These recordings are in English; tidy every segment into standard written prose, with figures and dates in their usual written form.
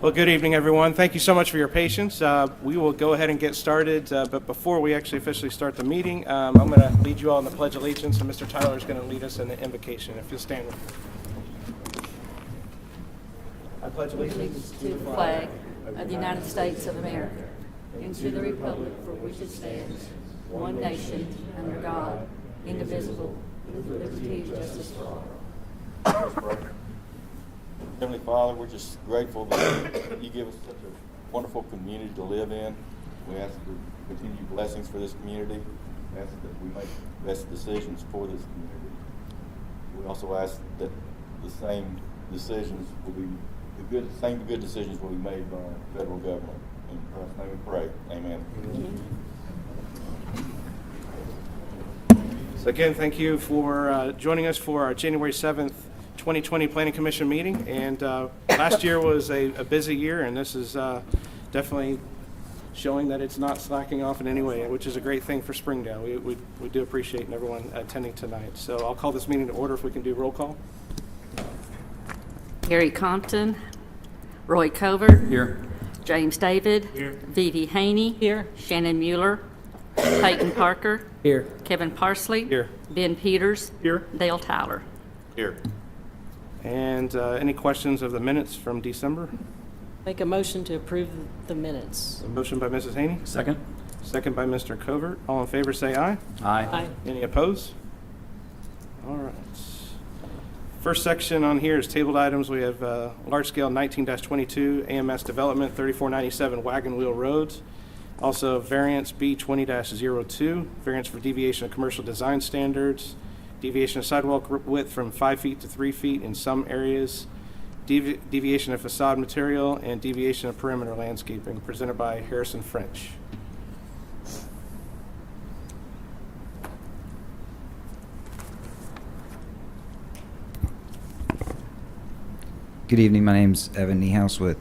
Well, good evening, everyone. Thank you so much for your patience. We will go ahead and get started, but before we actually officially start the meeting, I'm going to lead you all in the Pledge of Allegiance, and Mr. Tyler is going to lead us in the invocation. If you'll stand with me. I pledge allegiance To the flag of the United States of America and to the republic for which it stands, one nation, under God, indivisible, with liberty and justice for all. Heavenly Father, we're just grateful that you give us such a wonderful community to live in. We ask for continued blessings for this community. We ask that we make best decisions for this community. We also ask that the same decisions will be same good decisions will be made by our federal government. In Christ's name we pray. Amen. So again, thank you for joining us for our January 7th, 2020 Planning Commission meeting. And last year was a busy year, and this is definitely showing that it's not slacking off in any way, which is a great thing for Springdale. We do appreciate everyone attending tonight. So I'll call this meeting to order if we can do roll call. Gary Compton, Roy Covert. Here. James David. Here. Vivi Haney. Here. Shannon Mueller. Peyton Parker. Here. Kevin Parsley. Here. Ben Peters. Here. Dale Tyler. Here. And any questions of the minutes from December? Make a motion to approve the minutes. A motion by Mrs. Haney, Second. second by Mr. Covert. All in favor say aye. Aye. Any opposed? All right. First section on here is tabled items. We have large-scale 19-22 AMS development, 3497 Wagon Wheel Roads. Also variance B20-02, variance for deviation of commercial design standards, deviation of sidewalk width from 5 feet to 3 feet in some areas, deviation of facade material, and deviation of perimeter landscaping, presented by Harrison French. Good evening. My name's Evan Niehaus with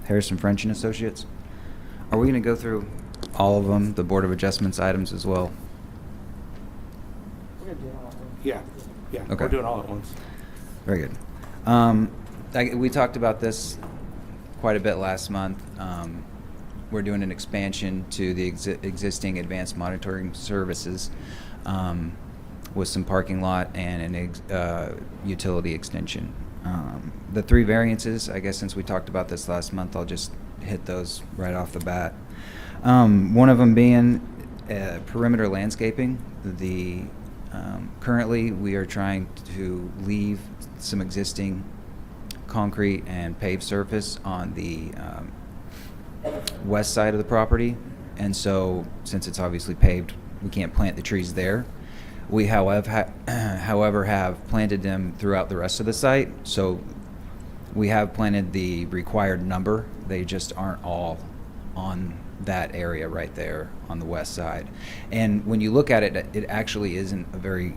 Harrison French and Associates. Are we going to go through all of them, the Board of Adjustments items as well? Yeah, Okay. we're doing all at once. Very good. We talked about this quite a bit last month. We're doing an expansion to the existing advanced monitoring services with some parking lot and an utility extension. The three variances, I guess since we talked about this last month, I'll just hit those right off the bat. One of them being perimeter landscaping. Currently, we are trying to leave some existing concrete and paved surface on the west side of the property, and so since it's obviously paved, we can't plant the trees there. We, however, have planted them throughout the rest of the site, so we have planted the required number. They just aren't all on that area right there on the west side. And when you look at it, it actually isn't a very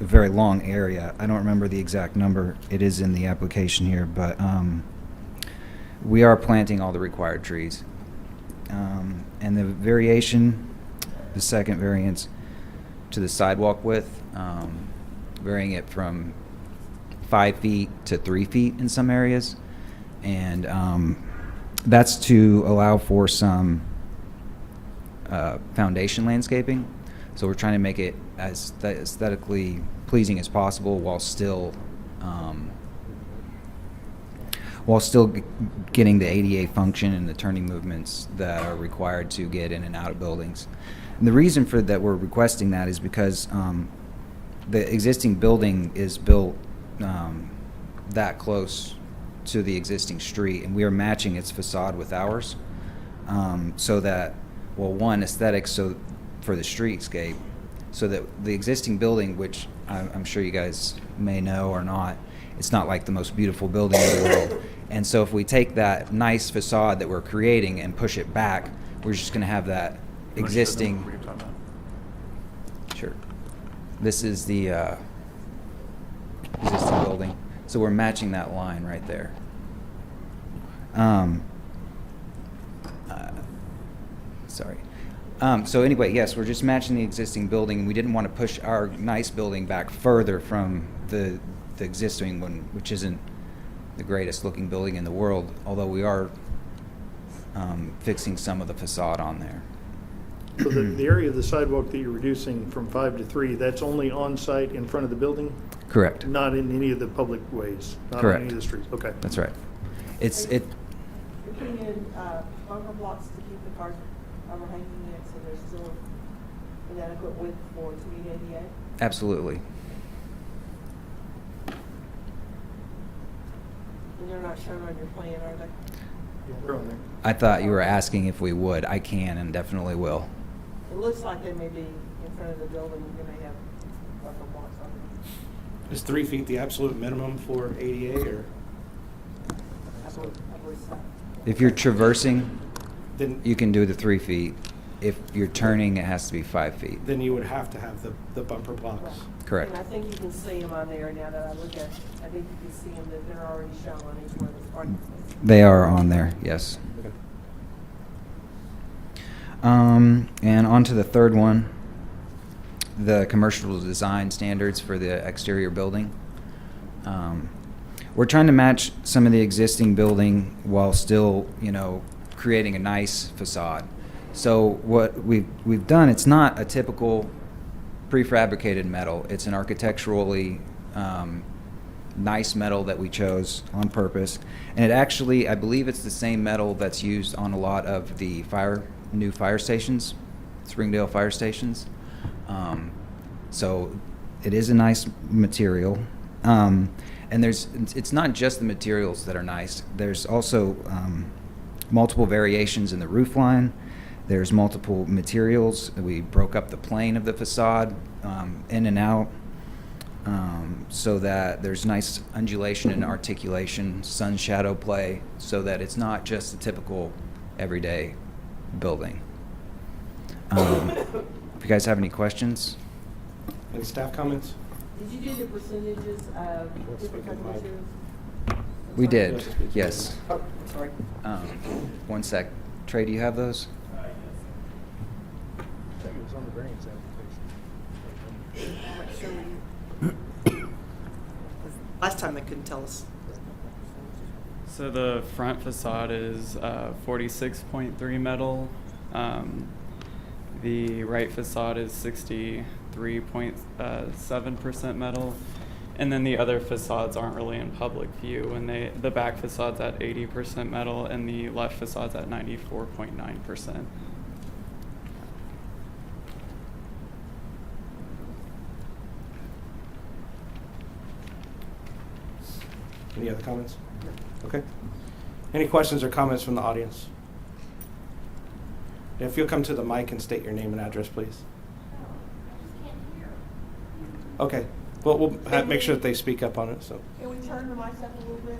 long area. I don't remember the exact number. It is in the application here, but we are planting all the required trees. And the variation, the second variance to the sidewalk width, varying it from 5 feet to 3 feet in some areas. And that's to allow for some foundation landscaping. So we're trying to make it as aesthetically pleasing as possible while still getting the ADA function and the turning movements that are required to get in and out of buildings. And the reason for that we're requesting that is because the existing building is built that close to the existing street, and we are matching its facade with ours, so that, well, one, aesthetics, so for the streetscape, so that the existing building, which I'm sure you guys may know or not, it's not like the most beautiful building in the world. And so if we take that nice facade that we're creating and push it back, we're just going to have that existing. Sure. This is the existing building. So we're matching that line right there. Sorry. So anyway, yes, we're just matching the existing building, and we didn't want to push our nice building back further from the existing one, which isn't the greatest looking building in the world, although we are fixing some of the facade on there. So the area of the sidewalk that you're reducing from 5 to 3, that's only on site in front of the building? Correct. Not in any of the public ways? Not on Correct. any of the streets? Okay. That's right. It's You're putting in bumper blocks to keep the cars overhanging it, so there's still an adequate width for to meet ADA? absolutely. And they're not shown on your plan, are they? Yeah, they're on there. I thought you were asking if we would. I can and definitely will. It looks like they may be in front of the building, you may have bumper blocks on them. Is 3 feet the absolute minimum for ADA, or I believe so. If you're traversing, then, you can do the 3 feet. If you're turning, it has to be 5 feet. then you would have to have the bumper blocks? Correct. And I think you can see them on there now that I look at, I think you can see them that they're already shown on each one of those parking spaces. They are on there, yes. Okay. And on to the third one, the commercial design standards for the exterior building. We're trying to match some of the existing building while still, creating a nice facade. So what we've done, it's not a typical prefabricated metal. It's an architecturally nice metal that we chose on purpose. And it actually, I believe it's the same metal that's used on a lot of the new fire stations, Springdale fire stations. So it is a nice material. And it's not just the materials that are nice. There's also multiple variations in the roof line. There's multiple materials. We broke up the plane of the facade in and out so that there's nice undulation and articulation, sun shadow play, so that it's not just a typical everyday building. If you guys have any questions? Any staff comments? Did you do the percentages of different kinds of materials? I'm We sorry. did, yes. Oh, sorry. One sec. Trey, do you have those? I think it was on the variance application. I'm not sure we- Last time they couldn't tell us. So the front facade is 46.3 metal. The right facade is 63.7% metal. And then the other facades aren't really in public view. And the back facade's at 80% metal and the left facade's at 94.9%. Any other comments? Okay. Any questions or comments from the audience? If you'll come to the mic and state your name and address, please. Okay. Well, we'll make sure that they speak up on it, so. Can we turn the mics up a little bit?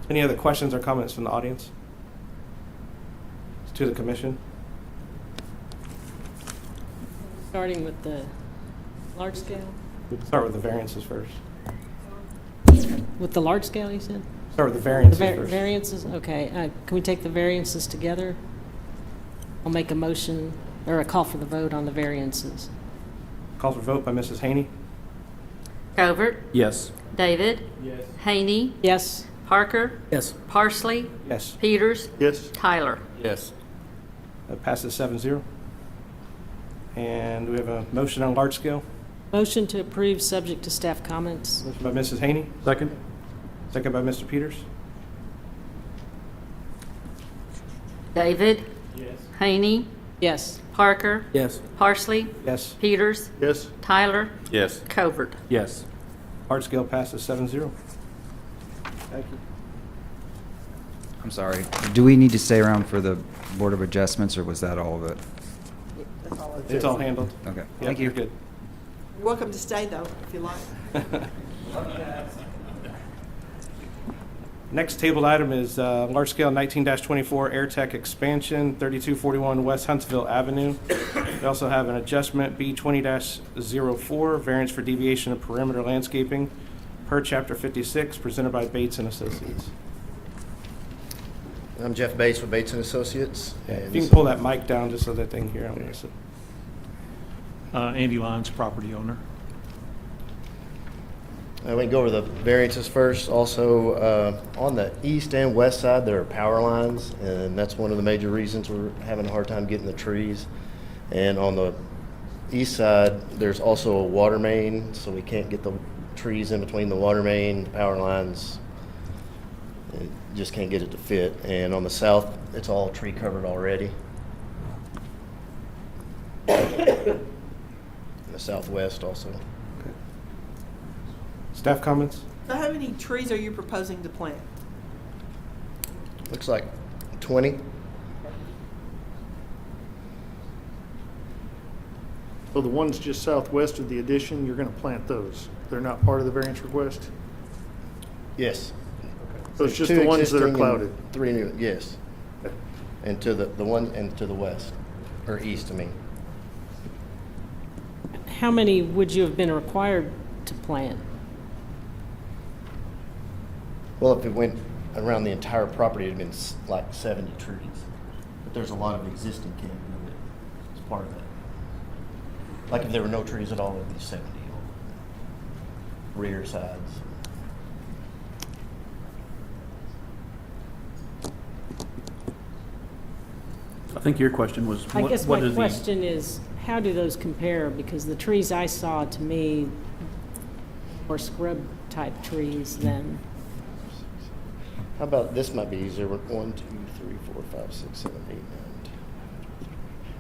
Any other questions or comments from the audience? To the commission? Starting with the large scale? We'll start with the variances first. With the large scale, you said? Start with the variances The first. variances, okay. Can we take the variances together? I'll make a motion, or a call for the vote on the variances. Call for vote by Mrs. Haney. Covert, Yes. David. Yes. Haney, Yes? Parker, Yes. Parsley, Yes. Peters, Yes? Tyler. Yes. That passes 7-0. And we have a motion on large scale. Motion to approve, subject to staff comments. Motion by Mrs. Haney, Second? second by Mr. Peters. David. Yes. Haney, Yes. Parker, Yes. Parsley, Yes. Peters, Yes? Tyler, Yes. Covert. Yes. Large scale passes 7-0. Thank you. I'm sorry. Do we need to stay around for the Board of Adjustments, or was that all of it? That's all. It's all handled. Okay. Yep, Thank you. you're good. You're welcome to stay though, if you like. Next tabled item is large-scale 19-24 AirTech expansion, 3241 West Huntsville Avenue. We also have an adjustment, B20-04, variance for deviation of perimeter landscaping, per Chapter 56, presented by Bates and Associates. I'm Jeff Bates with Bates and Associates. If and you can pull that mic down just so that they can hear on this. Andy Lyons, property owner. We can go over the variances first. Also, on the east and west side, there are power lines, and that's one of the major reasons we're having a hard time getting the trees. And on the east side, there's also a water main, so we can't get the trees in between the water main, the power lines. And just can't get it to fit. And on the south, it's all tree covered already. And the southwest also. Staff comments? So how many trees are you proposing to plant? Looks like 20. So the ones just southwest of the addition, you're going to plant those. They're not part of the variance request? Yes. So it's just Two the ones that are existing and clouded? 3 new, yes. And to the one and to the west, or east, I mean. How many would you have been required to plant? Well, if it went around the entire property, it'd been like 70 trees. But there's a lot of existing camping that is part of that. Like if there were no trees at all, it'd be 70 on rear sides. I think your question was, I guess what my is the, question is, how do those compare? Because the trees I saw, to me, were scrub-type trees then. How about, this might be easier, 1, 2, 3, 4, 5, 6, 7, 8, 9,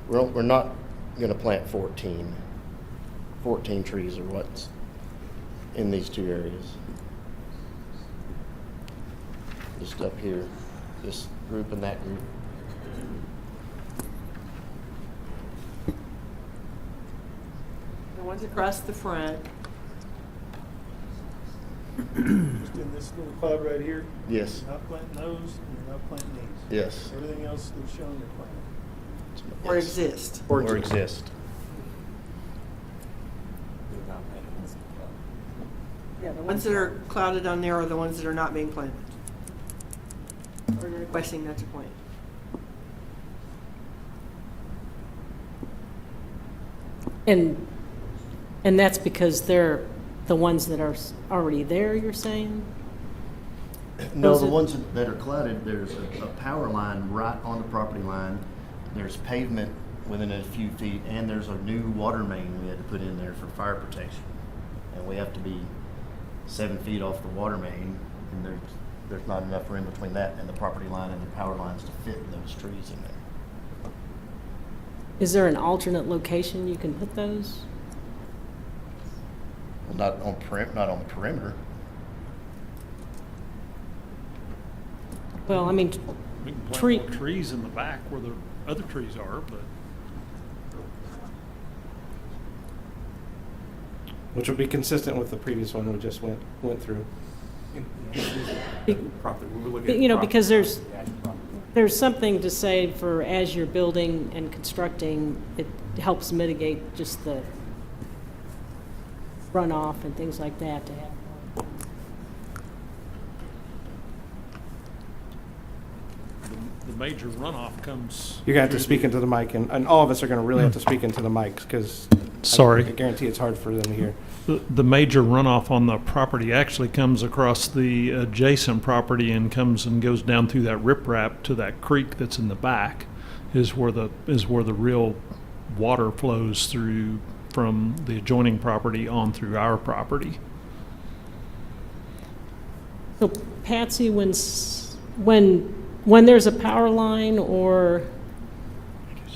10. We're not gonna plant 14 trees or what's in these two areas. Just up here, this group and that group. The ones across the front. Just in this little cloud right here? Yes, Not planting those, and you're not planting these. yes. Everything else that's shown you're planting. Or Yes. exist. Or exist. Yeah, the ones that are clouded on there are the ones that are not being planted. Or you're requesting not to plant. And that's because they're the ones that are already there, you're saying? No, Those the are- ones that are cluttered, there's a power line right on the property line. There's pavement within a few feet, and there's a new water main we had to put in there for fire protection. And we have to be 7 feet off the water main, and there's not enough room between that and the property line and the power lines to fit those trees in there. Is there an alternate location you can put those? Well, not on the perimeter. Well, I mean, We can Tree- plant more trees in the back where the other trees are, but Which would be consistent with the previous one we just went through. because there's something to say for as you're building and constructing, it helps mitigate just the runoff and things like that to have. the major runoff comes. You're gonna have to speak into the mic, and all of us are gonna really have to speak into the mics, because Sorry. I guarantee it's hard for them to hear. The major runoff on the property actually comes across the adjacent property and comes and goes down through that riprap to that creek that's in the back, is where the real water flows through from the adjoining property on through our property. So Patsy, when there's a power line or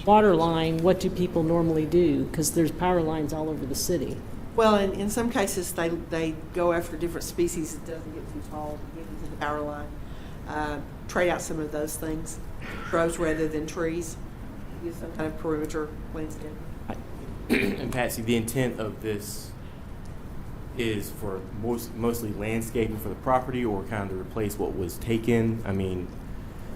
water line, what do people normally do? Because there's power lines all over the city. Well, in some cases, they go after different species that doesn't get too tall to get into the power line. Trade out some of those things, shrubs rather than trees, use some kind of perimeter landscape. And Patsy, the intent of this is for mostly landscaping for the property, or kind of to replace what was taken? I mean,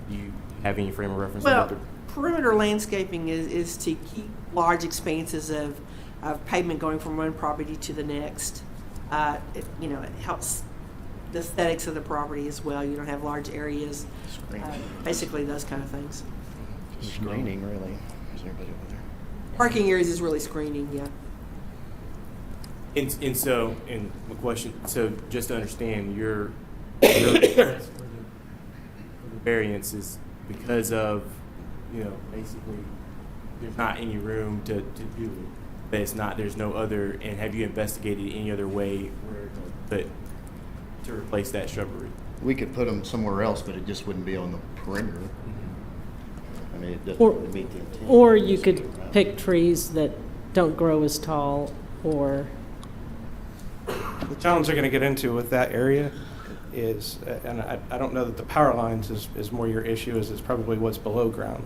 do you have any frame of reference? on Well, what perimeter landscaping is to keep large expanses of pavement going from one property to the next. It helps the aesthetics of the property as well. You don't have large areas, basically those kind of things. Screening, really. Is everybody over there? Parking areas is really screening, yeah. And my question, so just to understand, your request for the variance is because of, basically, there's not any room to do it, but there's no other, and have you investigated any other way to replace that shrubbery? We could put them somewhere else, but it just wouldn't be on the perimeter. I mean, it Or- doesn't meet the intent. Or you could pick trees that don't grow as tall, or, The challenge they're going to get into with that area is, and I don't know that the power lines is more your issue, as it's probably what's below ground.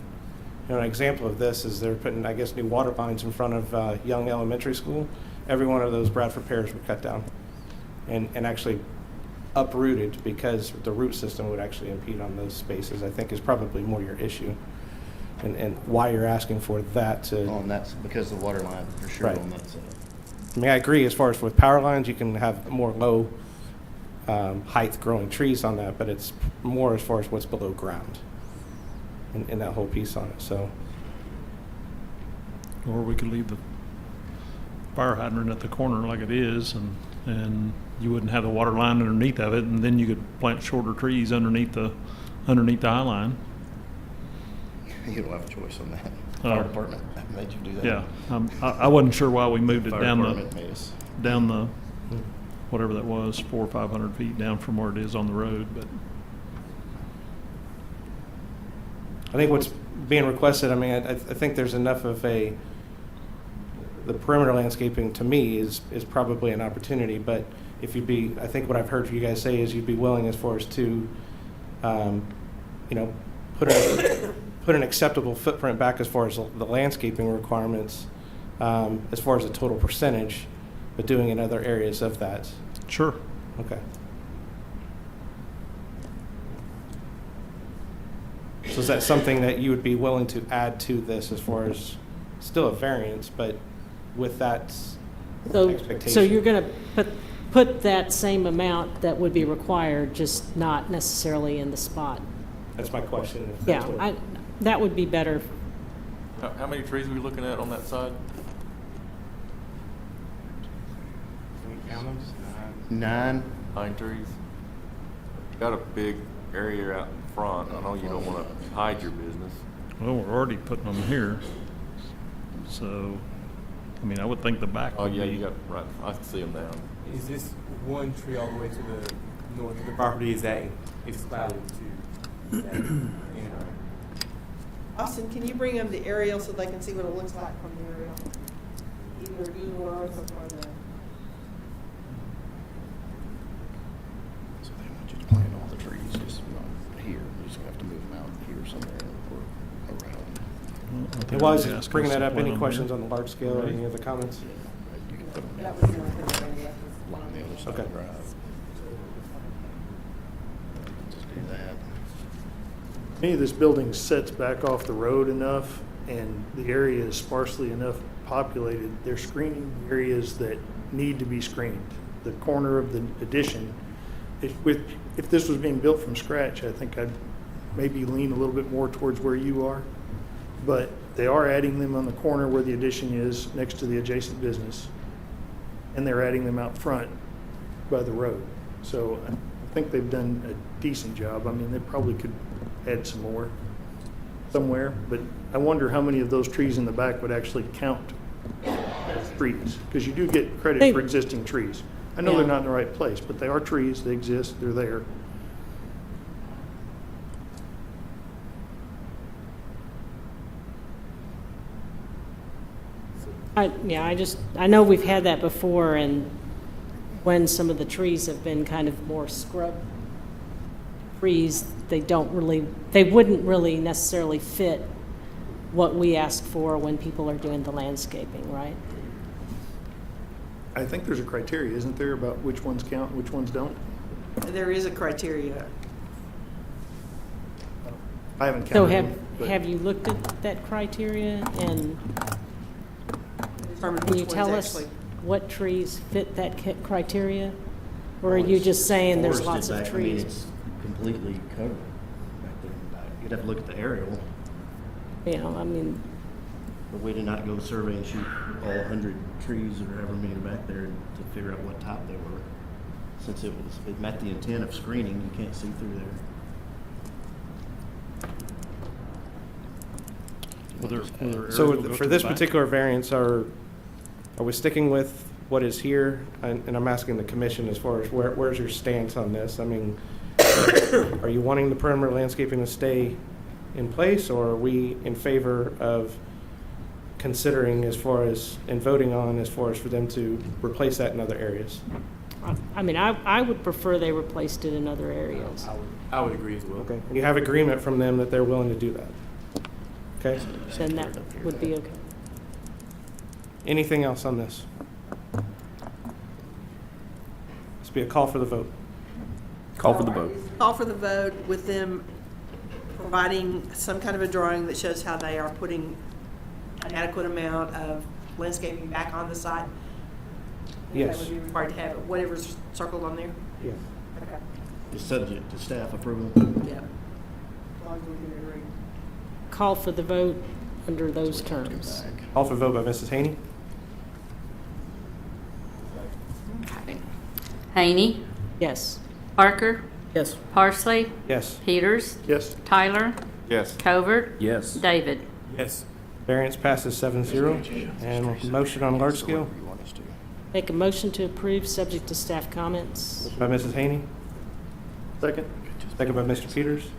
An example of this is they're putting, I guess, new water lines in front of Young Elementary School. Every one of those Bradford pears would cut down and actually uprooted, because the root system would actually impede on those spaces, I think is probably more your issue. And why you're asking for that to. On that, because the water line, for sure, Right. on that side. I mean, I agree, as far as with power lines, you can have more low height growing trees on that, but it's more as far as what's below ground in that whole piece on it, so. Or we could leave the fire hydrant at the corner like it is, and you wouldn't have the water line underneath of it, and then you could plant shorter trees underneath the high line. You don't have a choice on that. Oh. Fire department made you do that. Yeah, I wasn't sure why we moved it Fire down department made us. whatever that was, 400 or 500 feet down from where it is on the road, but. I think what's being requested, I mean, I think there's enough of the perimeter landscaping to me is probably an opportunity, but if you'd be, I think what I've heard you guys say is you'd be willing as far as to, put an acceptable footprint back as far as the landscaping requirements, as far as the total percentage, but doing in other areas of that. Sure. Okay. So is that something that you would be willing to add to this, as far as still a variance, but with that so expectation? you're going to put that same amount that would be required, just not necessarily in the spot. That's my question. if that's Yeah, what- that would be better. How many trees are we looking at on that side? Can we count them? 9. 9 trees? Got a big area out in front. I know you don't want to hide your business. Well, we're already putting them here, so, I mean, I would think the back Oh, would yeah, be. you got, right, I can see them down. Is this one tree all the way to the north of the property? Is that excluded to that? Austin, can you bring them the aerial so they can see what it looks like from the aerial? Either Google Earth or the. So they want you to plant all the trees, just not here. You just have to move them out here somewhere or around. Well, I think And while I was they'd ask bringing us that to up, plant any them questions here. on the large scale or any other comments? You can put them That down, was the only thing I left. line the other side Okay. of the drive. Just do that. To me, this building sets back off the road enough, and the area is sparsely enough populated. They're screening areas that need to be screened. The corner of the addition, if this was being built from scratch, I think I'd maybe lean a little bit more towards where you are. But they are adding them on the corner where the addition is, next to the adjacent business. And they're adding them out front by the road. So I think they've done a decent job. I mean, they probably could add some more somewhere, but I wonder how many of those trees in the back would actually count as trees, because you do get credit They- for existing trees. I know Yeah. they're not in the right place, but they are trees, they exist, they're there. I know we've had that before, and when some of the trees have been kind of more scrub trees, they wouldn't really necessarily fit what we ask for when people are doing the landscaping, right? I think there's a criteria, isn't there, about which ones count and which ones don't? There is a criteria. I haven't So counted them. but- have you looked at that criteria, and Determine can you which tell ones us actually. what trees fit that criteria? Or are you just saying there's lots Forested of back, I mean, trees? it's completely covered back there in the back. You'd have to look at the aerial, You know, I mean, but we did not go survey and shoot all 100 trees or however many are back there to figure out what type they were. Since it met the intent of screening, you can't see through there. So for this particular variance, are we sticking with what is here? And I'm asking the commission as far as where's your stance on this? I mean, are you wanting the perimeter landscaping to stay in place, or are we in favor of considering as far as, and voting on as far as for them to replace that in other areas? I mean, I would prefer they replaced it in other areas. I would agree as well. Okay, you have agreement from them that they're willing to do that? Okay, Then that would be okay. anything else on this? This will be a call for the vote. Call for the vote. Call for the vote with them providing some kind of a drawing that shows how they are putting an adequate amount of landscaping back on the site. Yes. That would be required to have whatever's circled on there. Yeah. Okay. It's subject to staff approval. Yeah. As long as we can agree. Call for the vote under those terms. Call for vote by Mrs. Haney. Okay. Haney, Yes. Parker, Yes. Parsley, Yes. Peters, Yes. Tyler, Yes. Covert, Yes. David. Yes. Variance passes 7-0. And motion on large scale Make a motion to approve, subject to staff comments. by Mrs. Haney, Second? second by Mr. Peters.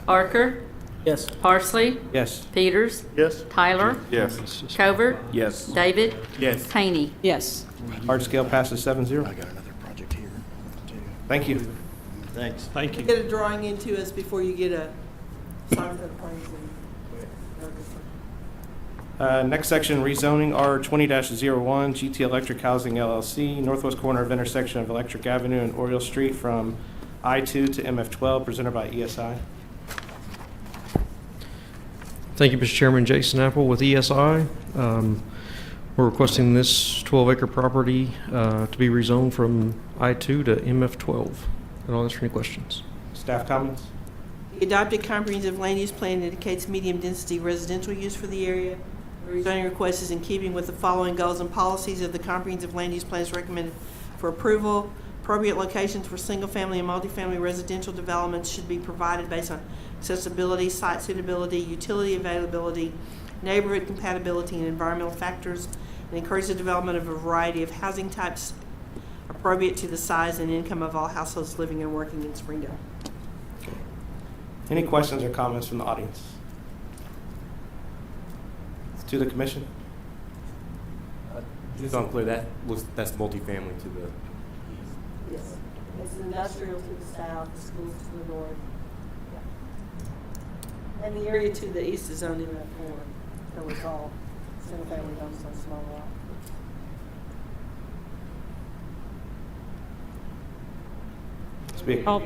Parker, Yes. Parsley, Yes. Peters, Yes. Tyler, Yes. Covert, Yes. David, Yes. Haney. Yes. Large scale passes 7-0. I got another project here, too. Thank you. Thanks. Thank you. Get a drawing into us before you get a sign for the plans. Next section, rezoning R20-01, GT Electric Housing LLC, northwest corner of intersection of Electric Avenue and Oriole Street from I-2 to MF12, presented by ESI. Thank you, Mr. Chairman. Jason Apple with ESI. We're requesting this 12-acre property to be rezoned from I-2 to MF12. And I'll answer any questions. Staff comments? The adopted comprehensive land use plan indicates medium-density residential use for the area. The rezoning request is in keeping with the following goals and policies of the comprehensive land use plan is recommended for approval. Appropriate locations for single-family and multifamily residential developments should be provided based on accessibility, site suitability, utility availability, neighborhood compatibility, and environmental factors, and encourage the development of a variety of housing types appropriate to the size and income of all households living and working in Springdale. Any questions or comments from the audience? To the commission? Just unclear, that's multifamily to the, Yes. It's industrial to the south, schools to the north. And the area to the east is zoned in that corner. So it's all single-family homes on small lot. Speak. Call,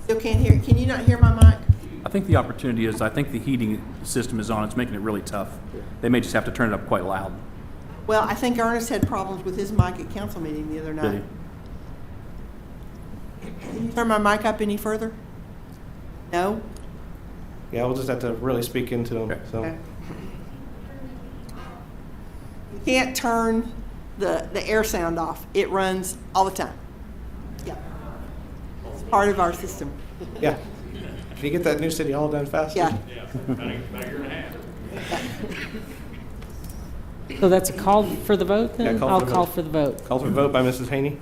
Still can't hear, can you not hear my mic? I think the opportunity is, I think the heating system is on. It's making it really tough. They may just have to turn it up quite loud. Well, I think Ernest had problems with his mic at council meeting the other Did night. Can you turn my mic up any further? No? Yeah, we'll just have to really speak into them, Okay. so. Okay. You can't turn the air sound off. It runs all the time. Yeah. It's part of our system. Yeah. Can you get that new city hall done faster? Yeah. so that's a call for the vote then? Yeah, call for I'll the call vote. for the vote. Call for vote by Mrs. Haney?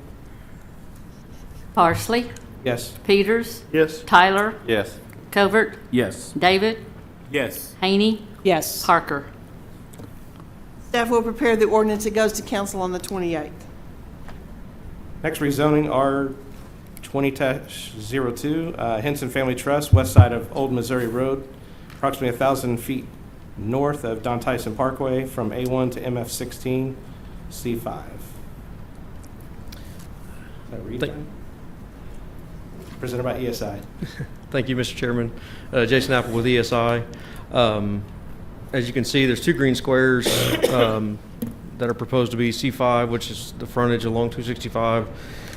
Parsley, Yes. Peters, Yes. Tyler, Yes. Covert, Yes. David, yes. Haney, Yes. Parker. Staff will prepare the ordinance that goes to council on the 28th. Next rezoning R20-02, Henson Family Trust, west side of Old Missouri Road, approximately 1,000 feet north of Don Tyson Parkway from A1 to MF16, C5. Is that read Thank- time? Presented by ESI. Thank you, Mr. Chairman. Jason Apple with ESI. As you can see, there's two green squares that are proposed to be C5, which is the frontage along 265,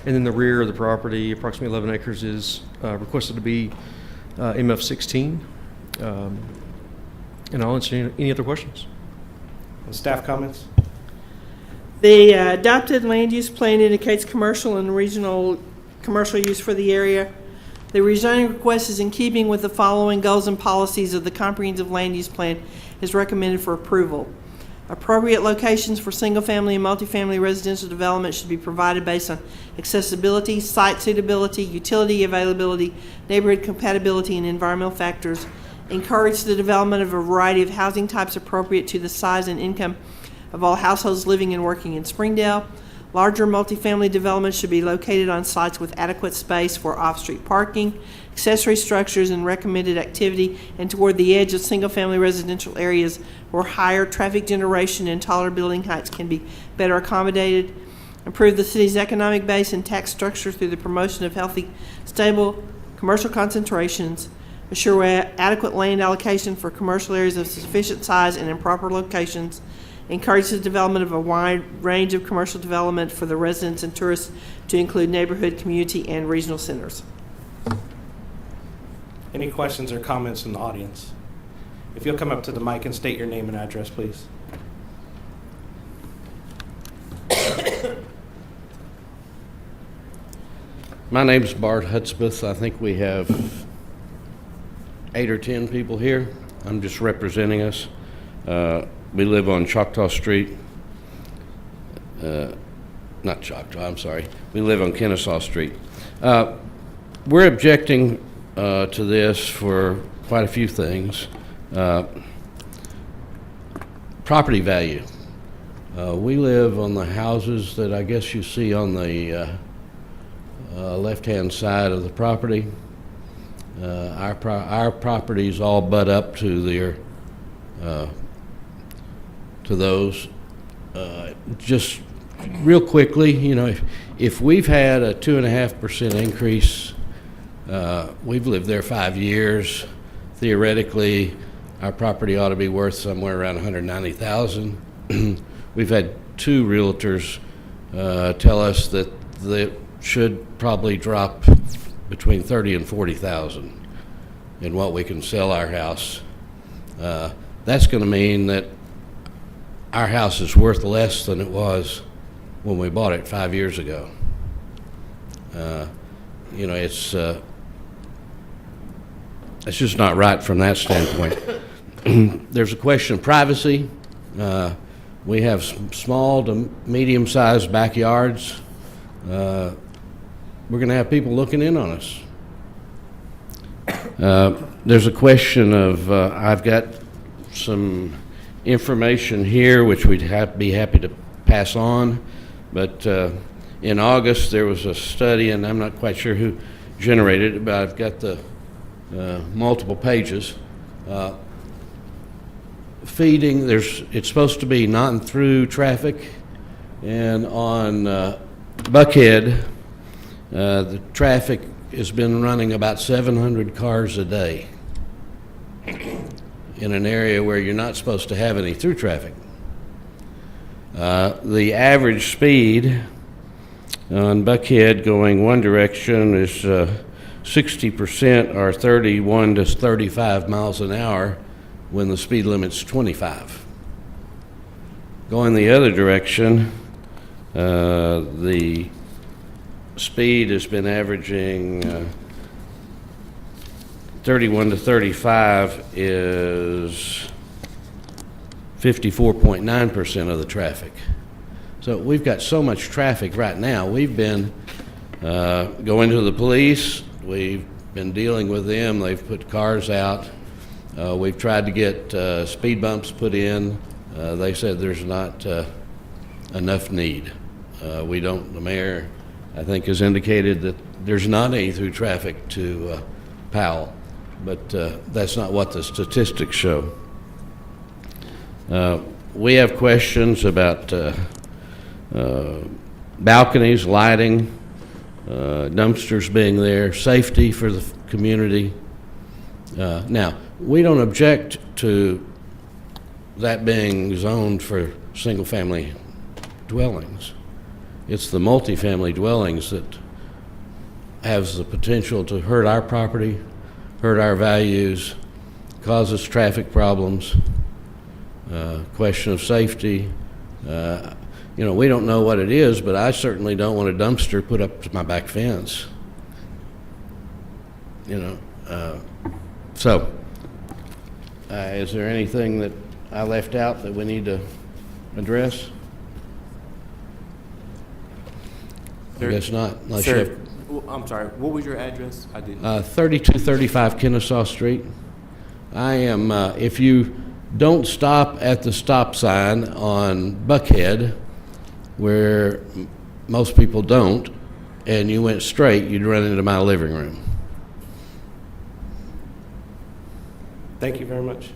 and then the rear of the property, approximately 11 acres, is requested to be MF16. And I'll answer any other questions. Staff comments? The adopted land use plan indicates commercial and regional commercial use for the area. The rezoning request is in keeping with the following goals and policies of the comprehensive land use plan is recommended for approval. Appropriate locations for single-family and multifamily residential development should be provided based on accessibility, site suitability, utility availability, neighborhood compatibility, and environmental factors. Encourage the development of a variety of housing types appropriate to the size and income of all households living and working in Springdale. Larger multifamily developments should be located on sites with adequate space for off-street parking, accessory structures, and recommended activity, and toward the edge of single-family residential areas where higher traffic generation and taller building heights can be better accommodated. Improve the city's economic base and tax structure through the promotion of healthy, stable commercial concentrations. Assure adequate land allocation for commercial areas of sufficient size and in proper locations. Encourage the development of a wide range of commercial development for the residents and tourists to include neighborhood, community, and regional centers. Any questions or comments from the audience? If you'll come up to the mic and state your name and address, please. My name's Bart Hudspeth. I think we have 8 or 10 people here. I'm just representing us. We live on Choctaw Street. Not Choctaw, I'm sorry. We live on Kennesaw Street. We're objecting to this for quite a few things. Property value. We live on the houses that I guess you see on the left-hand side of the property. Our properties all butt up to their to those. Just real quickly, you know, if we've had a 2.5% increase, we've lived there 5 years. Theoretically, our property ought to be worth somewhere around $190,000. We've had 2 realtors tell us that they should probably drop between $30,000 and $40,000 in what we can sell our house. That's going to mean that our house is worth less than it was when we bought it 5 years ago. You know, it's just not right from that standpoint. There's a question of privacy. We have small to medium-sized backyards. We're going to have people looking in on us. There's a question of, I've got some information here which we'd be happy to pass on, but in August there was a study, and I'm not quite sure who generated it, but I've got the multiple pages. Feeding, it's supposed to be not in through traffic, and on Buckhead, the traffic has been running about 700 cars a day in an area where you're not supposed to have any through traffic. The average speed on Buckhead going one direction is 60% or 31 to 35 miles an hour when the speed limit's 25. Going the other direction, the speed has been averaging 31 to 35 is 54.9% of the traffic. So we've got so much traffic right now. We've been going to the police. We've been dealing with them. They've put cars out. We've tried to get speed bumps put in. They said there's not enough need. The mayor, I think, has indicated that there's not any through traffic to Powell, but that's not what the statistics show. We have questions about balconies, lighting, dumpsters being there, safety for the community. Now, we don't object to that being zoned for single-family dwellings. It's the multifamily dwellings that has the potential to hurt our property, hurt our values, causes traffic problems, question of safety. You know, we don't know what it is, but I certainly don't want a dumpster put up to my back fence. You know, so is there anything that I left out that we need to address? I guess not, unless you Sir, have I'm sorry, what was your address? I didn't. 3235 Kennesaw Street. I am, if you don't stop at the stop sign on Buckhead, where most people don't, and you went straight, you'd run into my living room. Thank you very much.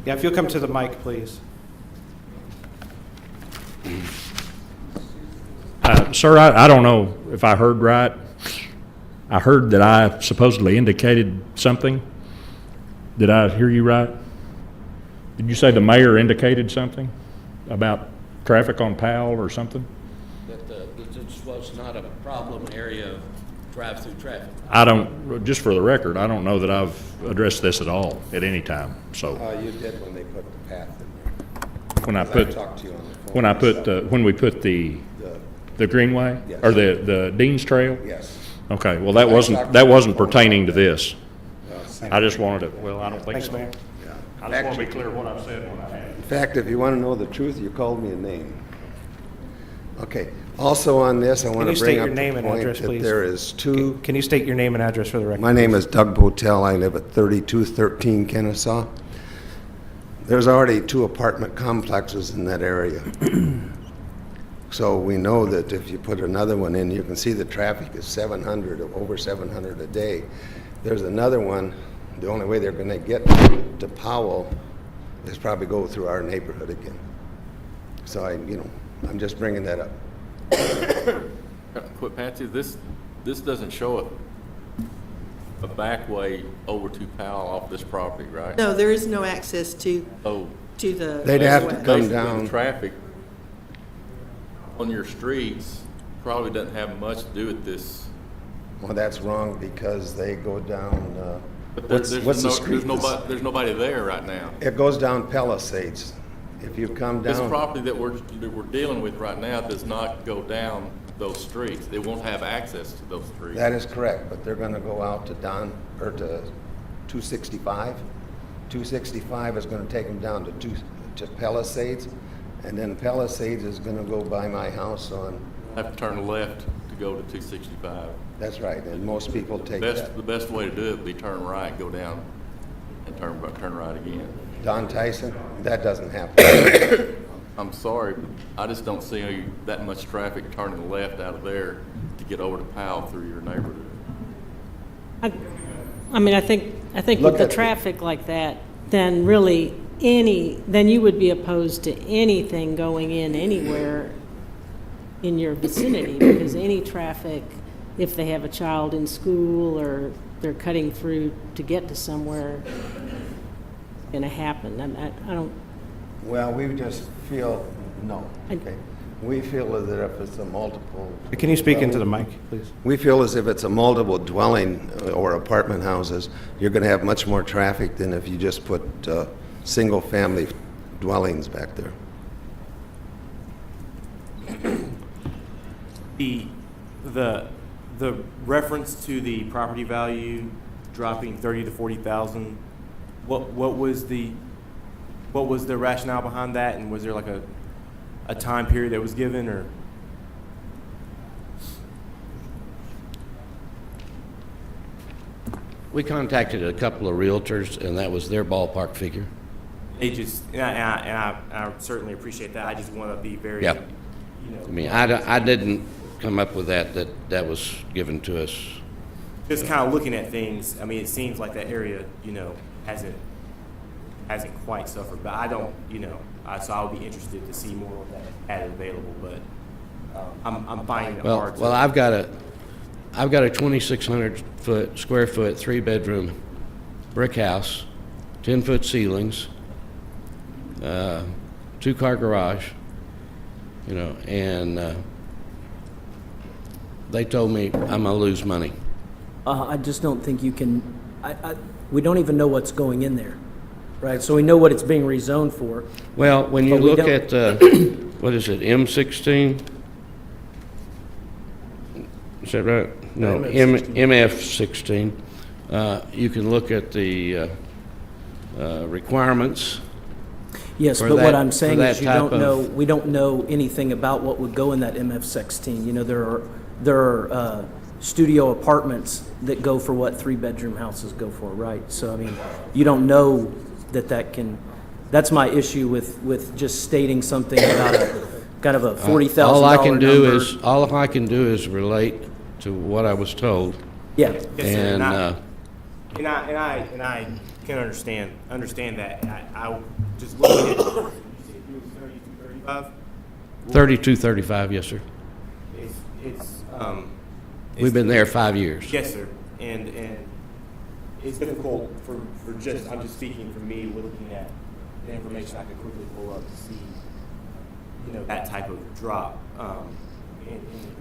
Yeah, if you'll come to the mic, please. Sir, I don't know if I heard right. I heard that I supposedly indicated something. Did I hear you right? Did you say the mayor indicated something about traffic on Powell or something? That this was not a problem area of drive-through traffic. I don't, just for the record, I don't know that I've addressed this at all at any time, so. You did when they put the path in there. When I 'Cause put, talked to you on the phone when I put, myself. when we put the Greenway? Yes. Or the Dean's Trail? Yes. Okay, well, that wasn't pertaining to this. I just wanted to, well, I don't think Thanks, so. Mayor. I just want to be clear what I said when I had it. In fact, if you want to know the truth, you called me a name. Okay. Also on this, I want Can to you bring state up your name the and point address, that please? there is two. Can you state your name and address for the record? My name is Doug Botel. I live at 3213 Kennesaw. There's already 2 apartment complexes in that area. So we know that if you put another one in, you can see the traffic is 700, over 700 a day. There's another one, the only way they're going to get to Powell is probably go through our neighborhood again. So I'm just bringing that up. Quick, Patsy, this doesn't show a back way over to Powell off this property, right? No, there is no access to Oh, the. They'd have to west. come basically, down. the traffic on your streets probably doesn't have much to do with this. Well, that's wrong because they go down, But what's the street? there's nobody there right now. It goes down Palisades. If you come This down, property that we're dealing with right now does not go down those streets. They won't have access to those streets. that is correct, but they're gonna go out to to 265. 265 is gonna take them down to Palisades, and then Palisades is gonna go by my house on, Have to turn left to go to 265. that's right, and most people take that. The best way to do it would be turn right, go down, and turn right again. Don Tyson, that doesn't happen. I'm sorry, but I just don't see that much traffic turning left out of there to get over to Powell through your neighborhood. I mean, I think Look with the at the- traffic like that, then really then you would be opposed to anything going in anywhere in your vicinity, because any traffic, if they have a child in school or they're cutting through to get to somewhere, is going to happen. I don't, Well, we just feel, no, I- okay. We feel that if it's a multiple. Can you speak into the mic, please? We feel as if it's a multiple dwelling or apartment houses, you're going to have much more traffic than if you just put single-family dwellings back there. The reference to the property value dropping 30 to 40,000, what was the rationale behind that, and was there like a time period that was given, or? We contacted a couple of realtors, and that was their ballpark figure. And I certainly appreciate that. I just want to be very, Yeah. I mean, I didn't come up with that was given to us. just kind of looking at things. I mean, it seems like that area, hasn't quite suffered, but I don't, so I'll be interested to see more of that had available, but I'm finding it hard to. Well, I've got a 2,600 square foot, 3-bedroom brick house, 10-foot ceilings, 2-car garage, and they told me I'm gonna lose money. I just don't think you can. We don't even know what's going in there, right? So we know what it's being rezoned for. Well, when you But we look don't- at, what is it, M16? Is that right? No, MF16. You can look at the requirements. Yes, for but that- what I'm for saying that is you type don't know, of- we don't know anything about what would go in that MF16. You know, there are studio apartments that go for what 3-bedroom houses go for, right? So, I mean, you don't know that can, that's my issue with just stating something about a, kind of a $40,000 All I can do number. is, all I can do is relate to what I was told. Yeah. Yes, sir, And, and I can understand that. I just looking at, you said it was 32, 35? 3235, yes, sir. It's We've been there 5 years. Yes, sir. And it's difficult for just, I'm just speaking for me, looking at the information I could quickly pull up to see, you know, that type of drop.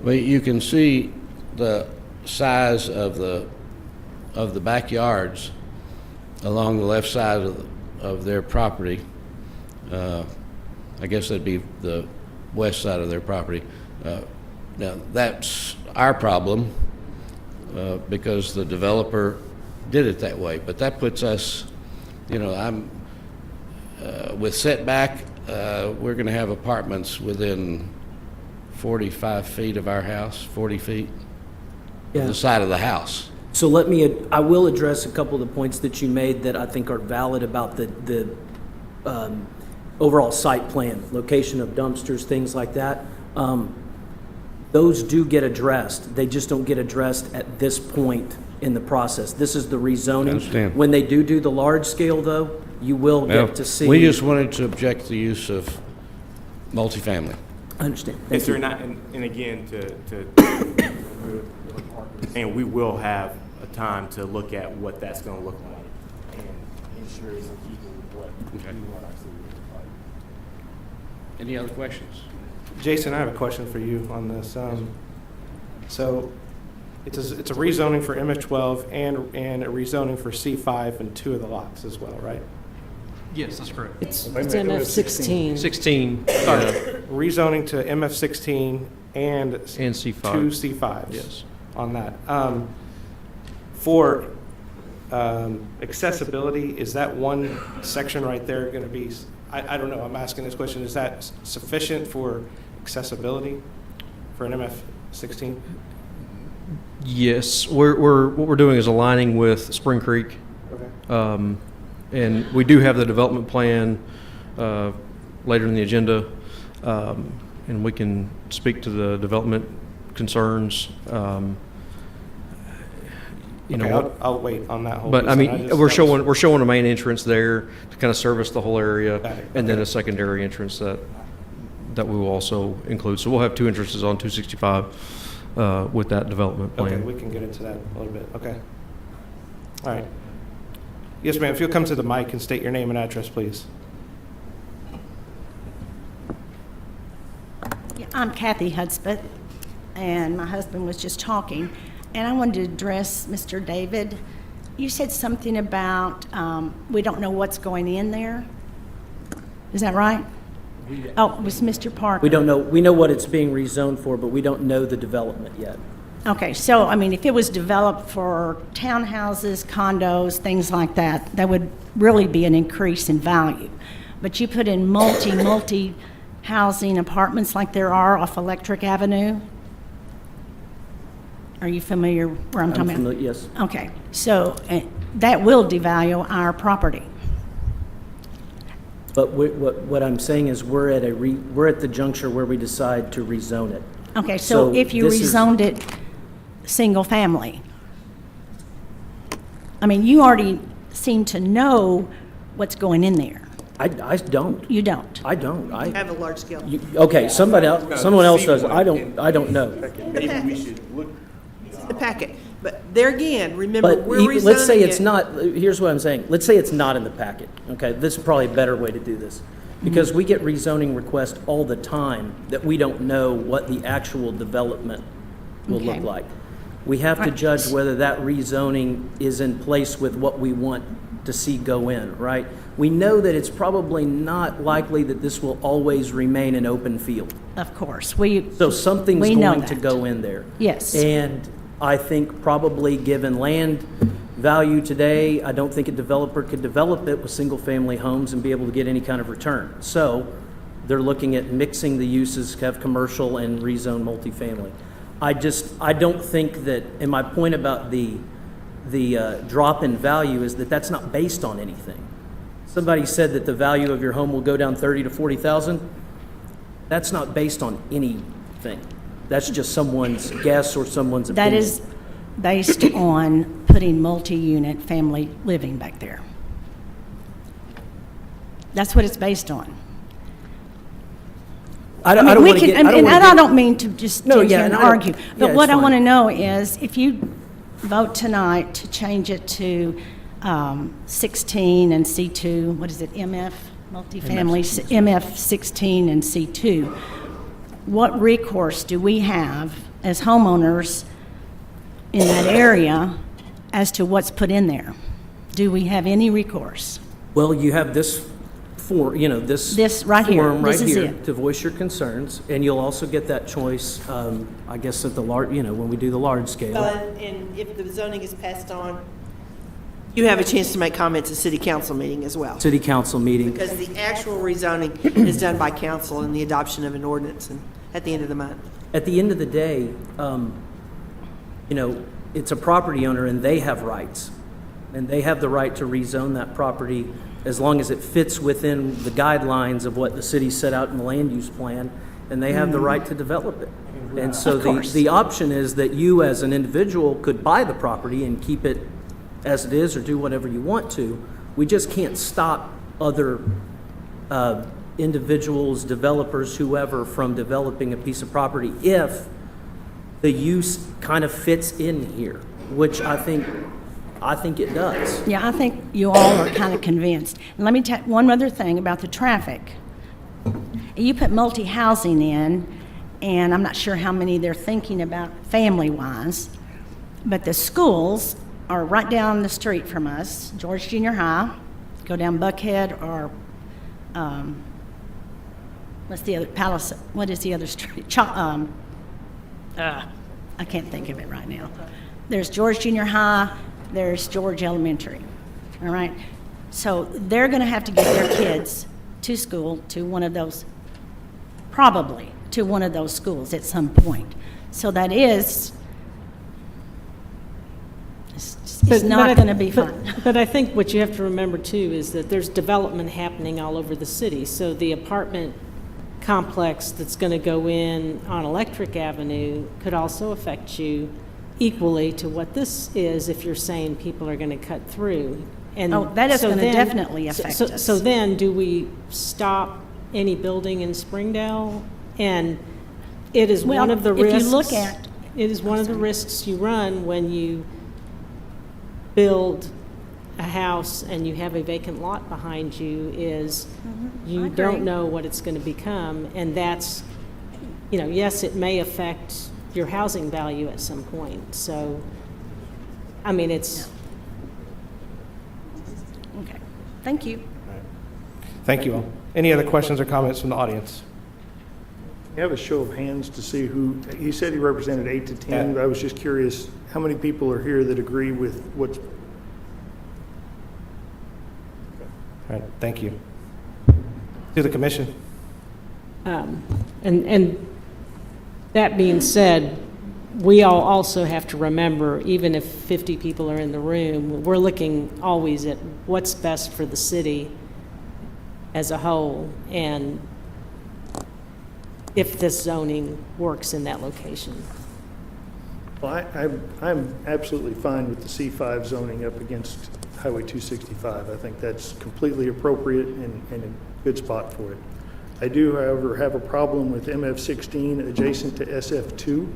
Well, you can see the size of the backyards along the left side of their property. I guess that'd be the west side of their property. Now, that's our problem because the developer did it that way. But that puts us, you know, with setback, we're going to have apartments within 45 feet of our house, 40 feet Yeah. of the side of the house. So I will address a couple of the points that you made that I think are valid about the overall site plan, location of dumpsters, things like that. Those do get addressed. They just don't get addressed at this point in the process. This is the rezoning. I understand. When they do the large scale, though, you will Well, get to see. we just wanted to object to the use of multifamily. I understand. Yes, Thank sir. you. And again, and we will have a time to look at what that's going to look like and ensure it's in keeping with what we want our city to look like. Any other questions? Jason, I have a question for you on this. So it's a rezoning for MF12 and a rezoning for C5 and 2 of the lots as well, right? Yes, that's correct. It's MF16. 16. Rezoning to MF16 and C5. 2 C5s. Yes. On that. For accessibility, is that one section right there going to be, I don't know, I'm asking this question, is that sufficient for accessibility for an MF16? Yes, what we're doing is aligning with Spring Creek. Okay. And we do have the development plan later in the agenda, and we can speak to the development concerns. I'll wait on that whole But piece, I and mean, just- we're showing a main entrance there to kind of service the whole area, Got it. and then a secondary entrance that we will also include. So we'll have 2 entrances on 265 with that development plan. Okay, we can get into that a little bit. Okay. All right. Yes, ma'am. If you'll come to the mic and state your name and address, please. Yeah, I'm Kathy Hudspeth, and my husband was just talking, and I wanted to address Mr. David. You said something about we don't know what's going in there. Is that right? Oh, it was Mr. Parker. We don't know. We know what it's being rezoned for, but we don't know the development yet. Okay, so, I mean, if it was developed for townhouses, condos, things like that, that would really be an increase in value. But you put in multi-housing apartments like there are off Electric Avenue? Are you familiar where I'm talking about? Yes. Okay, so that will devalue our property. But what I'm saying is we're at the juncture where we decide to rezone it. Okay, so if you this is- rezoned it single family, I mean, you already seem to know what's going in there. I don't. You don't? I don't. I have a large scale. Okay, someone else does. I don't know. Maybe we should look. The packet. But there again, remember, But we're rezoning let's say it's it. not, here's what I'm saying. Let's say it's not in the packet, okay? This is probably a better way to do this. Because we get rezoning requests all the time that we don't know what the actual development will Okay. look like. We have to Right. judge whether that rezoning is in place with what we want to see go in, right? We know that it's probably not likely that this will always remain an open field. Of course, So something's we know going to that. go in there. Yes. And I think probably given land value today, I don't think a developer could develop it with single-family homes and be able to get any kind of return. So they're looking at mixing the uses, have commercial and rezone multifamily. I don't think that, and my point about the drop in value is that that's not based on anything. Somebody said that the value of your home will go down 30 to 40,000. That's not based on anything. That's just someone's guess or someone's opinion. That is based on putting multi-unit family living back there. That's what it's based on. I mean, don't we want to can- get. and wanna I get- don't mean to just No, sit yeah, here and and I don't- argue, yeah, but it's what I fine. want to know is if you vote tonight to change it to 16 and C2, what is it, MF, multifamily, MF 16 and C2, what recourse do we have as homeowners in that area as to what's put in there? Do we have any recourse? Well, you have this this. This right here. Forum right This is here it. to voice your concerns, and you'll also get that choice, I guess, at the large, when we do the large scale. And if the zoning is passed on, you have a chance to make comments at city council meeting as well. City council meeting. Because the actual rezoning is done by council and the adoption of an ordinance and at the end of the month. At the end of the day, it's a property owner and they have rights. And they have the right to rezone that property as long as it fits within the guidelines of what the city set out in the land use plan, and they have the right to develop it. And so Of course. the option is that you as an individual could buy the property and keep it as it is or do whatever you want to. We just can't stop other individuals, developers, whoever, from developing a piece of property if the use kind of fits in here, which I think it does. Yeah, I think you all are kind of convinced. And let me tell one other thing about the traffic. You put multi-housing in, and I'm not sure how many they're thinking about family-wise, but the schools are right down the street from us, George Junior High, go down Buckhead, or what's the other, Palace, what is the other street? I can't think of it right now. There's George Junior High, there's George Elementary, all right? So they're going to have to get their kids to school, to one of those, probably to one of those schools at some point. So that is, it's not going to be fun. But I think what you have to remember too is that there's development happening all over the city. So the apartment complex that's going to go in on Electric Avenue could also affect you equally to what this is if you're saying people are going to cut through. And Oh, that is so going to then- definitely affect so- us. So then, do we stop any building in Springdale? And it is Well, one of the if you risks. look at- It is one of the risks you run when you build a house and you have a vacant lot behind you is I you agree. don't know what it's going to become. And that's, yes, it may affect your housing value at some point. So, I mean, it's. Okay, thank you. Thank you all. Any other questions or comments from the audience? You have a show of hands to see who, he said he represented 8 to 10, but I was just curious, how many people are here that agree with what's? All right, thank you. To the commission. And that being said, we all also have to remember, even if 50 people are in the room, we're looking always at what's best for the city as a whole, and if this zoning works in that location. Well, I'm absolutely fine with the C5 zoning up against Highway 265. I think that's completely appropriate and a good spot for it. I do, however, have a problem with MF16 adjacent to SF2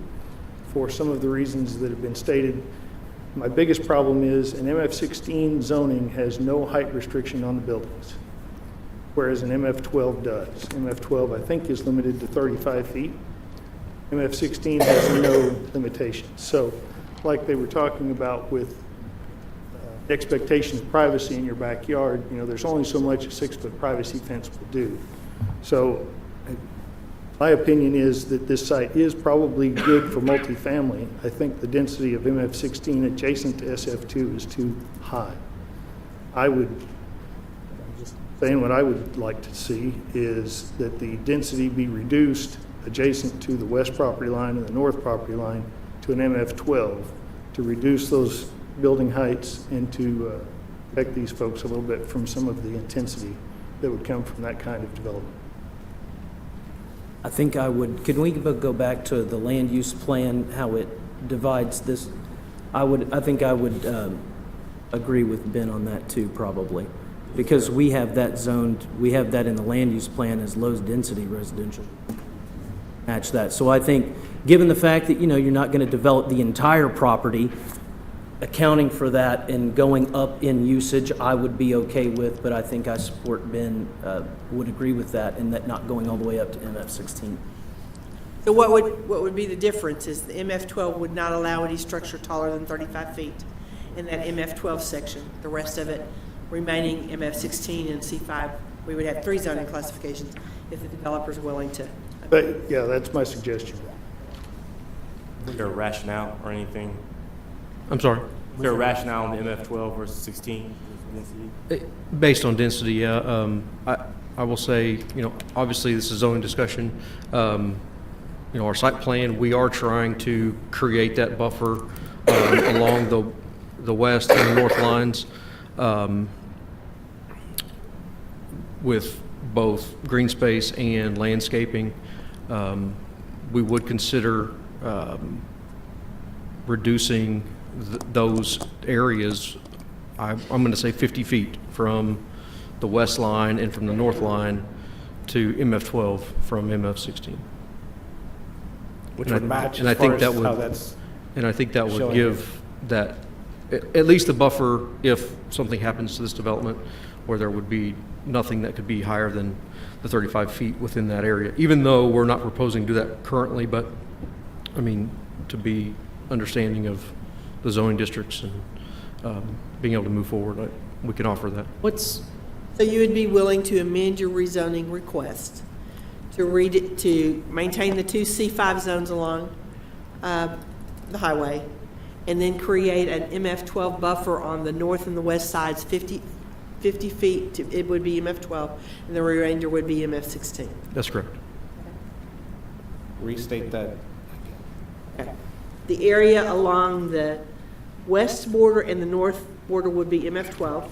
for some of the reasons that have been stated. My biggest problem is an MF16 zoning has no height restriction on the buildings, whereas an MF12 does. MF12, I think, is limited to 35 feet. MF16 has no limitations. So like they were talking about with expectation of privacy in your backyard, there's only so much a 6-foot privacy fence will do. So my opinion is that this site is probably good for multifamily. I think the density of MF16 adjacent to SF2 is too high. I'm just saying what I would like to see is that the density be reduced adjacent to the west property line and the north property line to an MF12 to reduce those building heights and to protect these folks a little bit from some of the intensity that would come from that kind of development. I think I would, can we go back to the land use plan, how it divides this? I think I would agree with Ben on that too, probably. Because we have that zoned, we have that in the land use plan as low density residential. Match that. So I think, given the fact that, you're not going to develop the entire property, accounting for that and going up in usage, I would be okay with, but I think I support Ben, would agree with that, and that not going all the way up to MF16. So what would be the difference is the MF12 would not allow any structure taller than 35 feet in that MF12 section. The rest of it remaining MF16 and C5, we would have 3 zoning classifications if the developer's willing to. But yeah, that's my suggestion. Is there a rationale or anything? I'm sorry? Is there a rationale in the MF12 versus 16 density? Based on density, yeah. I will say, obviously this is zoning discussion. Our site plan, we are trying to create that buffer along the west and north lines with both green space and landscaping. We would consider reducing those areas, I'm going to say 50 feet from the west line and from the north line to MF12 from MF16. Which would match and I as think far that as would, how that's and I think that would showing give that, at least a buffer if something happens to this development where there would be nothing that could be higher than the 35 feet within that area, even though we're not proposing to do that currently, but I mean, to be understanding of the zoning districts and being able to move forward, we can offer that. So you would be willing to amend your rezoning request to maintain the 2 C5 zones along the highway, and then create an MF12 buffer on the north and the west sides, 50 feet, it would be MF12, and the remainder would be MF16. That's correct. restate that. Okay. The area along the west border and the north border would be MF12.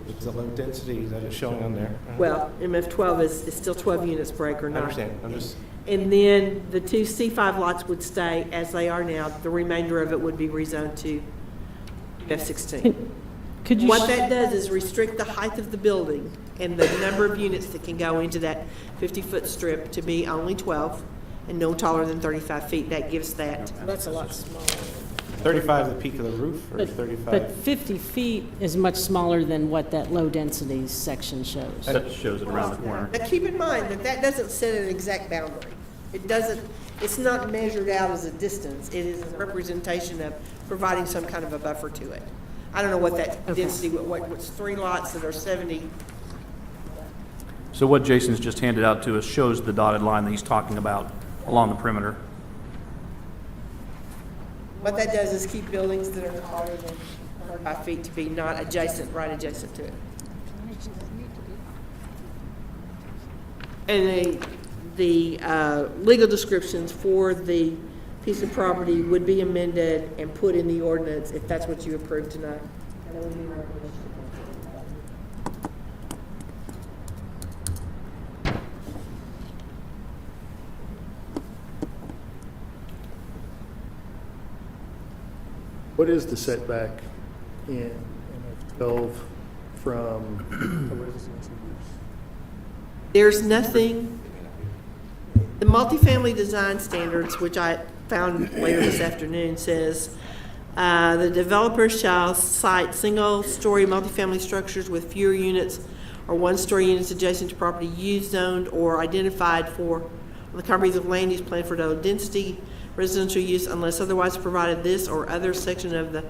It's the low density that is showing on there. Well, MF12 is still 12 units per acre, I not. understand. I'm just, And then the 2 C5 lots would stay as they are now. The remainder of it would be rezoned to F16. Could you What that does is restrict the height of the building and the number of units that can go into that 50-foot strip to be only 12 and no taller than 35 feet. That gives that. That's a lot smaller. 35 the peak of the roof, or 35? But 50 feet is much smaller than what that low-density section shows. That shows it around the corner. Now, keep in mind that that doesn't set an exact boundary. It doesn't, it's not measured out as a distance. It is a representation of providing some kind of a buffer to it. I don't know what that density, what's 3 lots that are 70. So what Jason's just handed out to us shows the dotted line that he's talking about along the perimeter. What that does is keep buildings that are taller than 35 feet to be not adjacent, right adjacent to it. And the legal descriptions for the piece of property would be amended and put in the ordinance if that's what you approve tonight. And that would be my recommendation. What is the setback in MF12 from, There's nothing, the multifamily design standards, which I found later this afternoon, says the developer shall cite single-story multifamily structures with fewer units or one-story units adjacent to property used, zoned, or identified for the comprehensive land use plan for low density residential use unless otherwise provided. This or other section of the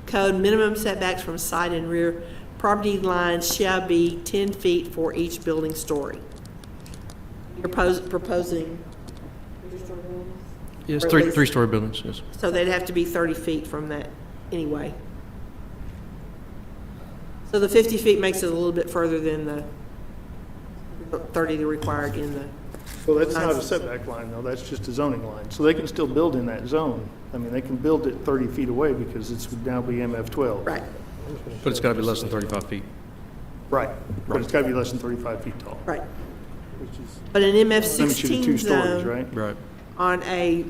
code, minimum setbacks from side and rear property lines shall be 10 feet for each building story. You're proposing, Yes, Or at least- three-story buildings, yes. so they'd have to be 30 feet from that anyway. So the 50 feet makes it a little bit further than the 30 that required in the. Well, that's not a setback line, though, that's just a zoning line. So they can still build in that zone. I mean, they can build it 30 feet away because it's would now be MF 12. Right. But it's got to be less than 35 feet. Right, but it's got to be less than 35 feet tall. Right. Which is But an MF limits you to 16 two stories, zone right? Right. on a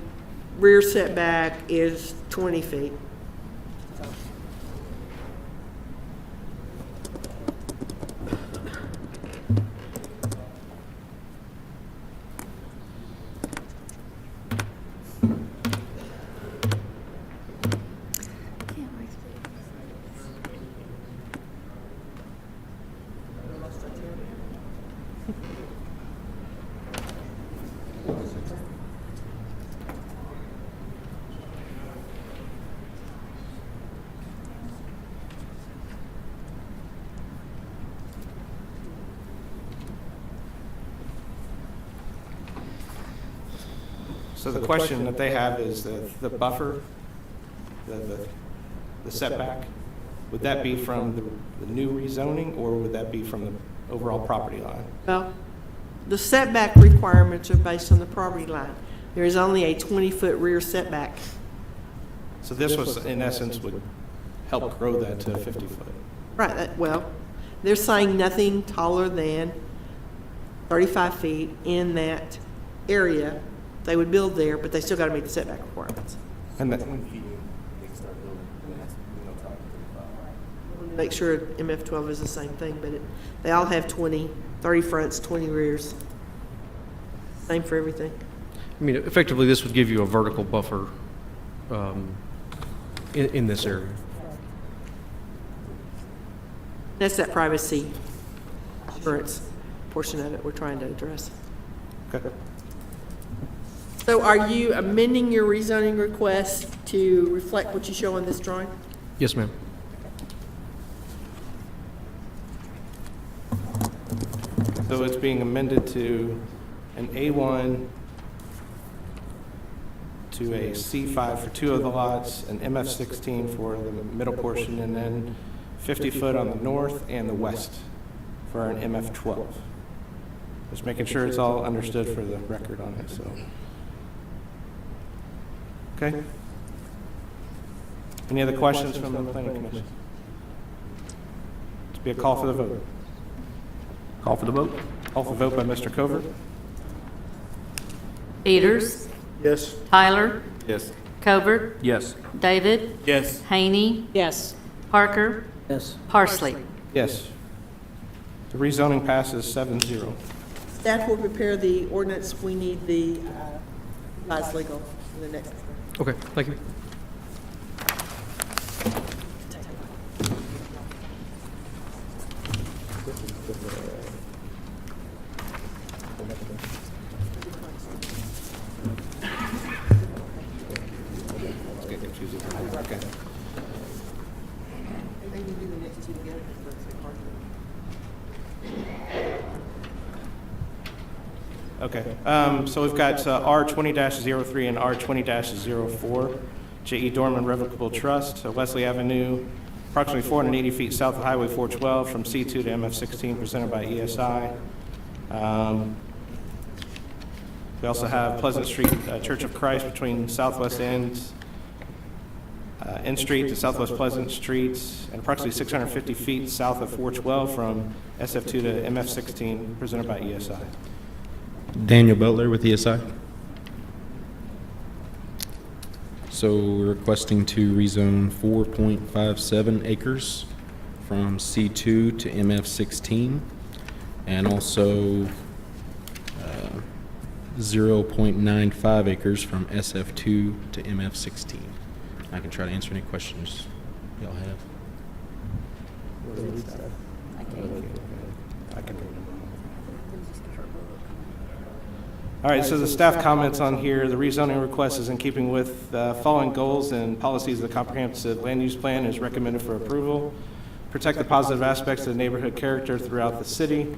rear setback is 20 feet. So the question that they have is the buffer, the setback, would that be from the new rezoning, or would that be from the overall property line? Well, the setback requirements are based on the property line. There is only a 20-foot rear setback. So this was, in essence, would help grow that to 50 foot. Right, well, they're saying nothing taller than 35 feet in that area. They would build there, but they still got to meet the setback requirements. And that, Make sure MF 12 is the same thing, but they all have 30 fronts, 20 rears. Same for everything. I mean, effectively, this would give you a vertical buffer in this area. That's that privacy assurance portion of it we're trying to address. okay. So are you amending your rezoning request to reflect what you show on this drawing? Yes, ma'am. So it's being amended to an A1 to a C5 for two of the lots, an MF16 for the middle portion, and then 50 foot on the north and the west for an MF12. Just making sure it's all understood for the record on it, so. Okay. Any other questions from the planning commission? To be a call for the vote. Call for the vote. Call for vote by Mr. Covert. Peters, Yes. Tyler, Yes. Covert, Yes. David, Yes. Haney, Yes. Parker, Yes. Parsley. Yes. The rezoning passes 7-0. Staff will prepare the ordinance. We need the revised legal in the next. Okay, thank you. Let's get confused. Okay. They can do the next two together. Okay, so we've got R20-03 and R20-04, J.E. Dorman Revocable Trust, Wesley Avenue, approximately 480 feet south of Highway 412 from C2 to MF16, presented by ESI. We also have Pleasant Street Church of Christ between Southwest End Street to Southwest Pleasant Street, and approximately 650 feet south of 412 from SF2 to MF16, presented by ESI. Daniel Butler with ESI. So we're requesting to rezone 4.57 acres from C2 to MF16, and also 0.95 acres from SF2 to MF16. I can try to answer any questions y'all have. I can read them. All right, so the staff comments on here, the rezoning request is in keeping with following goals and policies of the comprehensive land use plan is recommended for approval. Protect the positive aspects of the neighborhood character throughout the city.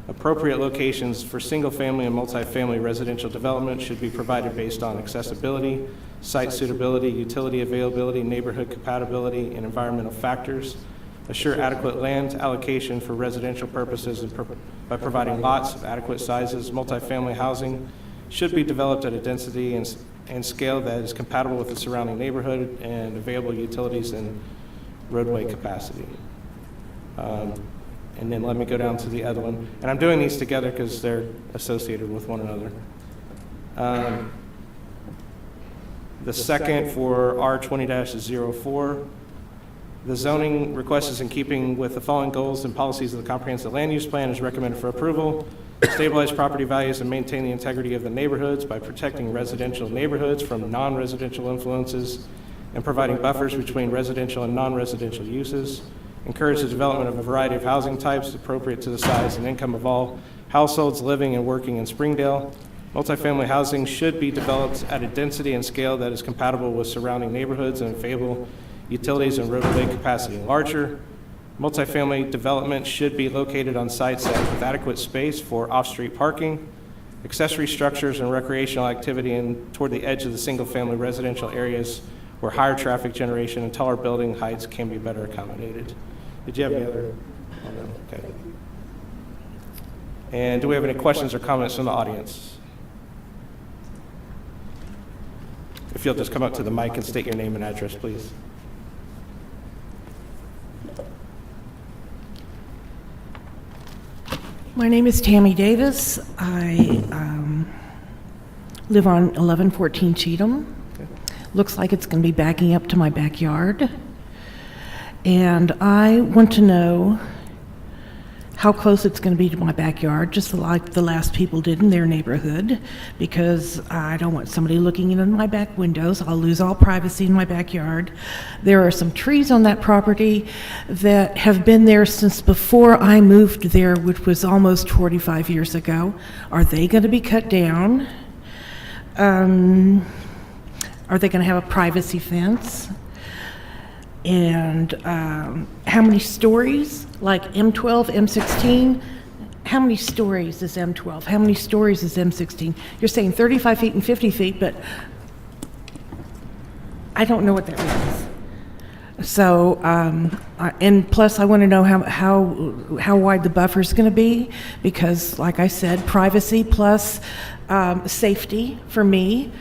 Appropriate locations for single-family and multifamily residential development should be provided based on accessibility, site suitability, utility availability, neighborhood compatibility, and environmental factors. Assure adequate land allocation for residential purposes by providing lots of adequate sizes. Multifamily housing should be developed at a density and scale that is compatible with the surrounding neighborhood and available utilities and roadway capacity. And then let me go down to the other one. And I'm doing these together because they're associated with one another. The second for R20-04, the zoning request is in keeping with the following goals and policies of the comprehensive land use plan is recommended for approval. Stabilize property values and maintain the integrity of the neighborhoods by protecting residential neighborhoods from non-residential influences and providing buffers between residential and non-residential uses. Encourage the development of a variety of housing types appropriate to the size and income of all households living and working in Springdale. Multifamily housing should be developed at a density and scale that is compatible with surrounding neighborhoods and available utilities and roadway capacity. Larger multifamily development should be located on sites with adequate space for off-street parking, accessory structures, and recreational activity, and toward the edge of the single-family residential areas where higher traffic generation and taller building heights can be better accommodated. Did you have any other? Okay. And do we have any questions or comments from the audience? If you'll just come up to the mic and state your name and address, please. My name is Tammy Davis. I live on 1114 Cheatham. Looks like it's going to be backing up to my backyard. And I want to know how close it's going to be to my backyard, just like the last people did in their neighborhood, because I don't want somebody looking in my back windows. I'll lose all privacy in my backyard. There are some trees on that property that have been there since before I moved there, which was almost 45 years ago. Are they going to be cut down? Are they going to have a privacy fence? And how many stories? Like M12, M16? How many stories is M12? How many stories is M16? You're saying 35 feet and 50 feet, but I don't know what that means. So, and plus I want to know how wide the buffer is going to be, because like I said, privacy plus safety for me.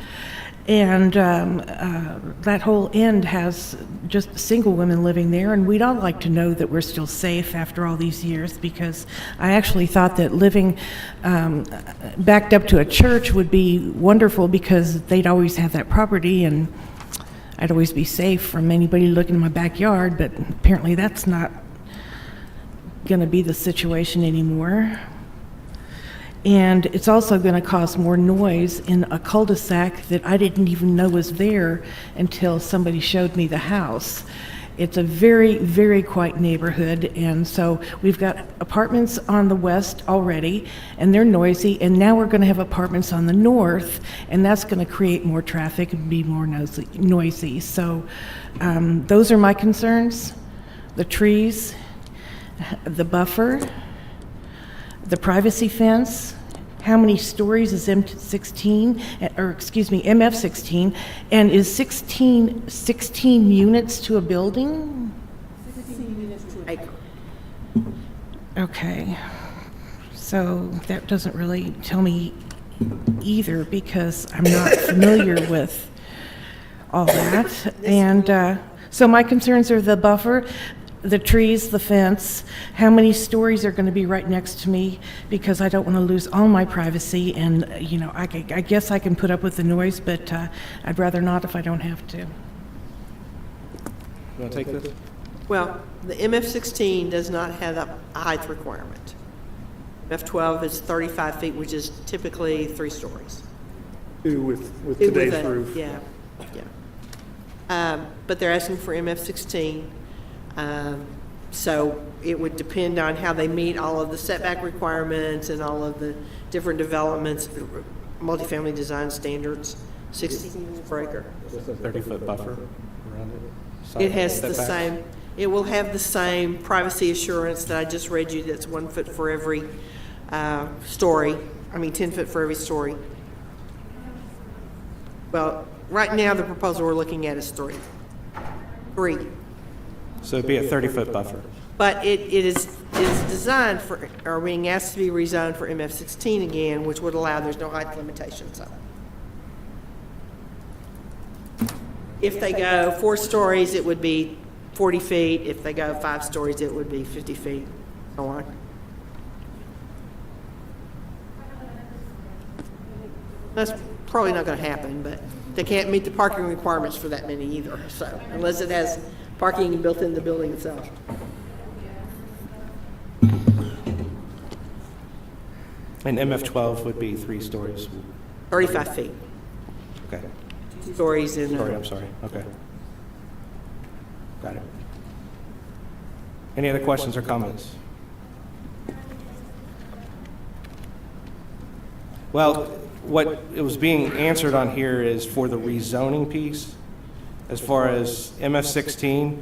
And that whole end has just single women living there, and we'd all like to know that we're still safe after all these years, because I actually thought that living backed up to a church would be wonderful, because they'd always have that property and I'd always be safe from anybody looking in my backyard, but apparently that's not going to be the situation anymore. And it's also going to cause more noise in a cul-de-sac that I didn't even know was there until somebody showed me the house. It's a very, very quiet neighborhood, and so we've got apartments on the west already, and they're noisy, and now we're going to have apartments on the north, and that's going to create more traffic and be more noisy. So those are my concerns: the trees, the buffer, the privacy fence. How many stories is M16, or excuse me, MF16, and is 16 units to a building? 16 units to an acre. Okay, so that doesn't really tell me either, because I'm not familiar with all that. And so my concerns are the buffer, the trees, the fence, how many stories are going to be right next to me, because I don't want to lose all my privacy. And, you know, I guess I can put up with the noise, but I'd rather not if I don't have to. You want to take this? Well, the MF16 does not have a height requirement. MF12 is 35 feet, which is typically 3 stories. With today's roof. Yeah, yeah. But they're asking for MF16. So it would depend on how they meet all of the setback requirements and all of the different developments multifamily design standards, 16 units per acre. 30-foot buffer around it? It has the Setbacks? same, it will have the same privacy assurance that I just read you, that's 1 foot for every story, 10 foot for every story. Well, right now, the proposal we're looking at is 3. So it'd be a 30-foot buffer. But it is designed for, or being asked to be rezoned for MF16 again, which would allow, there's no height limitations. If they go 4 stories, it would be 40 feet. If they go 5 stories, it would be 50 feet, so on. That's probably not going to happen, but they can't meet the parking requirements for that many either, so, unless it has parking built in the building itself. And MF12 would be 3 stories. 35 feet. Okay. 2 stories in. Sorry, I'm sorry. Okay. Got it. Any other questions or comments? Well, what it was being answered on here is for the rezoning piece. As far as MF16,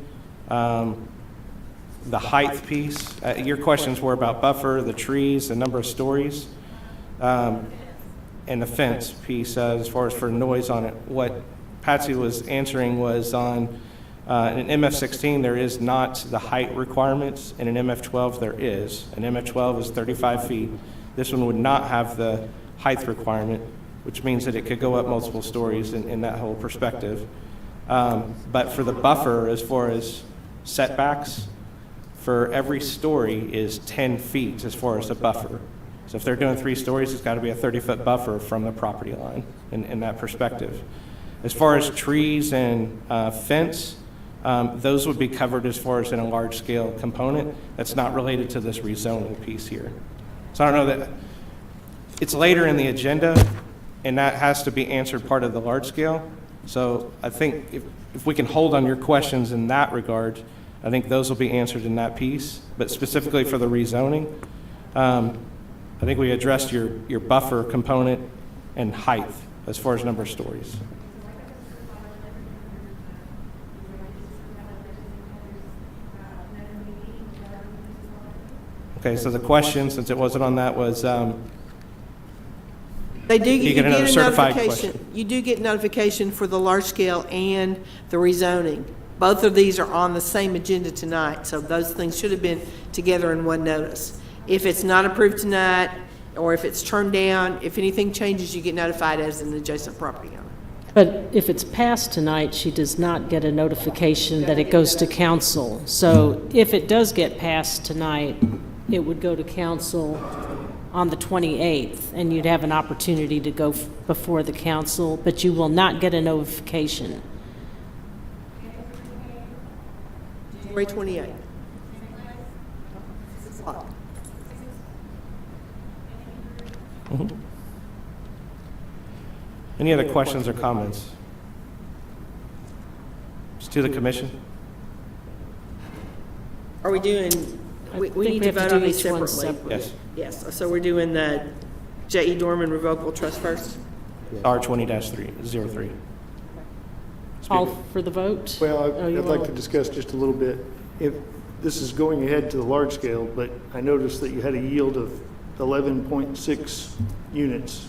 the height piece, your questions were about buffer, the trees, the number of stories, and the fence piece as far as for noise on it. What Patsy was answering was on in an MF16, there is not the height requirements. In an MF12, there is. An MF12 is 35 feet. This one would not have the height requirement, which means that it could go up multiple stories in that whole perspective. But for the buffer, as far as setbacks, for every story is 10 feet as far as the buffer. So if they're doing 3 stories, it's got to be a 30-foot buffer from the property line in that perspective. As far as trees and fence, those would be covered as far as in a large-scale component. That's not related to this rezoning piece here. So I don't know that, it's later in the agenda, and that has to be answered part of the large scale. So I think if we can hold on your questions in that regard, I think those will be answered in that piece. But specifically for the rezoning, I think we addressed your buffer component and height as far as number of stories. Okay, so the question, since it wasn't on that, was They do, you get another a certified notification. question. You do get notification for the large scale and the rezoning. Both of these are on the same agenda tonight, so those things should have been together in one notice. If it's not approved tonight, or if it's turned down, if anything changes, you get notified as an adjacent property owner. But if it's passed tonight, she does not get a notification that it goes to council. So if it does get passed tonight, it would go to council on the 28th, and you'd have an opportunity to go before the council, but you will not get a notification. January 28th. 6 o'clock. Any other questions or comments? Just to the commission. Are we doing, we think need we to have to vote do on these each one separately. Yes. Yes, so we're doing the J.E. Dorman Revocable Trust first? R20-03. Call for the vote? Well, Oh, you I'd like will. to discuss just a little bit. If this is going ahead to the large scale, but I noticed that you had a yield of 11.6 units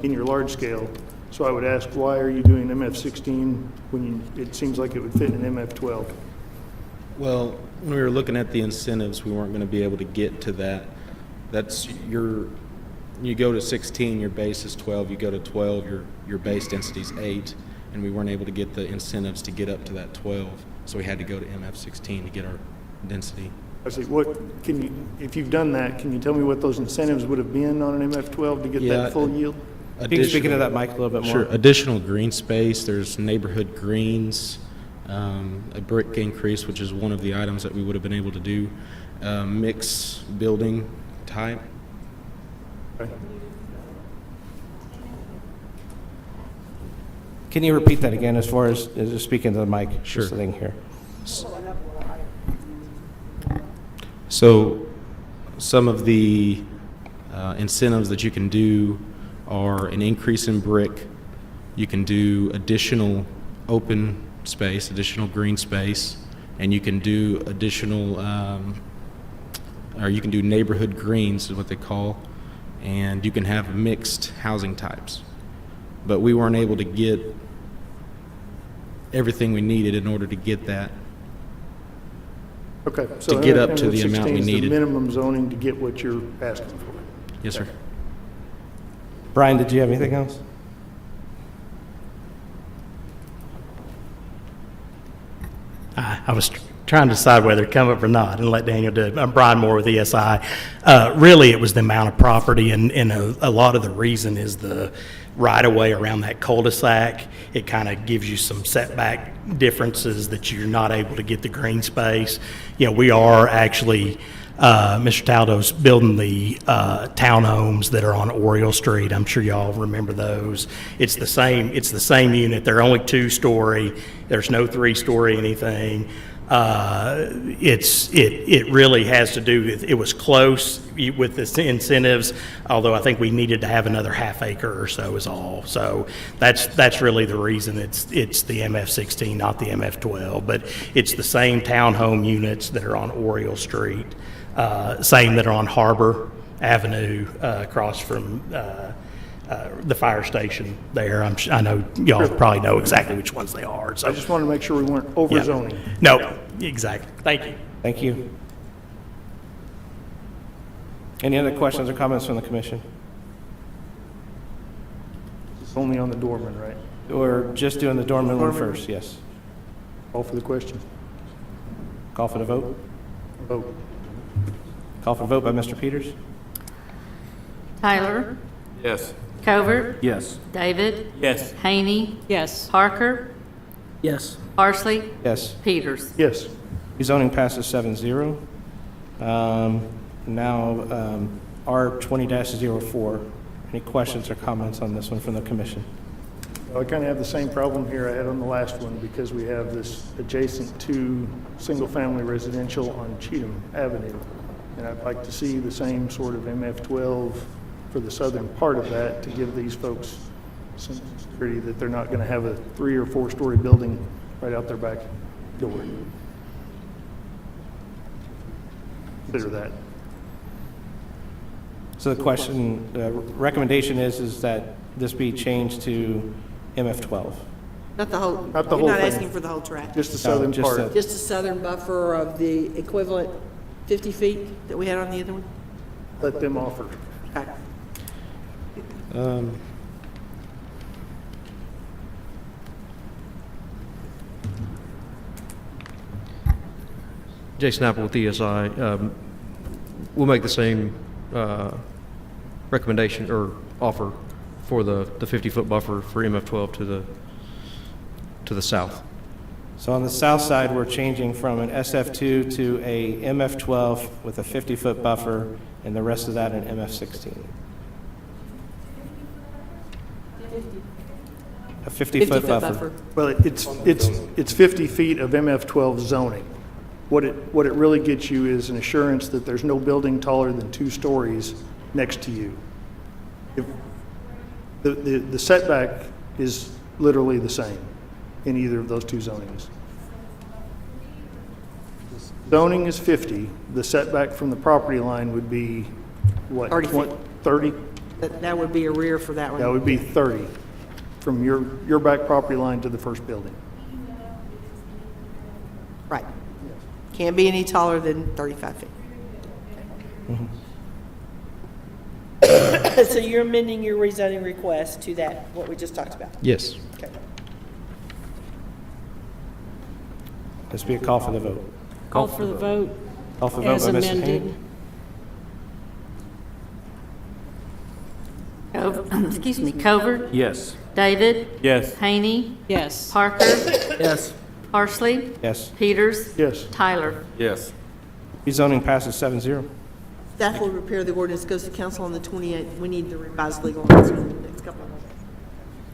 in your large scale. So I would ask, why are you doing MF16 when it seems like it would fit in MF12? Well, when we were looking at the incentives, we weren't going to be able to get to that. That's you go to 16, your base is 12. You go to 12, your base density is 8, and we weren't able to get the incentives to get up to that 12. So we had to go to MF16 to get our density. I say, if you've done that, can you tell me what those incentives would have been on an MF12 to get that full yield? You can speak into that mic a little bit more. Sure. Additional green space. There's neighborhood greens, a brick increase, which is one of the items that we would have been able to do. Mix building type. Okay. Can you repeat that again as far as speaking to the mic? Sure. Just the thing here. So some of the incentives that you can do are an increase in brick. You can do additional open space, additional green space, and you can do additional, or you can do neighborhood greens is what they call, and you can have mixed housing types. But we weren't able to get everything we needed in order to get that. Okay. So To get up to the MF16 amount we is the needed. minimum zoning to get what you're asking for. Yes, sir. Brian, did you have anything else? I was trying to decide whether to come up or not and let Daniel do it. I'm Brian Moore with ESI. Really, it was the amount of property, and a lot of the reason is the right-of-way around that cul-de-sac. It kind of gives you some setback differences that you're not able to get the green space. You know, we are actually, Mr. Taldo's building the townhomes that are on Oriole Street. I'm sure y'all remember those. It's the same unit. They're only 2-story. There's no 3-story anything. It really has to do with, it was close with the incentives, although I think we needed to have another half acre or so is all. So that's really the reason it's the MF16, not the MF12, but it's the same townhome units that are on Oriole Street, same that are on Harbor Avenue, across from, the fire station there. I know y'all probably know exactly which ones they are. So I just wanted to make sure we weren't over zoning. No, exactly. Thank you. Thank you. Any other questions or comments from the commission? It's only on the doorman, right? We're just doing the Dorman one first, yes. Call for the question. Call for the vote. Vote. Call for vote by Mr. Peters. Tyler, Yes. Covert, Yes. David, Yes. Haney, Yes. Parker, Yes. Parsley, Yes. Peters. Yes. Rezoning passes 7-0. Now, R20-04. Any questions or comments on this one from the commission? I kind of have the same problem here I had on the last one because we have this adjacent to single-family residential on Cheatham Avenue. And I'd like to see the same sort of MF12 for the southern part of that to give these folks some security that they're not going to have a 3 or 4-story building right out their back door. Consider that. So the question, the recommendation is that this be changed to MF12. Not the whole, Not the you're whole not thing. asking for the whole tract. Just the southern just part. the- Just a southern buffer of the equivalent 50 feet that we had on the other one? Let them offer. Okay. Jason Apple with ESI. We'll make the same recommendation or offer for the 50-foot buffer for MF12 to the south. So on the south side, we're changing from an SF2 to a MF12 with a 50-foot buffer, and the rest of that an MF16. A 50-foot buffer. Well, it's 50 feet of MF12 zoning. What it really gets you is an assurance that there's no building taller than 2 stories next to you. If the setback is literally the same in either of those 2 zonings. Zoning is 50. The setback from the property line would be what? 30 feet. 30? That would be a rear for that one. That would be 30 from your back property line to the first building. Right. Can't be any taller than 35 feet. So you're amending your rezoning request to that, what we just talked about? Yes. Okay. This be a call for the vote. Call for the vote Call for vote as by Mrs. amended. Haney. Excuse me, Covert, Yes. David, Yes. Haney, Yes. Parker, Yes. Parsley, Yes. Peters, Yes. Tyler. Yes. Rezoning passes 7-0. Staff will prepare the ordinance, goes to council on the 28th. We need the revised legal notice in the next couple of months.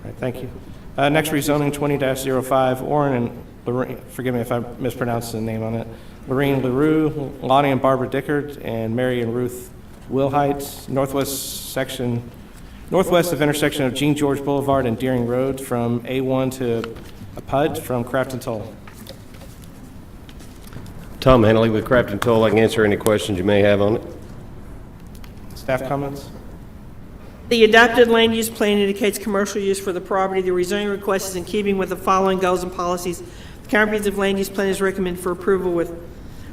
All right, thank you. Next, rezoning 20-05, Orrin and Lorraine, forgive me if I mispronounced the name on it, Lorraine LaRue, Lonnie and Barbara Dickert, and Mary and Ruth Wilhite, Northwest Section northwest of intersection of Jean George Boulevard and Deering Road from A1 to a PUD from Crafton Toll. Tom Henley with Crafton Toll. I can answer any questions you may have on it. Staff comments? The adopted land use plan indicates commercial use for the property. The rezoning request is in keeping with the following goals and policies. The comprehensive land use plan is recommended for approval with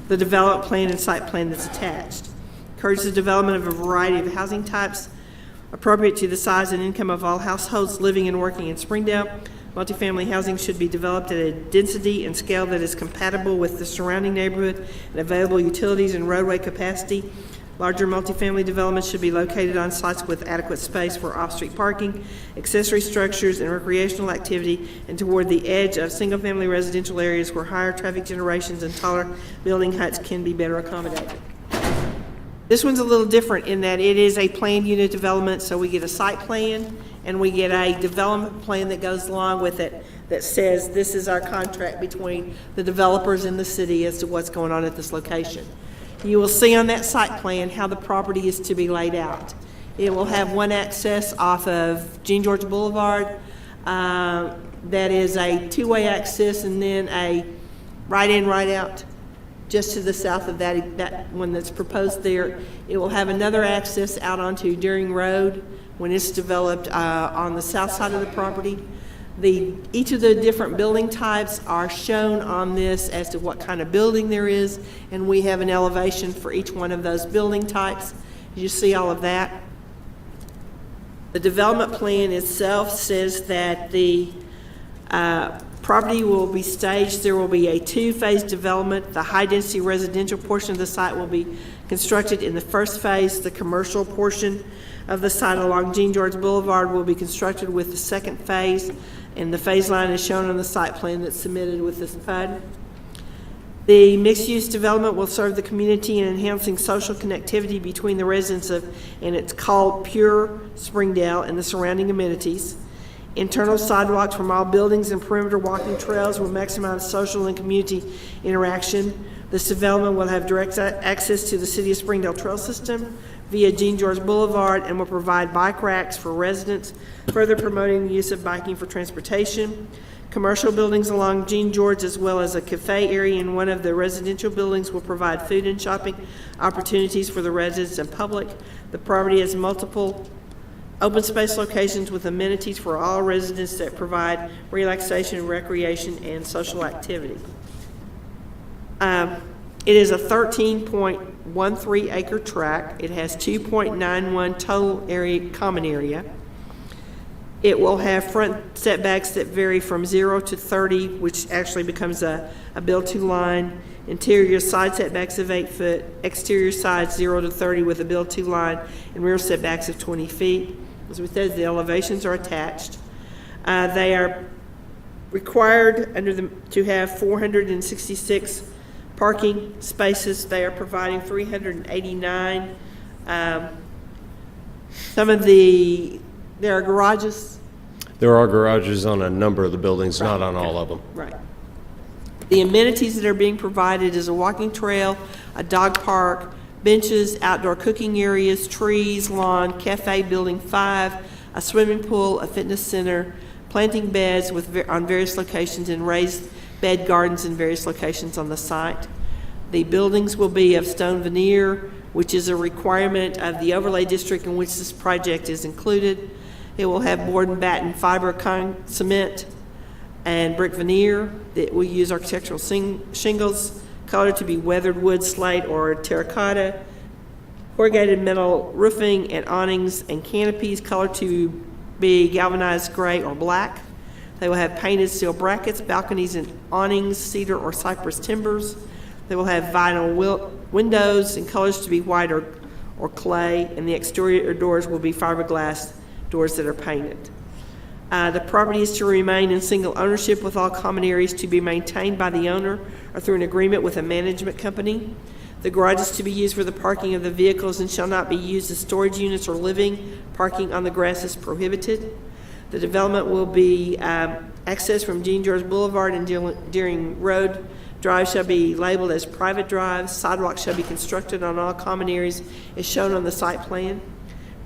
the development plan and site plan that's attached. Encourages the development of a variety of housing types appropriate to the size and income of all households living and working in Springdale. Multifamily housing should be developed at a density and scale that is compatible with the surrounding neighborhood and available utilities and roadway capacity. Larger multifamily developments should be located on sites with adequate space for off-street parking, accessory structures, and recreational activity, and toward the edge of single-family residential areas where higher traffic generations and taller building heights can be better accommodated. This one's a little different in that it is a planned unit development, so we get a site plan and we get a development plan that goes along with it that says this is our contract between the developers and the city as to what's going on at this location. You will see on that site plan how the property is to be laid out. It will have one access off of Jean George Boulevard. That is a two-way access, and then a right in, right out just to the south of that one that's proposed there. It will have another access out onto Deering Road when it's developed on the south side of the property. Each of the different building types are shown on this as to what kind of building there is, and we have an elevation for each one of those building types. You see all of that. The development plan itself says that the property will be staged. There will be a two-phase development. The high-density residential portion of the site will be constructed in the first phase. The commercial portion of the site along Jean George Boulevard will be constructed with the second phase, and the phase line is shown on the site plan that's submitted with this PUD. The mixed-use development will serve the community in enhancing social connectivity between the residents of, and it's called Pure Springdale, and the surrounding amenities. Internal sidewalks from all buildings and perimeter walking trails will maximize social and community interaction. This development will have direct access to the City of Springdale trail system via Jean George Boulevard and will provide bike racks for residents, further promoting the use of biking for transportation. Commercial buildings along Jean George, as well as a cafe area in one of the residential buildings, will provide food and shopping opportunities for the residents and public. The property has multiple open space locations with amenities for all residents that provide relaxation, recreation, and social activity. It is a 13.13 acre tract. It has 2.91 total area, common area. It will have front setbacks that vary from 0 to 30, which actually becomes a build-to line. Interior side setbacks of 8 foot, exterior sides 0 to 30 with a build-to line, and rear setbacks of 20 feet. As we said, the elevations are attached. They are required to have 466 parking spaces. They are providing 389. There are garages. There are garages on a number of the buildings, not on all of them. Right. The amenities that are being provided is a walking trail, a dog park, benches, outdoor cooking areas, trees, lawn, cafe, building 5, a swimming pool, a fitness center, planting beds on various locations, and raised bed gardens in various locations on the site. The buildings will be of stone veneer, which is a requirement of the overlay district in which this project is included. It will have board and batten fiber cement and brick veneer. That will use architectural shingles, color to be weathered wood, slate, or terracotta, corrugated metal roofing and awnings and canopies, color to be galvanized gray or black. They will have painted steel brackets, balconies and awnings, cedar or cypress timbers. They will have vinyl windows and colors to be white or clay, and the exterior doors will be fiberglass doors that are painted. The property is to remain in single ownership with all common areas to be maintained by the owner or through an agreement with a management company. The garage is to be used for the parking of the vehicles and shall not be used as storage units or living. Parking on the grass is prohibited. The development will be accessed from Jean George Boulevard and Deering Road. Drives shall be labeled as private drives. Sidewalks shall be constructed on all common areas as shown on the site plan.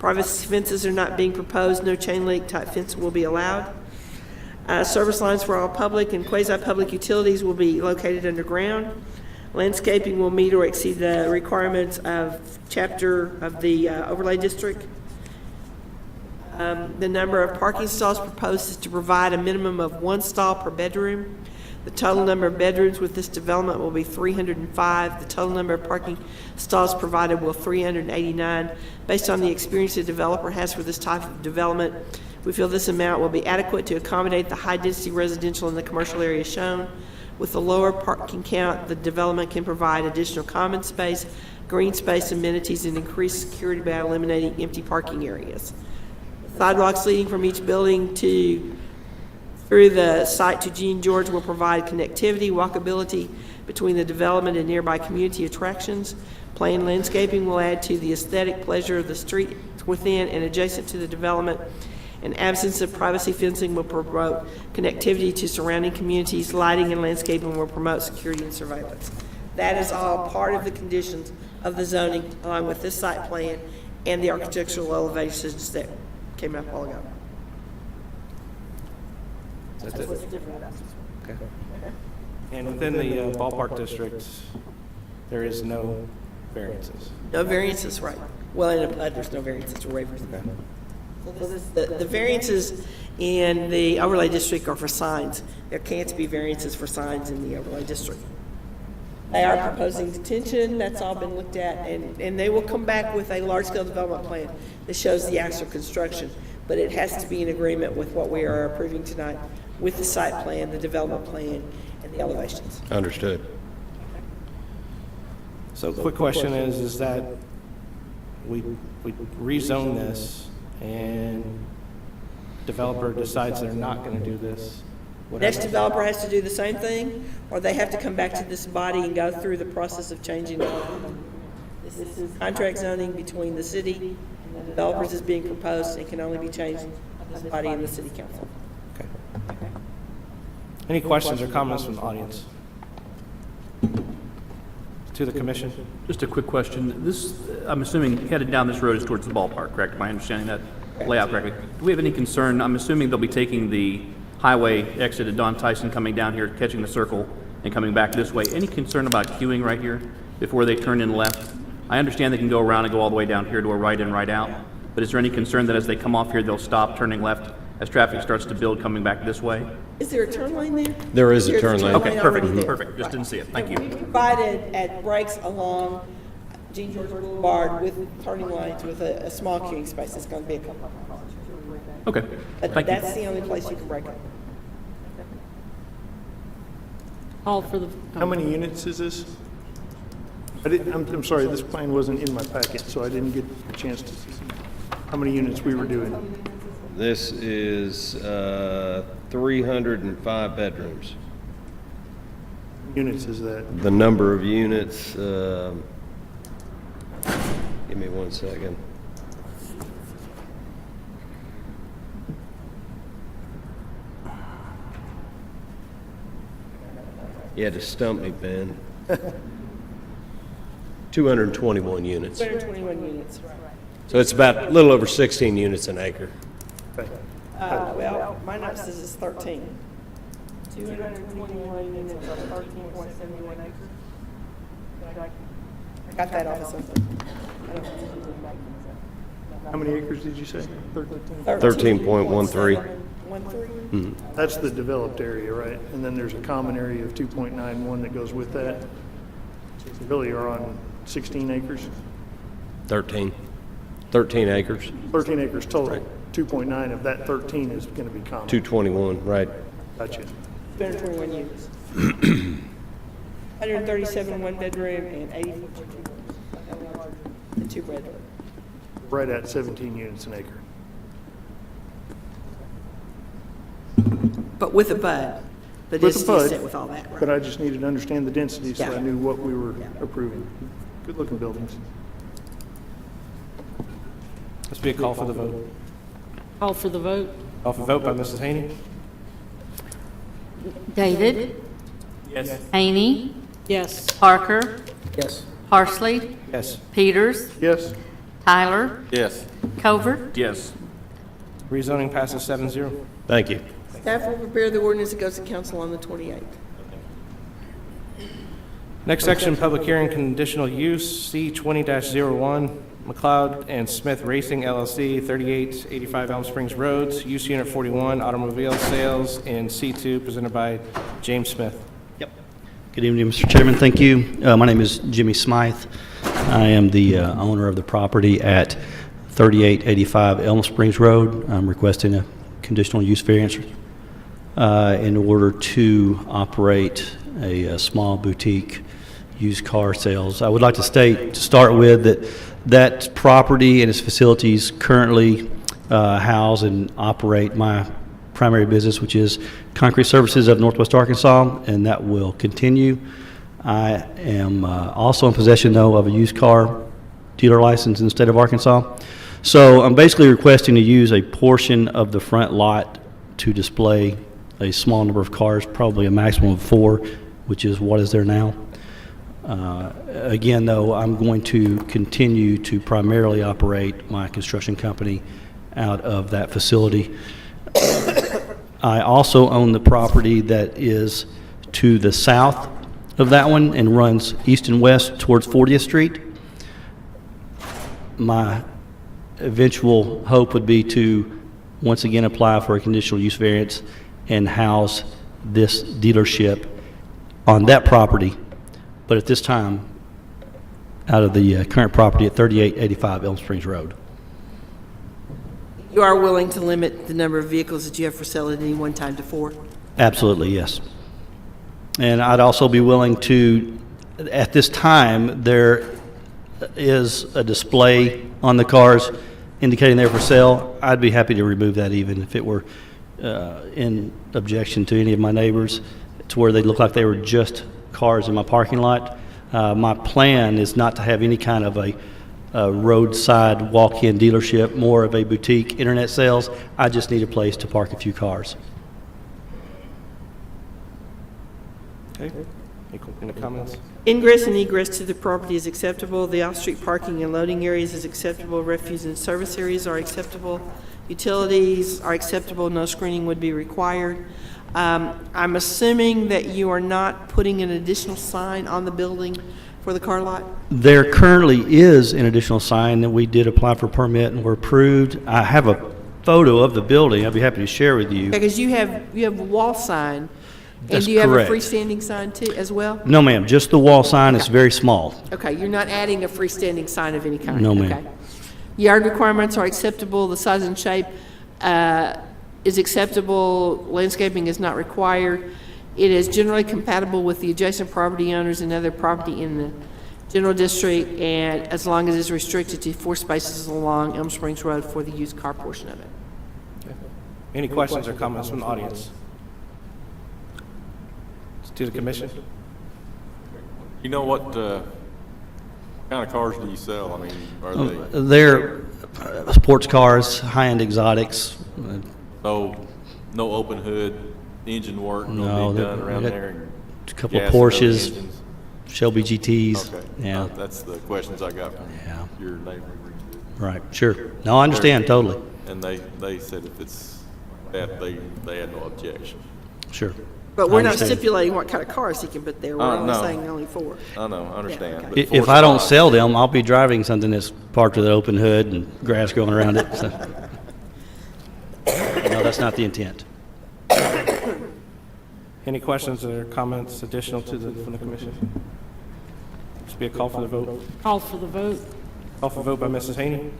Privacy fences are not being proposed. No chain link type fence will be allowed. Service lines for all public and quasi-public utilities will be located underground. Landscaping will meet or exceed the requirements of chapter of the overlay district. The number of parking stalls proposed is to provide a minimum of 1 stall per bedroom. The total number of bedrooms with this development will be 305. The total number of parking stalls provided will 389. Based on the experience the developer has for this type of development, we feel this amount will be adequate to accommodate the high-density residential and the commercial area shown. With the lower parking count, the development can provide additional common space, green space, amenities, and increased security by eliminating empty parking areas. Sidewalks leading from each building through the site to Gene George will provide connectivity, walkability between the development and nearby community attractions. Planned landscaping will add to the aesthetic pleasure of the street within and adjacent to the development. An absence of privacy fencing will promote connectivity to surrounding communities. Lighting and landscaping will promote security and surveillance. That is all part of the conditions of the zoning, along with this site plan and the architectural elevations that came up all ago. That's That's it. what's different about this one. Okay. And within the ballpark district, there is no variances. No variances, right. Well, in a PUD, there's no variances or waivers. The variances in the overlay district are for signs. There can't be variances for signs in the overlay district. They are proposing detention, that's all been looked at, and they will come back with a large-scale development plan that shows the actual construction, but it has to be in agreement with what we are approving tonight, with the site plan, the development plan, and the elevations. Understood. So quick question is that we rezone this and developer decides they're not going to do this. Next developer has to do the same thing, or they have to come back to this body and go through the process of changing the This is contract zoning between the city and the developers is being proposed and can only be changed by this body and the city council. Any questions or comments from the audience? To the commission? Just a quick question. This, I'm assuming headed down this road is towards the ballpark, correct? Am I understanding that layout correctly? Do we have any concern? I'm assuming they'll be taking the highway exit at Don Tyson, coming down here, catching the circle, and coming back this way. Any concern about queuing right here before they turn in left? I understand they can go around and go all the way down here to a right in, right out, but is there any concern that as they come off here, they'll stop turning left as traffic starts to build coming back this way? Is there a turn lane there? There is a There's turn lane. Okay, already perfect, there. perfect. Just didn't see it. Thank you. We provided at breaks along Gene George Boulevard with turning lanes with a small queuing space. It's going to be a couple of cars. Okay, But thank you. that's the only place you can break it. All for the. How many units is this? I'm sorry, this plan wasn't in my packet, so I didn't get a chance to see how many units we were doing. This is 305 bedrooms. Units is that? The number of units, give me 1 second. You had to stump me, Ben. 221 units. 221 units. So it's about a little over 16 units an acre. Well, my note says it's 13. 221 units of 13.71 acres. I got that off of something. How many acres did you say? 13.13. 13. That's the developed area, right? And then there's a common area of 2.91 that goes with that. So you really are on 16 acres? 13. 13 acres. 13 acres total. 2.9 of that 13 is going to be common. 221, right. Gotcha. 221 units. 137 one bedroom and 84 two bedroom. Right at 17 units an acre. But with a bud. The With a density PUD, set with all that, right? but I just needed to understand the density so Yeah. I knew what we were approving. Good-looking buildings. This be a call for the vote. Call for the vote. Call for vote by Mrs. Haney. David? Yes. Haney? Yes. Parker? Yes. Parsley? Yes. Peters? Yes. Tyler, Yes. Covert, Yes. Rezoning passes 7-0. Thank you. Staff will prepare the ordinance that goes to council on the 28th. Next section, public hearing, conditional use, C 20-01, McLeod and Smith Racing LLC, 3885 Elm Springs Roads, use unit 41, automobile sales, in C2, presented by James Smith. Good evening, Mr. Chairman. Thank you. My name is Jimmy Smythe. I am the owner of the property at 3885 Elm Springs Road. I'm requesting a conditional use variance in order to operate a small boutique used car sales. I would like to state, to start with, that property and its facilities currently house and operate my primary business, which is Concrete Services of Northwest Arkansas, and that will continue. I am also in possession, though, of a used car dealer license in the state of Arkansas. So I'm basically requesting to use a portion of the front lot to display a small number of cars, probably a maximum of 4, which is what is there now. Again, though, I'm going to continue to primarily operate my construction company out of that facility. I also own the property that is to the south of that one and runs east and west towards 40th Street. My eventual hope would be to once again apply for a conditional use variance and house this dealership on that property, but at this time out of the current property at 3885 Elm Springs Road. You are willing to limit the number of vehicles that you have for sale at any one time to 4? Absolutely, yes. And I'd also be willing to, at this time, there is a display on the cars indicating they're for sale. I'd be happy to remove that even if it were in objection to any of my neighbors, to where they look like they were just cars in my parking lot. My plan is not to have any kind of a roadside walk-in dealership, more of a boutique internet sales. I just need a place to park a few cars. Okay. Any comments? Ingress and egress to the property is acceptable. The off-street parking and loading areas is acceptable. Refuse and service areas are acceptable. Utilities are acceptable. No screening would be required. I'm assuming that you are not putting an additional sign on the building for the car lot? There currently is an additional sign that we did apply for permit and were approved. I have a photo of the building I'd be happy to share with you. Because you have a wall sign. That's and do you correct. have a freestanding sign too, as well? No, ma'am, just the wall sign. It's very small. Okay, you're not adding a freestanding sign of any kind? No, ma'am. Okay. Yard requirements are acceptable. The size and shape is acceptable. Landscaping is not required. It is generally compatible with the adjacent property owners and other property in the general district, and as long as it's restricted to 4 spaces along Elm Springs Road for the used car portion of it. Okay. Any questions or comments from the audience? To the commission? You know what kind of cars do you sell? I mean, are they They're sports cars, high-end exotics. no open hood engine work No, gonna be they- done around we got there? A couple of Gas and other Porsches, engines? Shelby GTs. Okay. Yeah, That's the questions I got from Yeah. your neighbor. right, sure. No, I understand totally. And they said if it's that, they had no objection. Sure. But I we're not understand. stipulating what kind of cars he can put there. We're only no. saying only 4. I know, I understand. okay. but If 4's I don't fine. sell them, I'll be driving something that's parked with an open hood and grass growing around it. So. No, that's not the intent. Any questions or comments additional to from the commission? This be a call for the vote. Call for the vote. Call for vote by Mrs. Haney.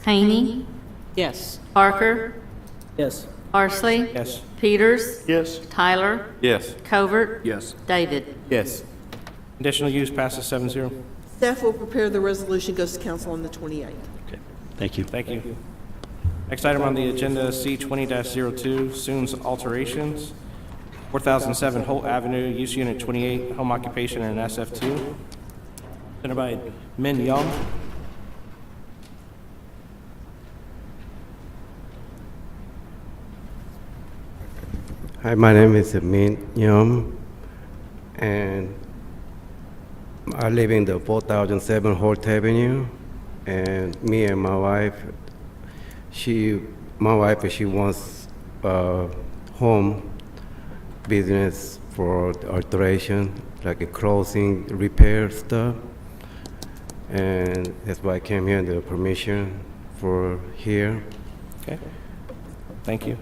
Haney, Yes. Parker, Yes. Parsley, Yes. Peters, Yes. Tyler, Yes. Covert, Yes. David. Yes. Conditional use passes 7-0. Staff will prepare the resolution, goes to council on the 28th. Okay, thank you. Thank you. Next item on the agenda, C 20-02, Soon's Alterations, 4007 Holt Avenue, use unit 28, home occupation in SF2. Presented by Min Young. Hi, my name is Min Yum, and I live in the 4007 Holt Avenue, and me and my wife, she wants home business for alteration, like a clothing repair stuff, and that's why I came here, the permission for here. Okay. Thank you.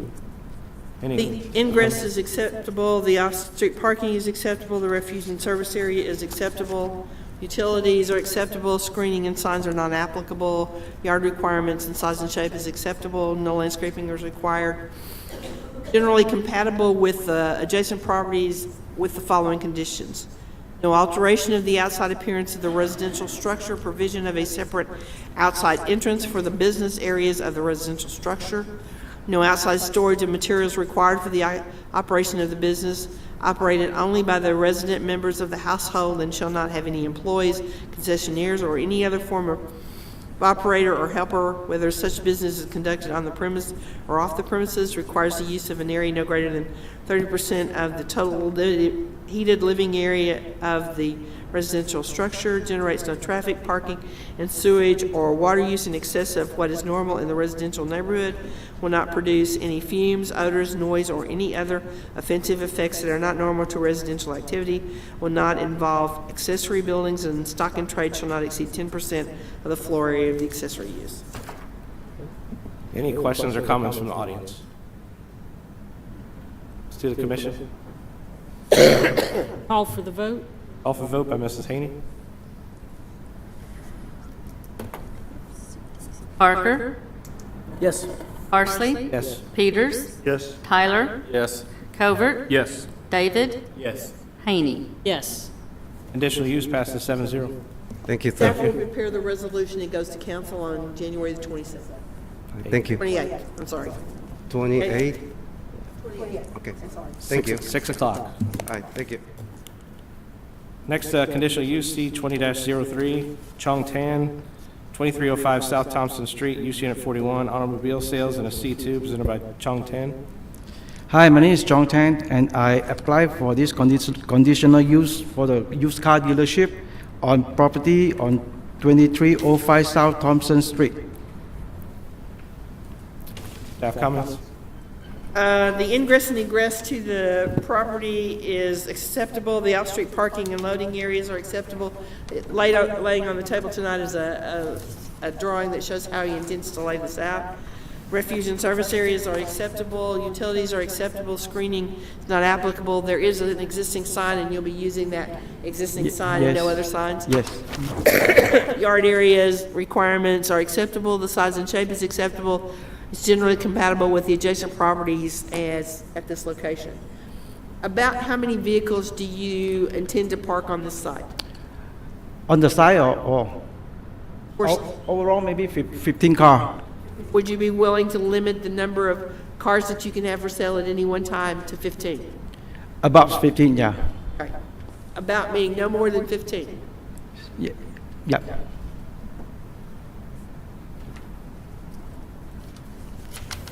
The ingress is acceptable, the off-street parking is acceptable, the refuge and service area is acceptable, utilities are acceptable, screening and signs are not applicable, yard requirements and size and shape is acceptable, no landscaping is required. Generally compatible with adjacent properties with the following conditions. No alteration of the outside appearance of the residential structure, provision of a separate outside entrance for the business areas of the residential structure, no outside storage of materials required for the operation of the business, operated only by the resident members of the household and shall not have any employees, concessionaires, or any other form of operator or helper, whether such business is conducted on the premise or off the premises, requires the use of an area no greater than 30% of the total heated living area of the residential structure, generates no traffic, parking, and sewage or water use in excess of what is normal in the residential neighborhood, will not produce any fumes, odors, noise, or any other offensive effects that are not normal to residential activity, will not involve accessory buildings, and stock and trade shall not exceed 10% of the floor area of the accessory use. Any questions or comments from the audience? Let's do the commission. Call for the vote. Call for vote by Mrs. Haney. Parker? Yes. Parsley? Yes. Peters? Yes. Tyler? Yes. Covert? Yes. David? Yes. Haney? Yes. Conditional use passes 7-0. Thank you, Staff will sir. prepare the resolution. It goes to council on January the 27th. Thank you. 28th, I'm sorry. 28? Okay. Thank you. 6 o'clock. All right, thank you. Next, conditional use C 20-03, Chong Tan, 2305 South Thompson Street, use unit 41, automobile sales in a C2 presented by Chong Tan. Hi, my name is John Tan, and I applied for this conditional use for the used car dealership on property on 2305 South Thompson Street. Staff comments? The ingress and egress to the property is acceptable. The off-street parking and loading areas are acceptable. Laying on the table tonight is a drawing that shows how he intends to lay this out. Refuge and service areas are acceptable. Utilities are acceptable. Screening is not applicable. There is an existing sign, and you'll be using that existing sign and no other signs. Yes. Yard areas requirements are acceptable. The size and shape is acceptable. It's generally compatible with the adjacent properties as at this location. About how many vehicles do you intend to park on this site? On the side or overall, maybe 15 car. Would you be willing to limit the number of cars that you can have for sale at any one time to 15? About 15, yeah. Okay. About being no more than 15? Yeah. Yeah.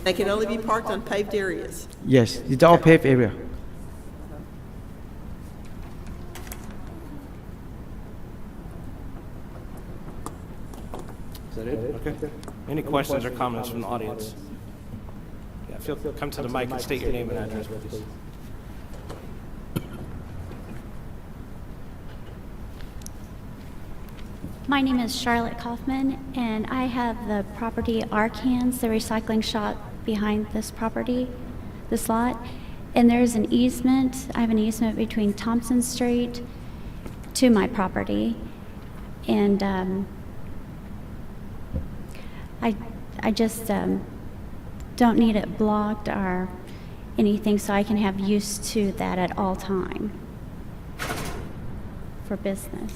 They can only be parked on paved areas. Yes, it's all paved area. Is that it? Okay. Any questions or comments from the audience? Yeah, come to the mic and state your name and address, please. My name is Charlotte Kaufman, and I have the property Arcans, the recycling shop behind this property, this lot. And there's an easement, I have an easement between Thompson Street to my property. And I just don't need it blocked or anything, so I can have use to that at all time for business.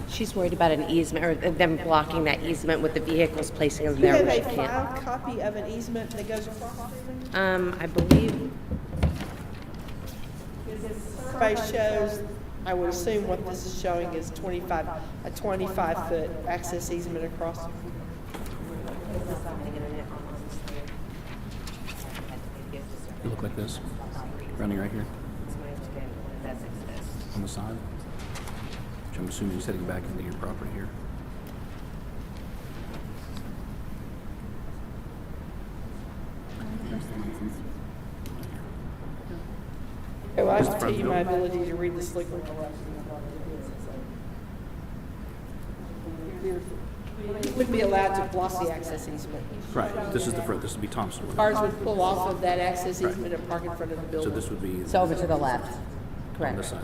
She's worried about an easement, or them blocking that easement with the vehicles placing them Do you there. have where a they can't. filed copy of an easement that goes across? I believe, Survey shows, I would assume what this is showing is a 25-foot access easement across. You look like this, running right here. On the side. which I'm assuming is heading back into your property here. Well, I have to tell you my ability to read the slick line. You wouldn't be allowed to block the access easement. Right, this is the front, this would be Thompson. Cars would pull off of that access easement and park in front of the So building. this would be So over to the left. on this side.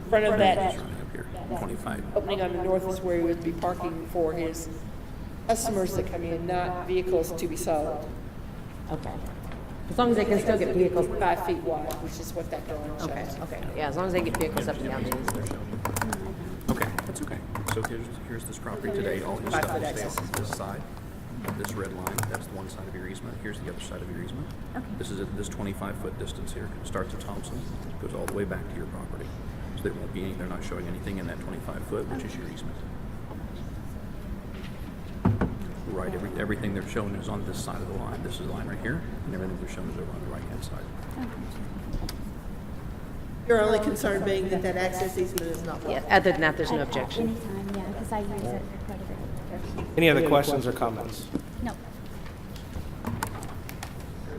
In front of that Running up here, 25. opening on the north is where he would be parking for his customers that come in, not vehicles to be sold. Okay. As long as they can still get vehicles. 5 feet wide, which is what that drawing shows. Okay, okay. Yeah, as long as they get vehicles up and down the easement. Okay, that's okay. So here's this property today, all his stuff will stay on this side. This red line, that's the one side of your easement. Here's the other side of your easement. This is at this 25-foot distance here. It starts at Thompson, goes all the way back to your property. So there won't be any, they're not showing anything in that 25-foot, which is your easement. Right, everything they're showing is on this side of the line. This is the line right here, and everything they're showing is over on the right-hand side. Your only concern being that that access easement is not Yeah, blocked. other than that, there's no objection. Anytime, yeah, because I use it quite a bit. Any other questions or comments? No.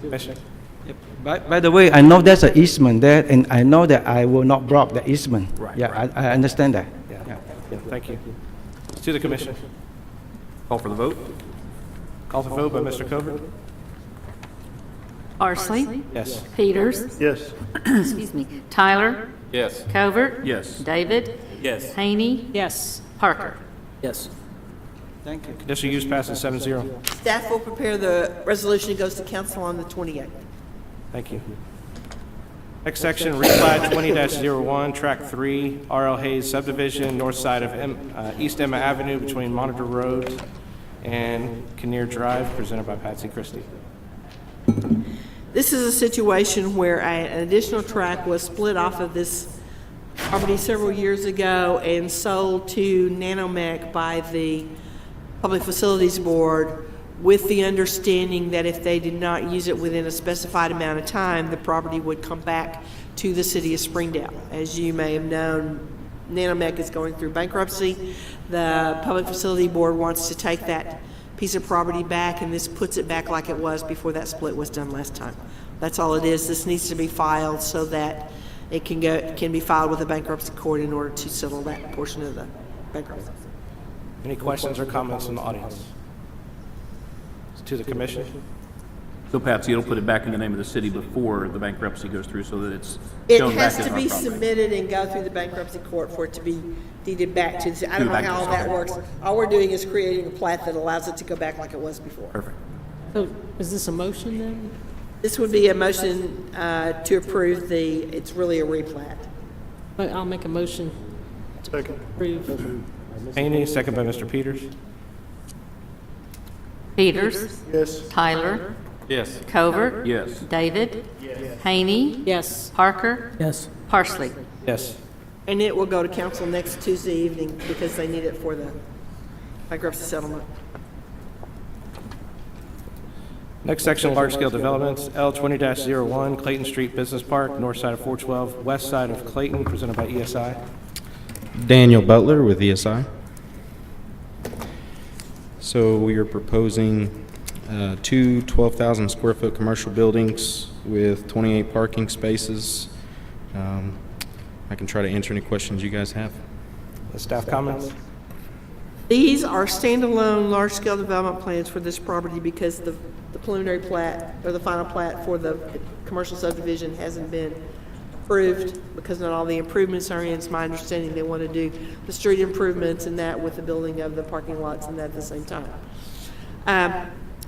Commissioner? By the way, I know there's an easement there, and I know that I will not block the easement. Right, Yeah, right. I understand that. Yeah, thank you. To the commission. Call for the vote? Call for vote by Mr. Covert? Parsley? Yes. Peters? Yes. Excuse me. Tyler? Yes. Covert? Yes. David? Yes. Haney? Yes. Parker? Yes. Thank you. Conditional use passes 7-0. Staff will prepare the resolution. It goes to council on the 28th. Thank you. Next section, replat 20-01, track 3, R.L. Hayes subdivision, north side of East Emma Avenue between Monitor Road and Kinnear Drive, presented by Patsy Christie. This is a situation where an additional track was split off of this property several years ago and sold to Nanomec by the Public Facilities Board with the understanding that if they did not use it within a specified amount of time, the property would come back to the city of Springdale. As you may have known, Nanomec is going through bankruptcy. The Public Facility Board wants to take that piece of property back, and this puts it back like it was before that split was done last time. That's all it is. This needs to be filed so that it can be filed with the bankruptcy court in order to settle that portion of the bankruptcy. Any questions or comments from the audience? To the commission? So Patsy, it'll put it back in the name of the city before the bankruptcy goes through so that it's It shown back has as to our be property. submitted and go through the bankruptcy court for it to be deeded back to the city. I don't know Back to how all the that city. works. All we're doing is creating a plat that allows it to go back like it was before. Perfect. So is this a motion then? This would be a motion to approve it's really a replat. I'll make a motion to approve. Haney, second by Mr. Peters. Peters? Yes. Tyler? Yes. Covert? Yes. David? Haney? Yes. Parker? Yes. Parsley? Yes. And it will go to council next Tuesday evening because they need it for the bankruptcy settlement. Next section, large-scale developments, L 20-01, Clayton Street Business Park, north side of 412, west side of Clayton, presented by ESI. Daniel Butler with ESI. So we are proposing two 12,000 square foot commercial buildings with 28 parking spaces. I can try to answer any questions you guys have. The staff comments? These are standalone, large-scale development plans for this property because the preliminary plat, or the final plat for the commercial subdivision hasn't been approved because not all the improvements are in. It's my understanding they want to do the street improvements and that with the building of the parking lots and that at the same time.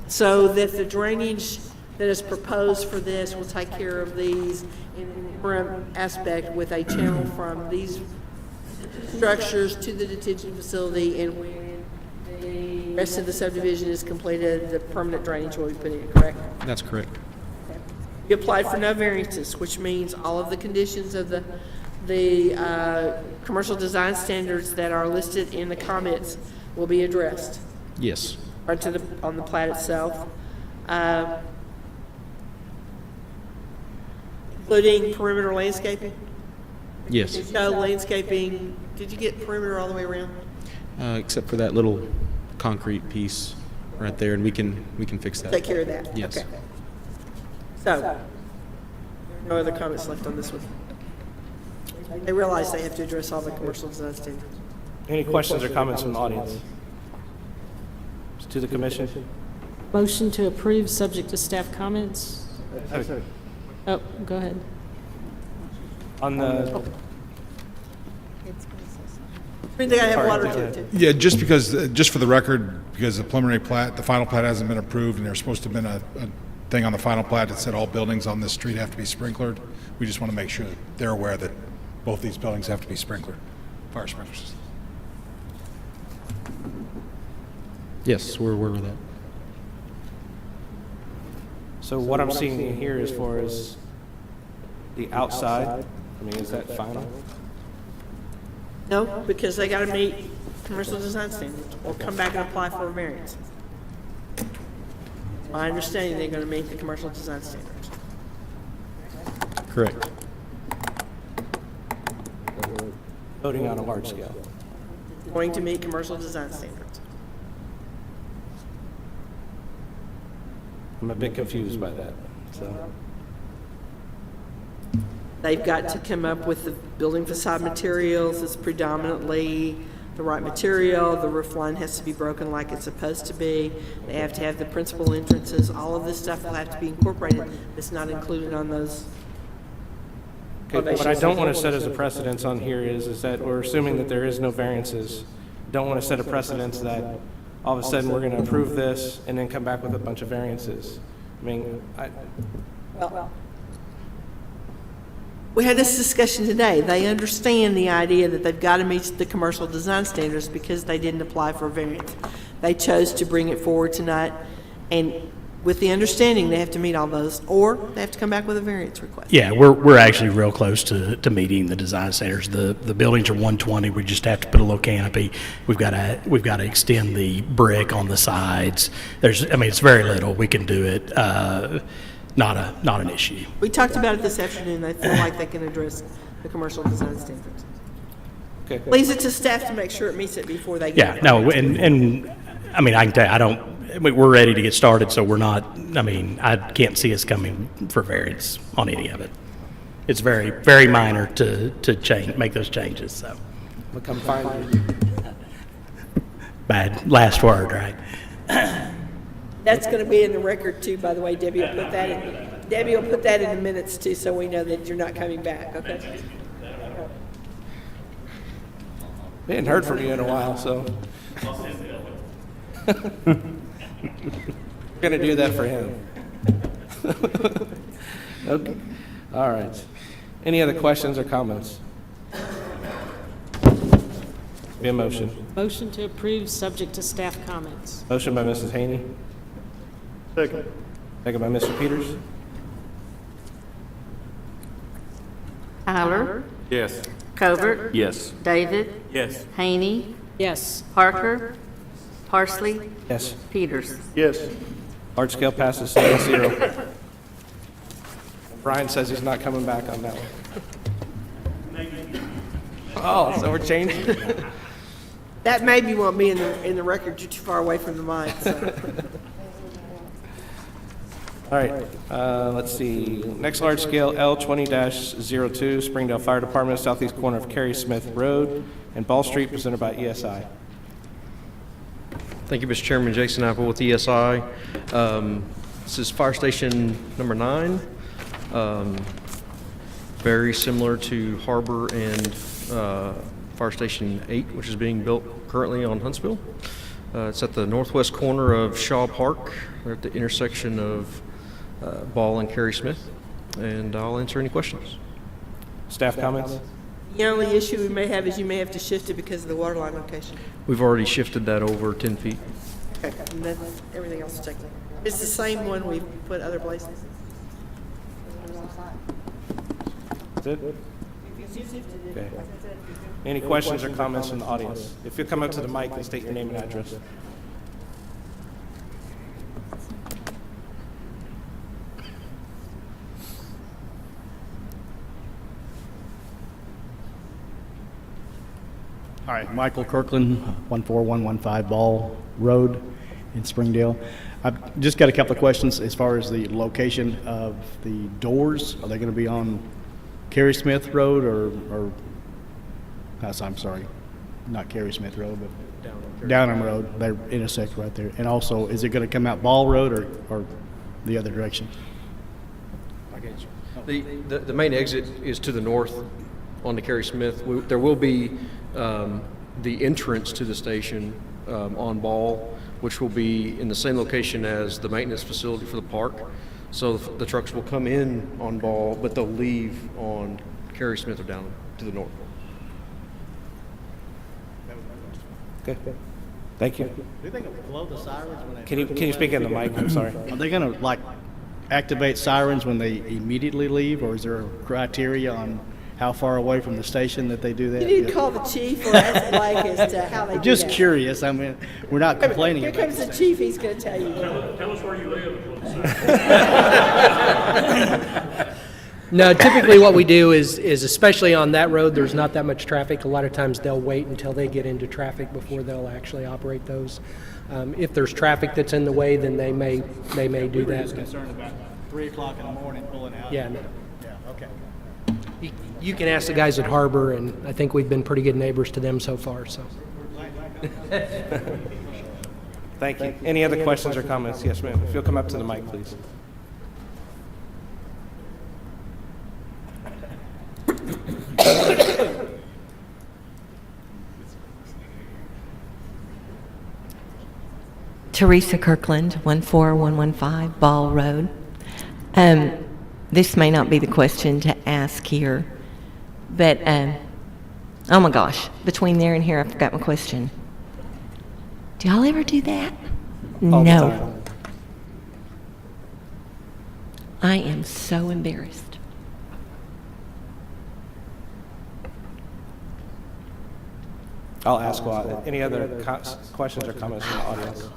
So that the drainage that is proposed for this will take care of these in an interim aspect with a channel from these structures to the detention facility, and when the rest of the subdivision is completed, the permanent drainage will be put in, correct? That's correct. You applied for no variances, which means all of the conditions of the commercial design standards that are listed in the comments will be addressed Yes. on the plat itself, including perimeter landscaping. Yes, No landscaping, did you get perimeter all the way around? except for that little concrete piece right there, and we can fix that. Take care of that? Yes. Okay. So, no other comments left on this one? They realize they have to address all the commercial design standards. Any questions or comments from the audience? To the commission? Motion to approve, subject to staff comments? Oh, go ahead. On the, I mean, they gotta have water to it, too. Yeah, just because, just for the record, because the preliminary plat, the final plat hasn't been approved, and there's supposed to have been a thing on the final plat that said all buildings on this street have to be sprinklered. We just want to make sure that they're aware that both these buildings have to be sprinklered, fire sprinklers. Yes, we're aware of that. so what I'm seeing in here as far as the outside, I mean, is that final? No, because they gotta meet commercial design standards, or come back and apply for a variance. My understanding, they're gonna meet the commercial design standards. Correct. Voting on a large scale. Going to meet commercial design standards. I'm a bit confused by that, so. They've got to come up with the building facade materials, it's predominantly the right material, the roof line has to be broken like it's supposed to be, they have to have the principal entrances, all of this stuff will have to be incorporated, it's not included on those. Okay, what I don't want to set as a precedence on here is that we're assuming that there is no variances. Don't want to set a precedence that all of a sudden we're going to approve this and then come back with a bunch of variances. I mean, Well, we had this discussion today. They understand the idea that they've got to meet the commercial design standards because they didn't apply for a variance. They chose to bring it forward tonight, and with the understanding they have to meet all those, or they have to come back with a variance request. Yeah, we're actually real close to meeting the design standards. The buildings are 120. We just have to put a low canopy. We've got to extend the brick on the sides. It's very little. We can do it. Not an issue. We talked about it this afternoon. They feel like they can address the commercial design standards. okay. Leaves it to staff to make sure it meets it before they get Yeah, no, and I mean, I can tell you, we're ready to get started, so we're not, I can't see us coming for variance on any of it. It's very, very minor to change, make those changes, so. Look, I'm fine. Bad last word, right? That's going to be in the record too, by the way. Debbie will put that in. Debbie will put that in the minutes too, so we know that you're not coming back. Okay. We hadn't heard from you in a while, so. We're going to do that for him. Okay. All right. Any other questions or comments? Be a motion. Motion to approve, subject to staff comments? Motion by Mrs. Haney. Second. Second by Mr. Peters. Tyler, Yes. Covert, Yes. David, Yes. Haney, Yes. Parker, Parsley, Yes. Peters. Yes. Large scale passes 7-0. Brian says he's not coming back on that one. Oh, so we're changing? That maybe won't be in the record. You're too far away from the mic. So. All right, let's see. Next large scale, L20-02, Springdale Fire Department, southeast corner of Cary Smith Road and Ball Street, presented by ESI. Thank you, Mr. Chairman. Jason Apple with ESI. This is Fire Station number 9. Very similar to Harbor and Fire Station 8, which is being built currently on Huntsville. It's at the northwest corner of Shaw Park, or at the intersection of Ball and Cary Smith. And I'll answer any questions. Staff comments? The only issue we may have is you may have to shift it because of the water line location. We've already shifted that over 10 feet. Okay, and then everything else is taken. It's the same one we've put other places. That's it? Okay. Any questions or comments from the audience? If you'll come up to the mic and state your name and address. All right, Michael Kirkland, 14115 Ball Road in Springdale. I've just got a couple of questions as far as the location of the doors. Are they going to be on Cary Smith Road or I'm sorry, not Cary Smith Road, but Downham Road? They intersect right there. And also, is it going to come out Ball Road or the other direction? The main exit is to the north on the Cary Smith. There will be the entrance to the station on Ball, which will be in the same location as the maintenance facility for the park. So the trucks will come in on Ball, but they'll leave on Cary Smith or down to the north. Okay. Thank you. Do they blow the sirens when they Can you speak in the mic? I'm sorry. Are they going to activate sirens when they immediately leave, or is there a criteria on how far away from the station that they do that? You need to call the chief or ask Blake as to how they do that. Just curious. I mean, we're not complaining. Here comes the chief, he's going to tell you. Tell us where you live. No, typically what we do is especially on that road, there's not that much traffic. A lot of times they'll wait until they get into traffic before they'll actually operate those. If there's traffic that's in the way, then they may do that. Just concerned about 3 o'clock in the morning pulling out. Yeah, no. Yeah, okay. You can ask the guys at Harbor, and I think we've been pretty good neighbors to them so far. So. Thank you. Any other questions or comments? Yes, ma'am. If you'll come up to the mic, please. Teresa Kirkland, 14115 Ball Road. This may not be the question to ask here, but oh my gosh, between there and here, I forgot my question. Do y'all ever do that? All the No. time. I am so embarrassed. I'll ask any other questions or comments from the audience?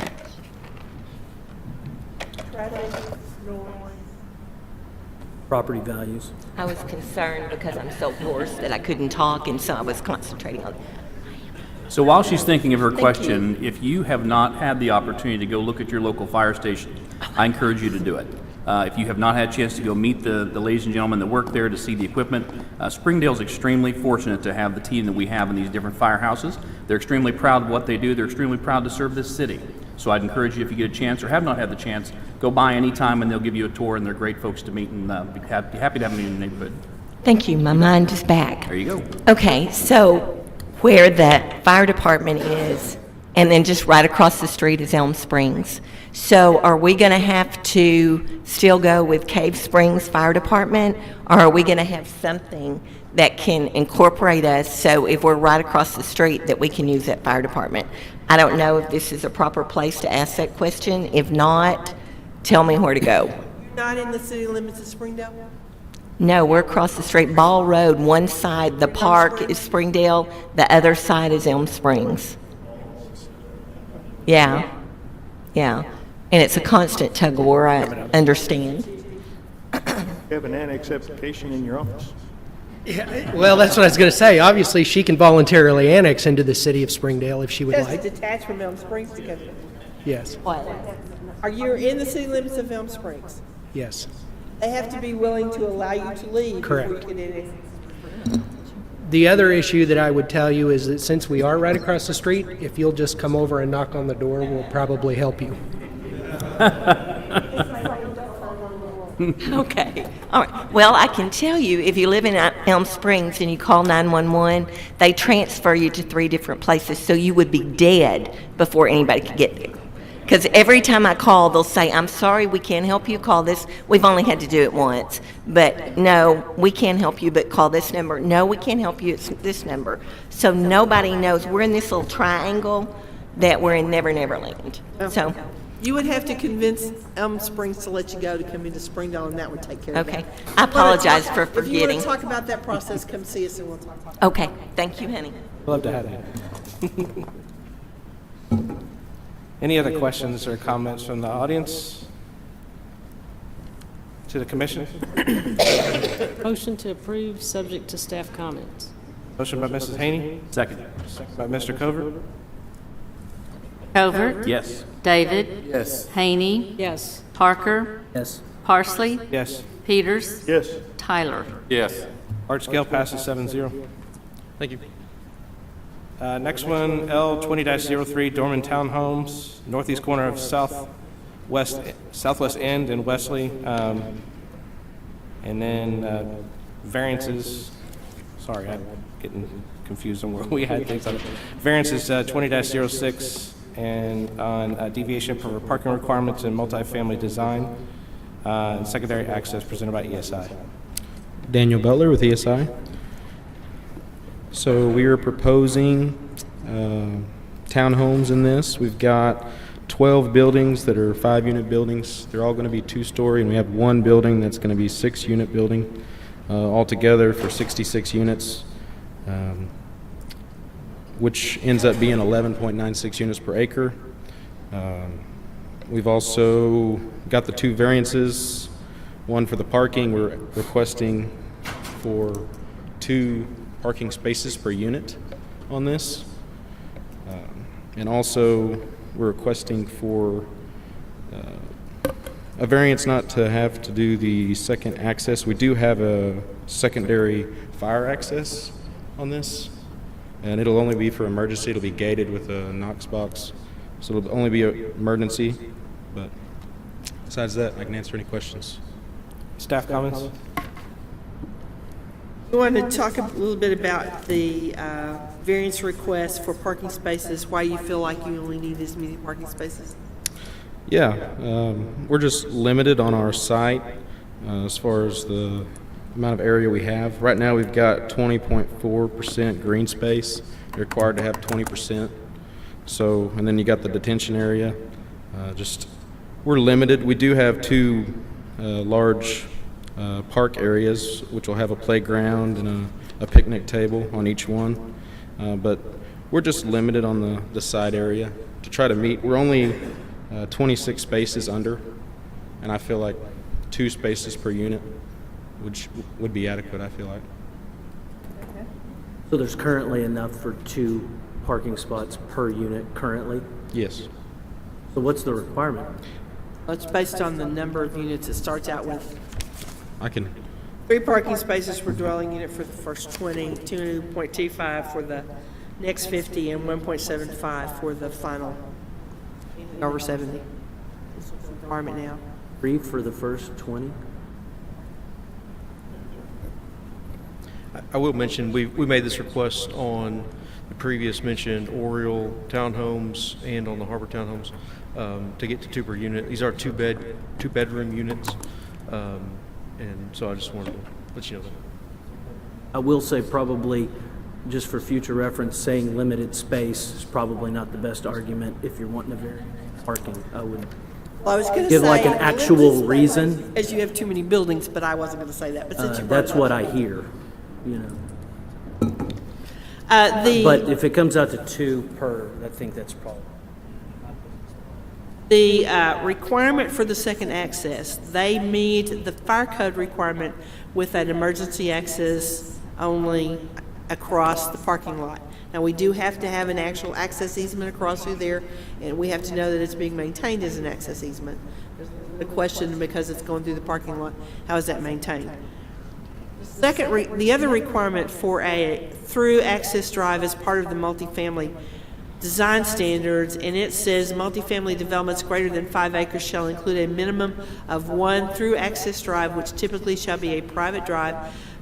Property values. I was concerned because I'm so hoarse that I couldn't talk, and so I was concentrating on. So while she's thinking of her Thank question, if you have not had the opportunity to go look at your local fire station, I encourage you to do it. If you have not had a chance to go meet the ladies and gentlemen that work there to see the equipment, Springdale's extremely fortunate to have the team that we have in these different firehouses. They're extremely proud of what they do. They're extremely proud to serve this city. So I'd encourage you, if you get a chance or have not had the chance, go by any time and they'll give you a tour, and they're great folks to meet, and be happy to have them in your neighborhood. Thank you. My mind is back. There you go. Okay, so where the fire department is, and then just right across the street is Elm Springs. So are we going to have to still go with Cave Springs Fire Department, or are we going to have something that can incorporate us so if we're right across the street that we can use that fire department? I don't know if this is a proper place to ask that question. If not, tell me where to go. Not in the city limits of Springdale? No, we're across the street, Ball Road. One side, the park is Springdale. The other side is Elm Springs. Yeah, yeah. And it's a constant tug of war, I understand. You have an annex application in your office? Yeah, well, that's what I was going to say. Obviously, she can voluntarily annex into the city of Springdale if she would It like. says detached from Elm Springs to go. Yes, Are you in the city limits of Elm Springs? yes. They have to be willing to allow you to leave. Correct. Before you can annex. The other issue that I would tell you is that since we are right across the street, if you'll just come over and knock on the door, we'll probably help you. Okay. All right. Well, I can tell you, if you live in Elm Springs and you call 911, they transfer you to 3 different places, so you would be dead before anybody could get there. Because every time I call, they'll say, I'm sorry, we can't help you, call this. We've only had to do it once. But no, we can't help you, but call this number. No, we can't help you, it's this number. So nobody knows. We're in this little triangle that we're in Never Never Land. So, You would have to convince Elm Springs to let you go to come into Springdale, and that would take care of okay. that. I apologize for If you forgetting. want to talk about that process, come see us and we'll talk about it. Okay. Thank you, honey. Love to have that. Any other questions or comments from the audience? To the commission? Motion to approve, subject to staff comments. Motion by Mrs. Haney, Second. second by Mr. Covert. Covert? Yes. David? Yes. Haney? Yes. Parker? Yes. Parsley? Yes. Peters? Yes. Tyler? Yes. Large scale passes 7-0. Thank you. Next one, L 20-03 Dorman Townhomes, northeast corner of southwest end in Wesley. And then variances, sorry, I'm getting confused on where we had things on it. Variances 20-06 and on deviation from parking requirements and multifamily design. And secondary access presented by ESI. Daniel Butler with ESI. So we are proposing townhomes in this. We've got 12 buildings that are 5-unit buildings. They're all going to be 2-story, and we have one building that's going to be 6-unit building altogether for 66 units, which ends up being 11.96 units per acre. We've also got the 2 variances, one for the parking. We're requesting for 2 parking spaces per unit on this. And also, we're requesting for a variance not to have to do the second access. We do have a secondary fire access on this, and it'll only be for emergency. It'll be gated with a Knox box, so it'll only be an emergency. But besides that, I can answer any questions. Staff comments? We want to talk a little bit about the variance request for parking spaces, why you feel like you only need this many parking spaces. Yeah, we're just limited on our site as far as the amount of area we have. Right now, we've got 20.4% green space. You're required to have 20%. So, and then you got the detention area. We're limited. We do have 2 large park areas, which will have a playground and a picnic table on each one. But we're just limited on the side area to try to meet. We're only 26 spaces under, and I feel like 2 spaces per unit would be adequate, I feel like. So there's currently enough for 2 parking spots per unit currently? Yes. So what's the requirement? Well, it's based on the number of units. It starts out with I can 3 parking spaces per dwelling unit for the first 20, 2.25 for the next 50, and 1.75 for the final over 70. It's a requirement now. 3 for the first 20? I will mention, we made this request on the previous mentioned Oriole Townhomes and on the Harbor Townhomes to get to 2 per unit. These are 2-bedroom units. And so I just wanted to let you know that. I will say probably, just for future reference, saying limited space is probably not the best argument if you're wanting to vary parking. I would Well, I was going to give say like an actual reason. as you have too many buildings, but I wasn't going to say that. But since you brought That's it up. what I hear, you know. The But if it comes out to 2 per, I think that's probably. The requirement for the second access, they meet the fire code requirement with an emergency access only across the parking lot. Now, we do have to have an actual access easement across through there, and we have to know that it's being maintained as an access easement. There's a question because it's going through the parking lot, how is that maintained? The other requirement for a through access drive is part of the multifamily design standards, and it says multifamily developments greater than 5 acres shall include a minimum of 1 through access drive, which typically shall be a private drive,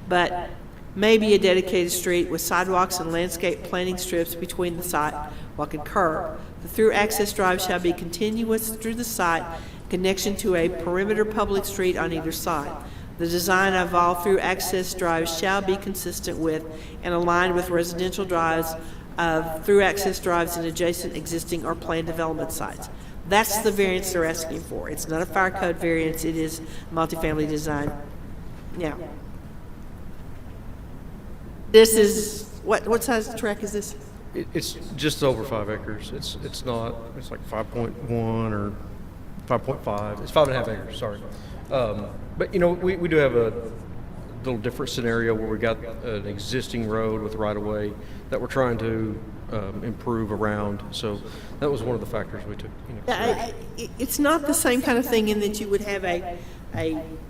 but may be a dedicated street with sidewalks and landscape planting strips between the sidewalk and curb. The through access drive shall be continuous through the site, connection to a perimeter public street on either side. The design of all through access drives shall be consistent with and aligned with residential drives of through access drives in adjacent existing or planned development sites. That's the variance they're asking for. It's not a fire code variance, it is multifamily design. Now, this is, what size track is this? It's just over 5 acres. It's not, it's like 5.1 or 5.5. It's 5.5 acres, sorry. But, you know, we do have little different scenario where we got an existing road with right-of-way that we're trying to improve around. So that was one of the factors we took. It's not the same kind of thing in that you would have a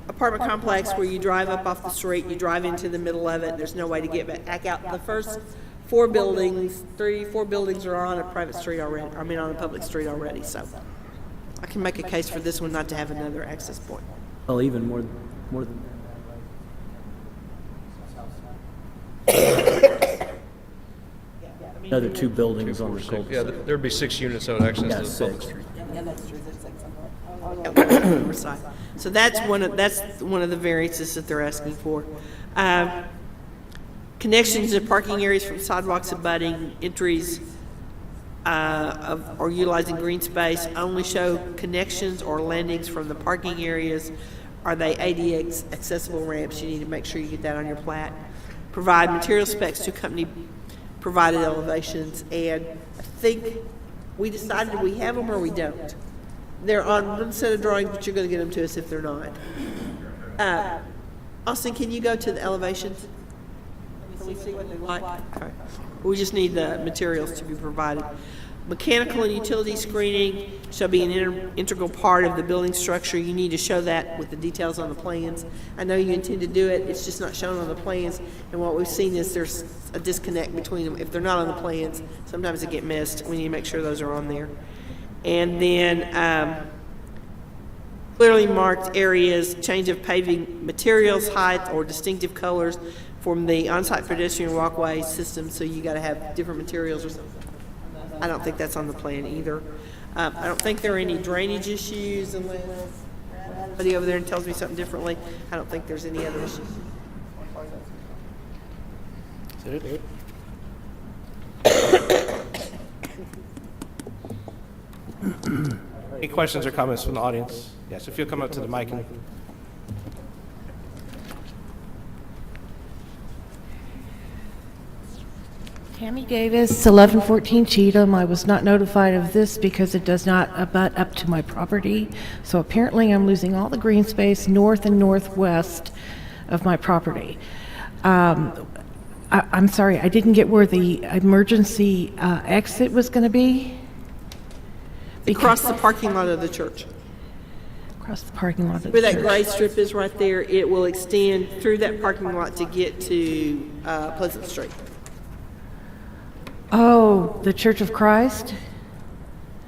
apartment complex where you drive up off the street, you drive into the middle of it, there's no way to get back out. The first four buildings are on a private street already, on a public street already, so I can make a case for this one not to have another access point. Well, even more than. Another two buildings on the cul-de-sac. Yeah, there'd be 6 units that would access the public street. Yeah, that's true, there's 6 on the north side. So that's one of the variances that they're asking for. Connections to parking areas from sidewalks abutting entries or utilizing green space only show connections or landings from the parking areas. Are they ADA accessible ramps? You need to make sure you get that on your plat. Provide material specs to company provided elevations, and I think we decided we have them or we don't. They're on one set of drawings, but you're going to get them to us if they're not. Austin, can you go to the elevations? Can we see what they like? Okay. We just need the materials to be provided. Mechanical and utility screening shall be an integral part of the building structure. You need to show that with the details on the plans. I know you intend to do it, it's just not shown on the plans, and what we've seen is there's a disconnect between them. If they're not on the plans, sometimes they get missed. We need to make sure those are on there. And then clearly marked areas, change of paving materials, height, or distinctive colors from the on-site pedestrian walkway system, so you got to have different materials or something. I don't think that's on the plan either. I don't think there are any drainage issues unless somebody over there tells me something differently. I don't think there's any other issues. Any questions or comments from the audience? Yes, if you'll come up to the mic. Tammy Davis, 1114 Cheatham. I was not notified of this because it does not abut up to my property. So apparently I'm losing all the green space north and northwest of my property. I'm sorry, I didn't get where the emergency exit was going to be. Across the parking lot of the church. Across the parking lot of the Where church. that gray strip is right there, it will extend through that parking lot to get to Pleasant Street. Oh, the Church of Christ?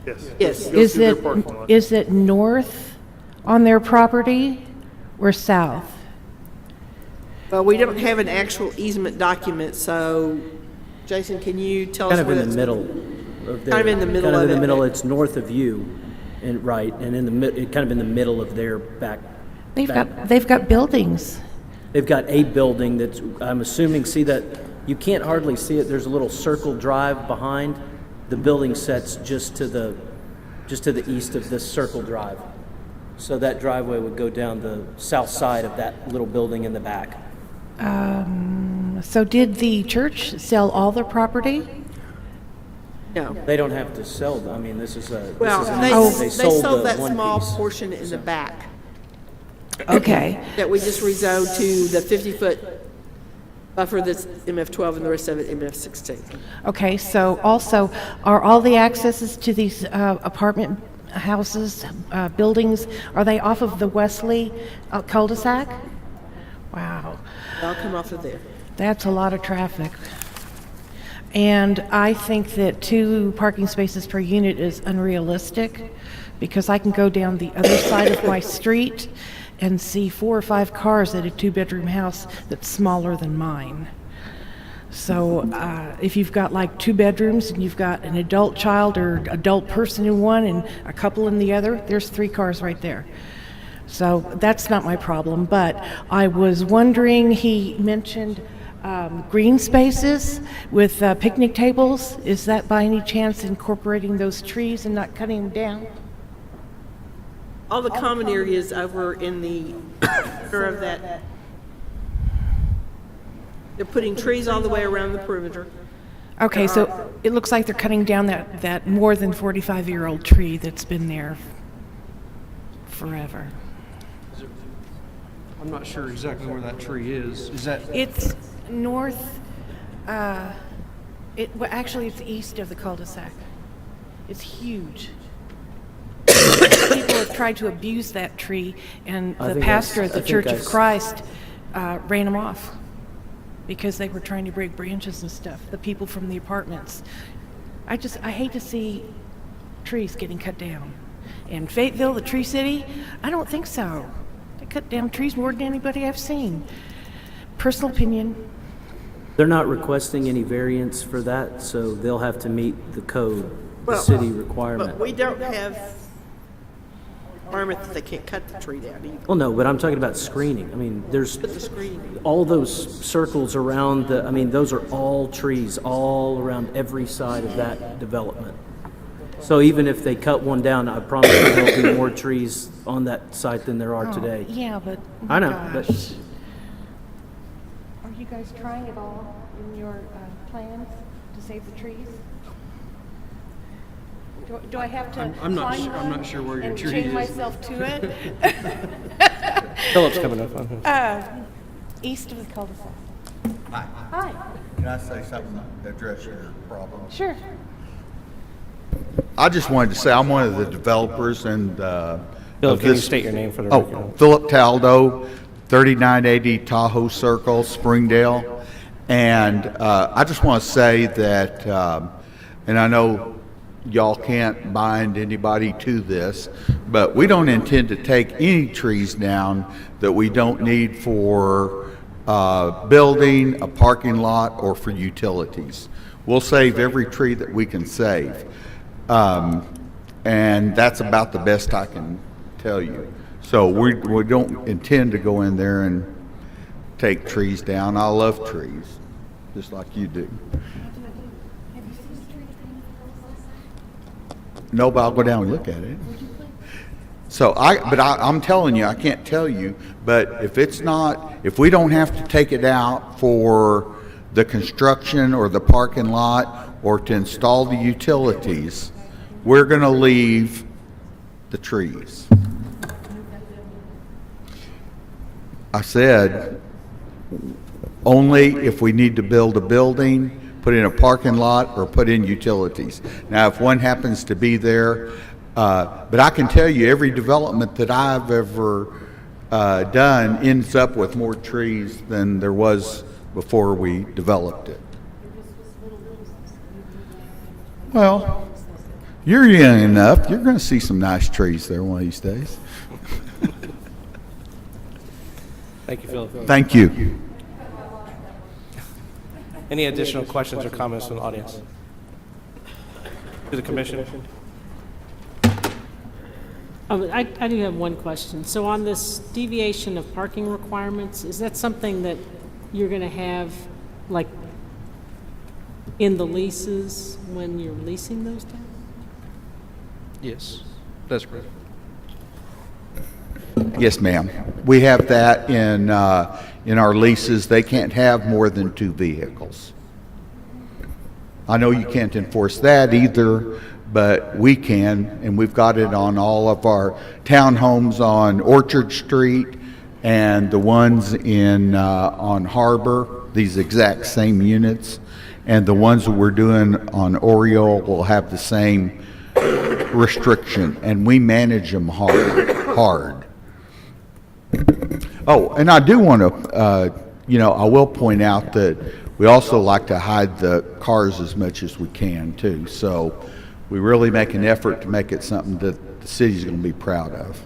Yes. Yes. Is it north on their property or south? Well, we don't have an actual easement document, so Jason, can you tell us Kind of where in that's the middle of their. Kind of in the middle Kind of of in the it. middle, it's north of you, and right, and in the kind of in the middle of their back. They've got buildings. They've got a building that's, I'm assuming, see that, you can't hardly see it, there's a little circle drive behind. The building sets just to the east of this circle drive. So that driveway would go down the south side of that little building in the back. So did the church sell all their property? No. They don't have to sell them, I mean, this is a, Well, they sold the that one small piece. portion in the back. Okay. That we just rezoned to the 50-foot buffer that's MF12 and the rest of it MF16. Okay, so also, are all the accesses to these apartment houses, buildings, are they off of the Wesley cul-de-sac? Wow. I'll come off of there. That's a lot of traffic. And I think that 2 parking spaces per unit is unrealistic because I can go down the other side of my street and see 4 or 5 cars at a 2-bedroom house that's smaller than mine. So if you've got like 2 bedrooms and you've got an adult child or adult person in one and a couple in the other, there's 3 cars right there. So that's not my problem, but I was wondering, he mentioned green spaces with picnic tables. Is that by any chance incorporating those trees and not cutting them down? All the common areas over in the center of that, they're putting trees all the way around the perimeter. Okay, so it looks like they're cutting down that more than 45-year-old tree that's been there forever. I'm not sure exactly where that tree is. Is that? It's north, well, actually, it's east of the cul-de-sac. It's huge. People have tried to abuse that tree, and I the think pastor I- at the I think Church I of s- Christ ran them off because they were trying to break branches and stuff, the people from the apartments. I hate to see trees getting cut down. And Fayetteville, the Tree City, I don't think so. They cut down trees more than anybody I've seen. Personal opinion. They're not requesting any variance for that, so they'll have to meet the code, the Well, city requirement. But we don't have requirement that they can't cut the tree down either. Well, no, but I'm talking about screening. I mean, there's But the screening. all those circles around the, I mean, those are all trees, all around every side of that development. So even if they cut one down, I promise you there'll be more trees on that site than there are Oh, today. yeah, but I know, gosh. but Are you guys trying at all in your plans to save the trees? Do I have to I'm not find su- I'm one not sure where your and tree chain is. myself to it? Philip's coming up. East of the cul-de-sac. Hi. Can I say something to address your problem? Sure. I just wanted to say, I'm one of the developers and, Philip, of can you this- state your name for the Oh, record? Philip Taldo, 3980 Tahoe Circle, Springdale. And I just want to say that, and I know y'all can't bind anybody to this, but we don't intend to take any trees down that we don't need for building, a parking lot, or for utilities. We'll save every tree that we can save. And that's about the best I can tell you. So we don't intend to go in there and take trees down. I love trees, just like you do. No, but I'll go down and look at it. So I'm telling you, I can't tell you, but if we don't have to take it out for the construction or the parking lot or to install the utilities, we're going to leave the trees. I said, only if we need to build a building, put in a parking lot, or put in utilities. Now, if one happens to be there, but I can tell you, every development that I've ever done ends up with more trees than there was before we developed it. Well, you're young enough. You're going to see some nice trees there one of these days. Thank you, Philip. Thank you. Any additional questions or comments from the audience? To the commission? I do have one question. So on this deviation of parking requirements, is that something that you're going to have, like, in the leases when you're leasing those down? Yes, that's correct. Yes, ma'am. We have that in our leases. They can't have more than 2 vehicles. I know you can't enforce that either, but we can, and we've got it on all of our townhomes on Orchard Street and the ones on Harbor, these exact same units, and the ones that we're doing on Oriole will have the same restriction, and we manage them hard. Oh, and I do want to, I will point out that we also like to hide the cars as much as we can too. So we really make an effort to make it something that the city's going to be proud of.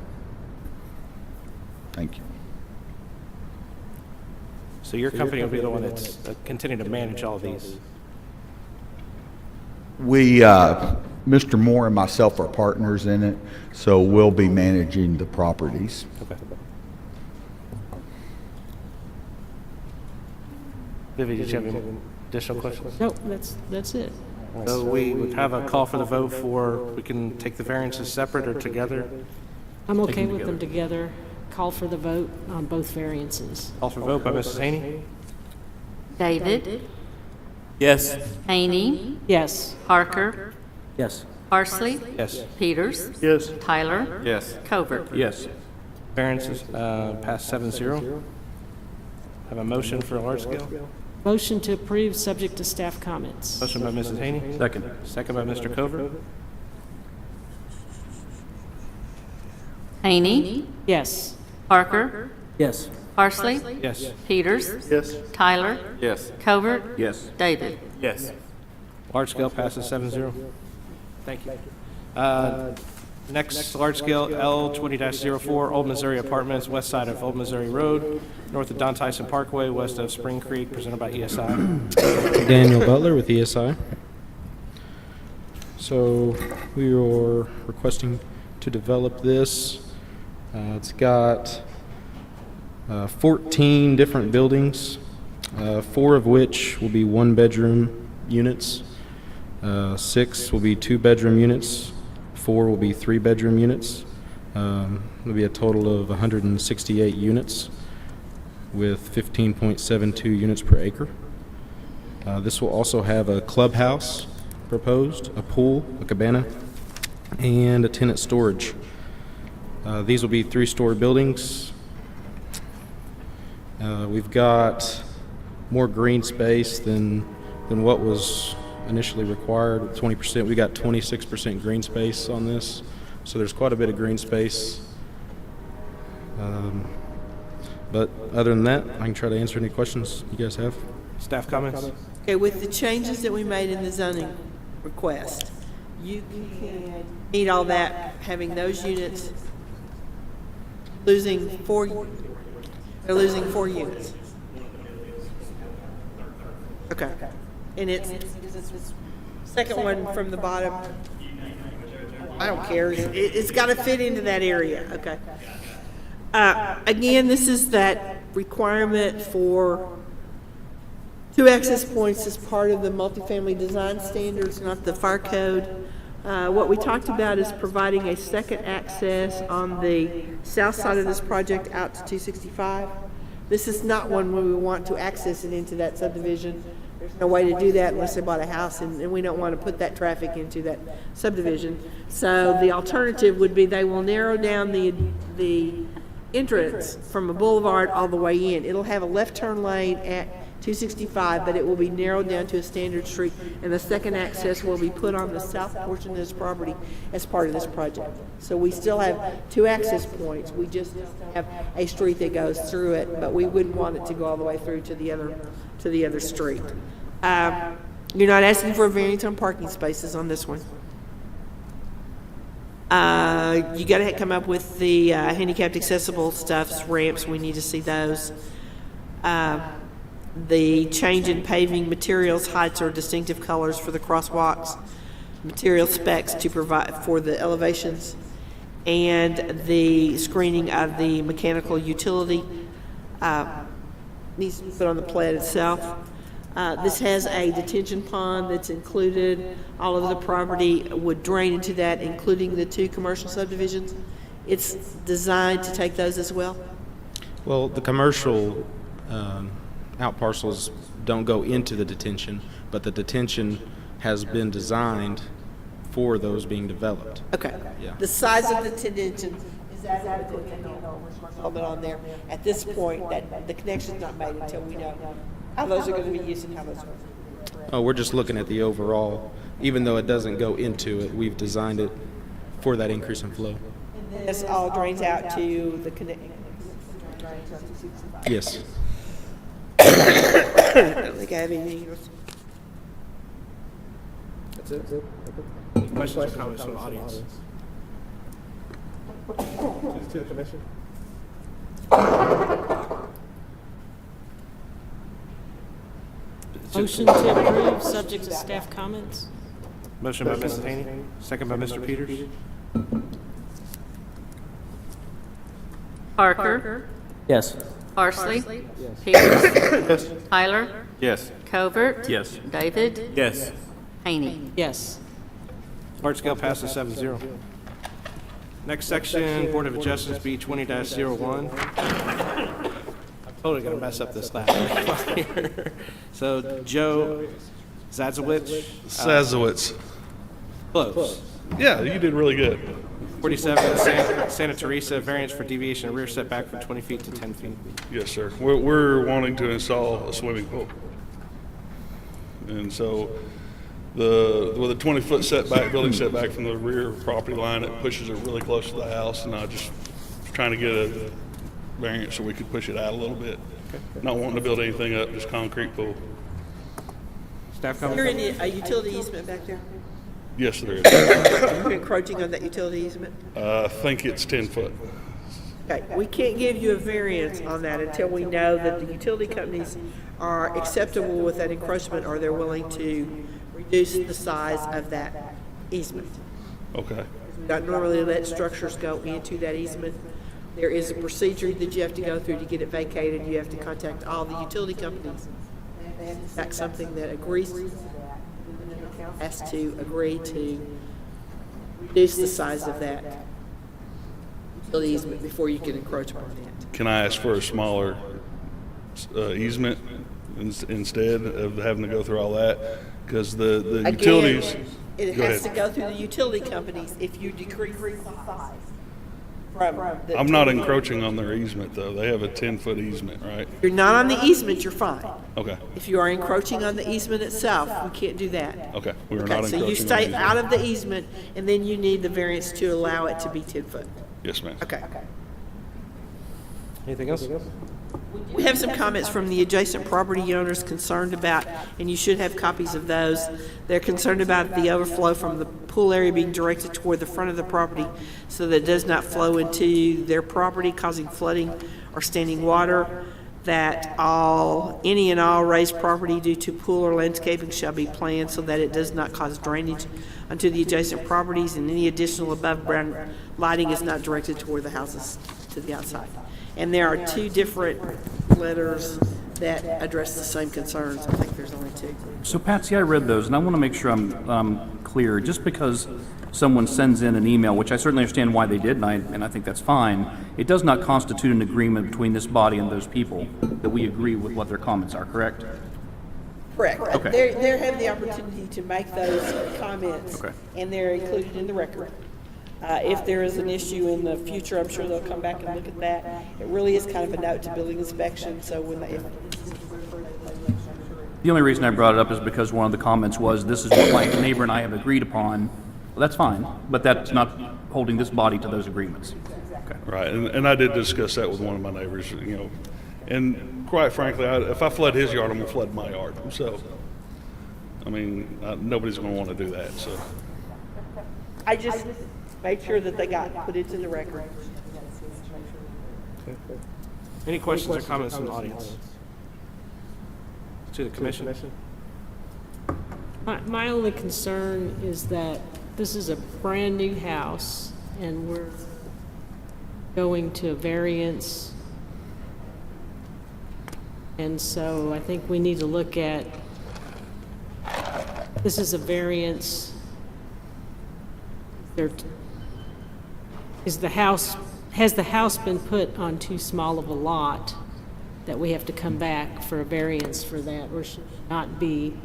Thank you. So your company will be the one that's continuing to manage all of these? We, Mr. Moore and myself are partners in it, so we'll be managing the properties. Okay. Vivi, did you have any additional questions? No, that's it. So we would have a call for the vote we can take the variances separate or together? I'm okay with them together. Call for the vote on both variances. Call for vote by Mrs. Haney? David, Yes. Haney, Yes. Parker, yes. Parsley, Yes. Peters, Yes. Tyler, Yes. Covert. Yes. Variances passed 7-0. Have a motion for a large scale? Motion to approve, subject to staff comments. Motion by Mrs. Haney. Second. Second by Mr. Covert. Haney. Yes. Parker. Yes. Parsley. Yes. Peters. Yes. Tyler. Yes. Covert. Yes. David. Yes. Large scale passes 7-0. Thank you. Next, large scale L 20-04, Old Missouri Apartments, west side of Old Missouri Road, north of Don Tyson Parkway, west of Spring Creek, presented by ESI. Daniel Butler with ESI. So we are requesting to develop this. It's got 14 different buildings, 4 of which will be one-bedroom units, 6 will be two-bedroom units, 4 will be three-bedroom units. It'll be a total of 168 units with 15.72 units per acre. This will also have a clubhouse proposed, a pool, a cabana, and a tenant storage. These will be 3-story buildings. We've got more green space than what was initially required with 20%. We got 26% green space on this, so there's quite a bit of green space. But other than that, I can try to answer any questions you guys have. Staff comments? Okay, with the changes that we made in the zoning request, you can meet all that, having those units they're losing 4 units. Okay. And it's second one from the bottom. I don't care. It's got to fit into that area. Okay. Again, this is that requirement for 2 access points as part of the multifamily design standards, not the fire code. What we talked about is providing a second access on the south side of this project out to 265. This is not one where we want to access it into that subdivision. There's no way to do that unless they bought a house, and we don't want to put that traffic into that subdivision. So the alternative would be they will narrow down the entrance from a boulevard all the way in. It'll have a left turn lane at 265, but it will be narrowed down to a standard street, and the second access will be put on the south portion of this property as part of this project. So we still have 2 access points. We just have a street that goes through it, but we wouldn't want it to go all the way through to the other street. You're not asking for a variance on parking spaces on this one. You got to come up with the handicapped accessible stuffs, ramps. We need to see those. The change in paving materials, heights, or distinctive colors for the crosswalks, material specs to provide for the elevations, and the screening of the mechanical utility needs to be put on the plat itself. This has a detention pond that's included. All of the property would drain into that, including the 2 commercial subdivisions. It's designed to take those as well. Well, the commercial out parcels don't go into the detention, but the detention has been designed for those being developed. Okay. Yeah. The size of the detention is adequate on there. At this point, that the connection's not made until we know how those are going to be used and how those are going to be. Oh, we're just looking at the overall. Even though it doesn't go into it, we've designed it for that increase in flow. And this all drains out to the Yes. I don't think I have anything else. That's it? Questions or comments from the audience? To the commission? Motion to approve, subject to staff comments. Motion by Mrs. Haney, second by Mr. Peters. Parker. Yes. Parsley. Peters. Tyler. Yes. Covert. Yes. David. Yes. Haney. Yes. Large scale passes 7-0. Next section, Board of Adjustments, B 20-01. I'm totally gonna mess up this last one here. So Joe Zazowicz. Sazowitz. Close. Yeah, you did really good. 47, Santa Teresa, variance for deviation of rear setback from 20 feet to 10 feet. Yes, sir. We're wanting to install a swimming pool. And so with a 20-foot setback, building setback from the rear property line, it pushes it really close to the house, and I just was trying to get a variance so we could push it out a little bit. Not wanting to build anything up, just concrete pool. Staff Is there comment? any utility easement back there? Yes, there is. Are you encroaching on that utility easement? I think it's 10 foot. Okay, we can't give you a variance on that until we know that the utility companies are acceptable with that encroachment, or they're willing to reduce the size of that easement. Okay. We don't normally let structures go into that easement. There is a procedure that you have to go through to get it vacated. You have to contact all the utility companies. That's something that agrees, has to agree to reduce the size of that utility easement before you can encroach upon that. Can I ask for a smaller easement instead of having to go through all that? Because the utilities... Again, it has to go through the utility companies if you decrease the size. I'm not encroaching on their easement, though. They have a 10-foot easement, right? If you're not on the easement, you're fine. Okay. If you are encroaching on the easement itself, we can't do that. Okay. We are Okay, not so encroaching on you the stay easement. out of the easement, and then you need the variance to allow it to be 10 foot. Yes, ma'am. Okay. Anything else? We have some comments from the adjacent property owners concerned about, and you should have copies of those. They're concerned about the overflow from the pool area being directed toward the front of the property so that it does not flow into their property, causing flooding or standing water. That any and all raised property due to pool or landscaping shall be planned so that it does not cause drainage onto the adjacent properties, and any additional above ground lighting is not directed toward the houses to the outside. And there are two different letters that address the same concerns. I think there's only two. So Patsy, I read those, and I want to make sure I'm clear. Just because someone sends in an email, which I certainly understand why they did, and I think that's fine, it does not constitute an agreement between this body and those people that we agree with what their comments are, correct? Correct. Okay. They have the opportunity to make those comments, Okay. and they're included in the record. If there is an issue in the future, I'm sure they'll come back and look at that. It really is kind of a note to building inspection, so when they, The only reason I brought it up is because one of the comments was, this is what my neighbor and I have agreed upon. Well, that's fine, but that's not holding this body to those agreements. Okay. Right, and I did discuss that with one of my neighbors, and quite frankly, if I flood his yard, I'm gonna flood my yard, so, I mean, nobody's gonna wanna do that, so. I just made sure that they put it in the record. Any questions or comments from the audience? To the commission? My only concern is that this is a brand-new house, and we're going to a variance. And so I think we need to look at, this is a variance. Has the house been put on too small of a lot that we have to come back for a variance for that, or should it not be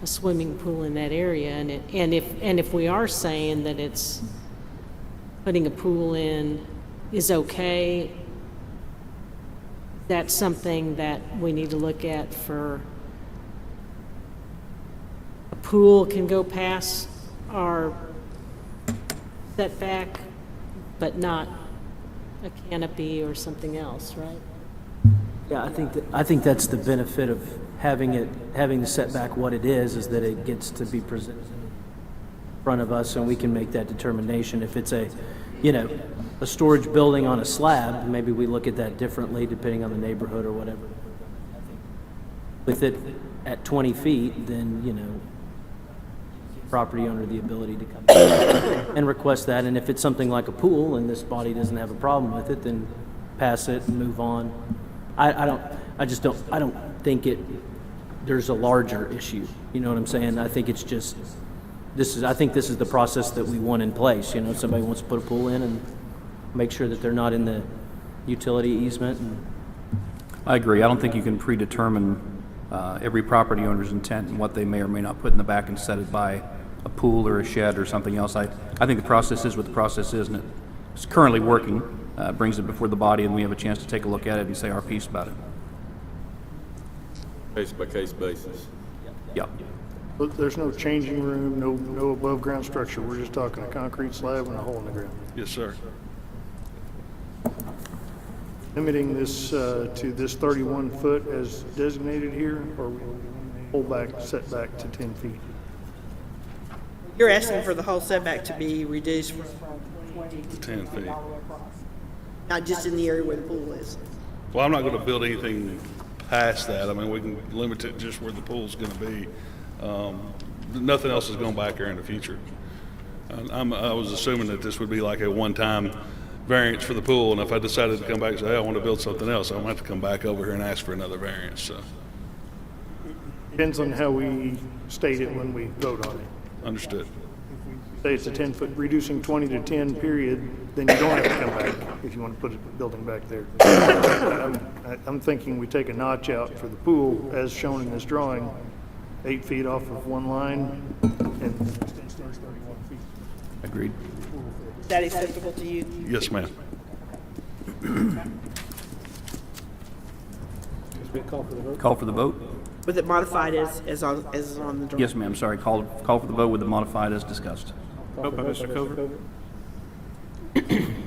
a swimming pool in that area? And if we are saying that it's putting a pool in is okay, that's something that we need to look at for. A pool can go past our setback, but not a canopy or something else, right? Yeah, I think that's the benefit of having the setback what it is that it gets to be presented in front of us, and we can make that determination. If it's a storage building on a slab, maybe we look at that differently depending on the neighborhood or whatever. With it at 20 feet, then, property owner the ability to come and request that. And if it's something like a pool and this body doesn't have a problem with it, then pass it and move on. I don't think there's a larger issue. You know what I'm saying? I think it's just, I think this is the process that we want in place. Somebody wants to put a pool in and make sure that they're not in the utility easement. I agree. I don't think you can predetermine every property owner's intent and what they may or may not put in the back and set it by a pool or a shed or something else. I think the process is what the process is, and is currently working, brings it before the body, and we have a chance to take a look at it and say our piece about it. Case-by-case basis. Yeah. But there's no changing room, no above-ground structure. We're just talking a concrete slab and a hole in the ground. Yes, sir. Limiting this to this 31 foot as designated here, or we pull back, set back to 10 feet? You're asking for the whole setback to be reduced from 10 feet. not just in the area where the pool is. Well, I'm not going to build anything past that. I mean, we can limit it just where the pool's going to be. Nothing else is going back there in the future. I was assuming that this would be like a one-time variance for the pool, and if I decided to come back and say, hey, I want to build something else, I'm going to have to come back over here and ask for another variance, so. Depends on how we state it when we vote on it. Understood. Say it's a 10-foot, reducing 20 to 10 period, then you don't have to come back if you want to put a building back there. I'm thinking we take a notch out for the pool, as shown in this drawing, 8 feet off of one line, and Agreed. Is that acceptable to you? Yes, ma'am. Call for the vote? With it modified as on the drawing? Yes, ma'am. Sorry. Call for the vote with the modified as discussed. Vote by Mr. Covert.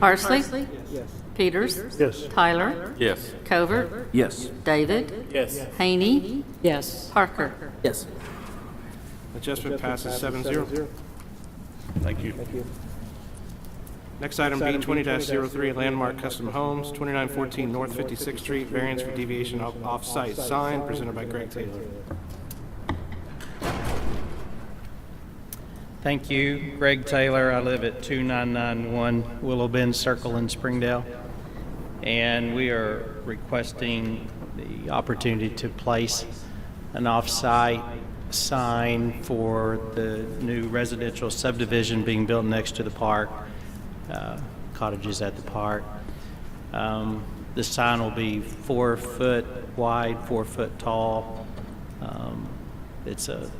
Parsley? Yes. Peters? Yes. Tyler? Yes. Covert? Yes. David? Yes. Haney? Yes. Parker? Yes. Adjustment passes 7-0. Thank you. Next item, B 20-03, Landmark Custom Homes, 2914 North 56th Street, variance for deviation of off-site sign, presented by Greg Taylor. Thank you. Greg Taylor. I live at 2991 Willow Bend Circle in Springdale. And we are requesting the opportunity to place an off-site sign for the new residential subdivision being built next to the park, cottages at the park. The sign will be 4 foot wide, 4 foot tall. It's a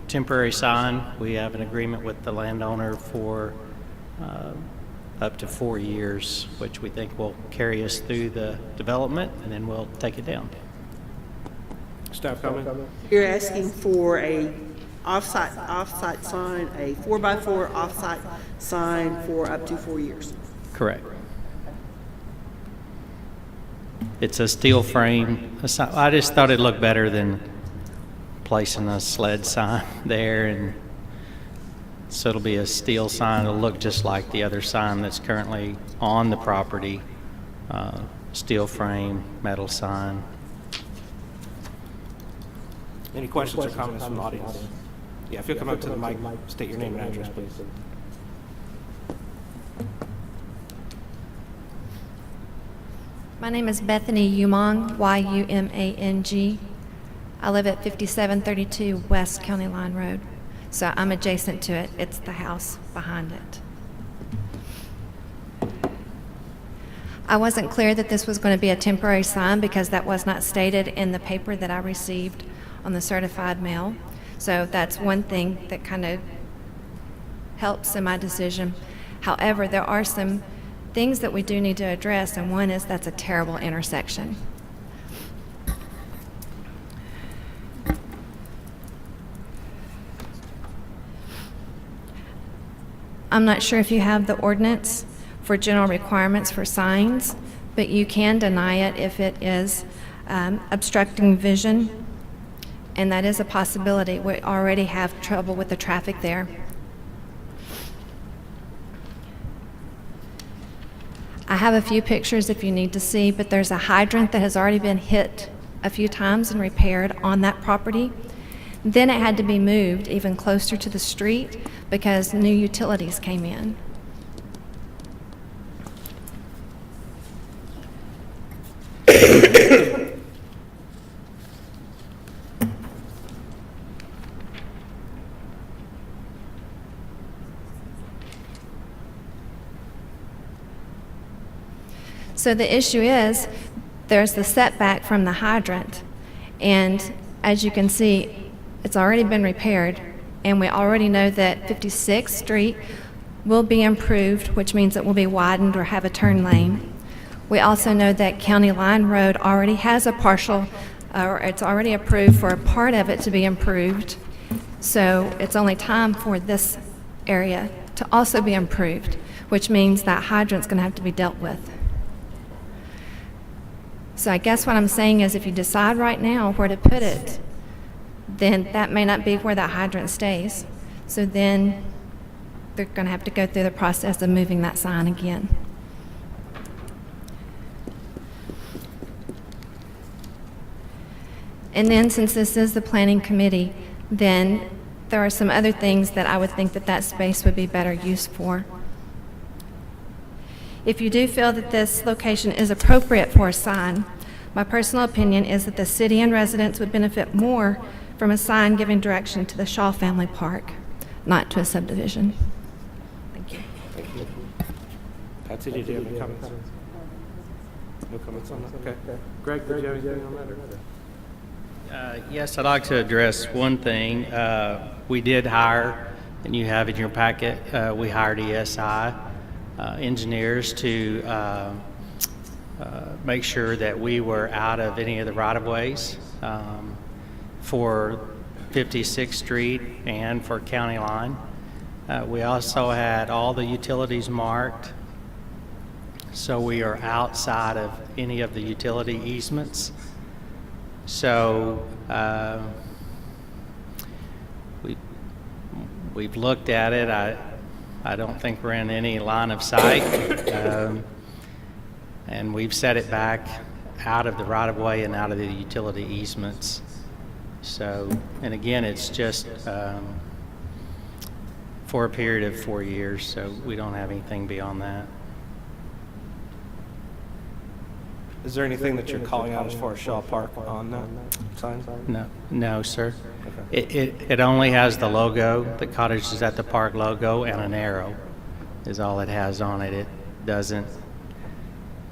temporary sign. We have an agreement with the landowner for up to 4 years, which we think will carry us through the development, and then we'll take it down. Staff comment? You're asking for a off-site sign, a 4x4 off-site sign for up to 4 years. Correct. It's a steel frame. I just thought it looked better than placing a sled sign there, and so it'll be a steel sign. It'll look just like the other sign that's currently on the property. Steel frame, metal sign. Any questions or comments from the audience? Yeah, if you'll come up to the mic, state your name and address, please. My name is Bethany Umang, Y-U-M-A-N-G. I live at 5732 West County Line Road, so I'm adjacent to it. It's the house behind it. I wasn't clear that this was going to be a temporary sign because that was not stated in the paper that I received on the certified mail. So that's one thing that kind of helps in my decision. However, there are some things that we do need to address, and one is that's a terrible intersection. I'm not sure if you have the ordinance for general requirements for signs, but you can deny it if it is obstructing vision, and that is a possibility. We already have trouble with the traffic there. I have a few pictures if you need to see, but there's a hydrant that has already been hit a few times and repaired on that property. Then it had to be moved even closer to the street because new utilities came in. So the issue is, there's the setback from the hydrant, and as you can see, it's already been repaired, and we already know that 56th Street will be improved, which means it will be widened or have a turn lane. We also know that County Line Road already has a partial, or it's already approved for a part of it to be improved. So it's only time for this area to also be improved, which means that hydrant's going to have to be dealt with. So I guess what I'm saying is if you decide right now where to put it, then that may not be where that hydrant stays. So then they're going to have to go through the process of moving that sign again. And then since this is the planning committee, then there are some other things that I would think that that space would be better used for. If you do feel that this location is appropriate for a sign, my personal opinion is that the city and residents would benefit more from a sign giving direction to the Shaw Family Park, not to a subdivision. Thank you. Thank you. Patsy, did you have any comments? No comments on that? Okay. Greg, did you have anything on that? Yes, I'd like to address one thing. We did hire, and you have in your packet, we hired ESI engineers to make sure that we were out of any of the right-of-ways for 56th Street and for County Line. We also had all the utilities marked, so we are outside of any of the utility easements. So we've looked at it. I don't think we're in any line of sight, and we've set it back out of the right-of-way and out of the utility easements. So, and again, it's just for a period of 4 years, so we don't have anything beyond that. Is there anything that you're calling out as far as Shaw Park on that sign? No, sir. It only has the logo, the Cottages at the Park logo, and an arrow is all it has on it. It doesn't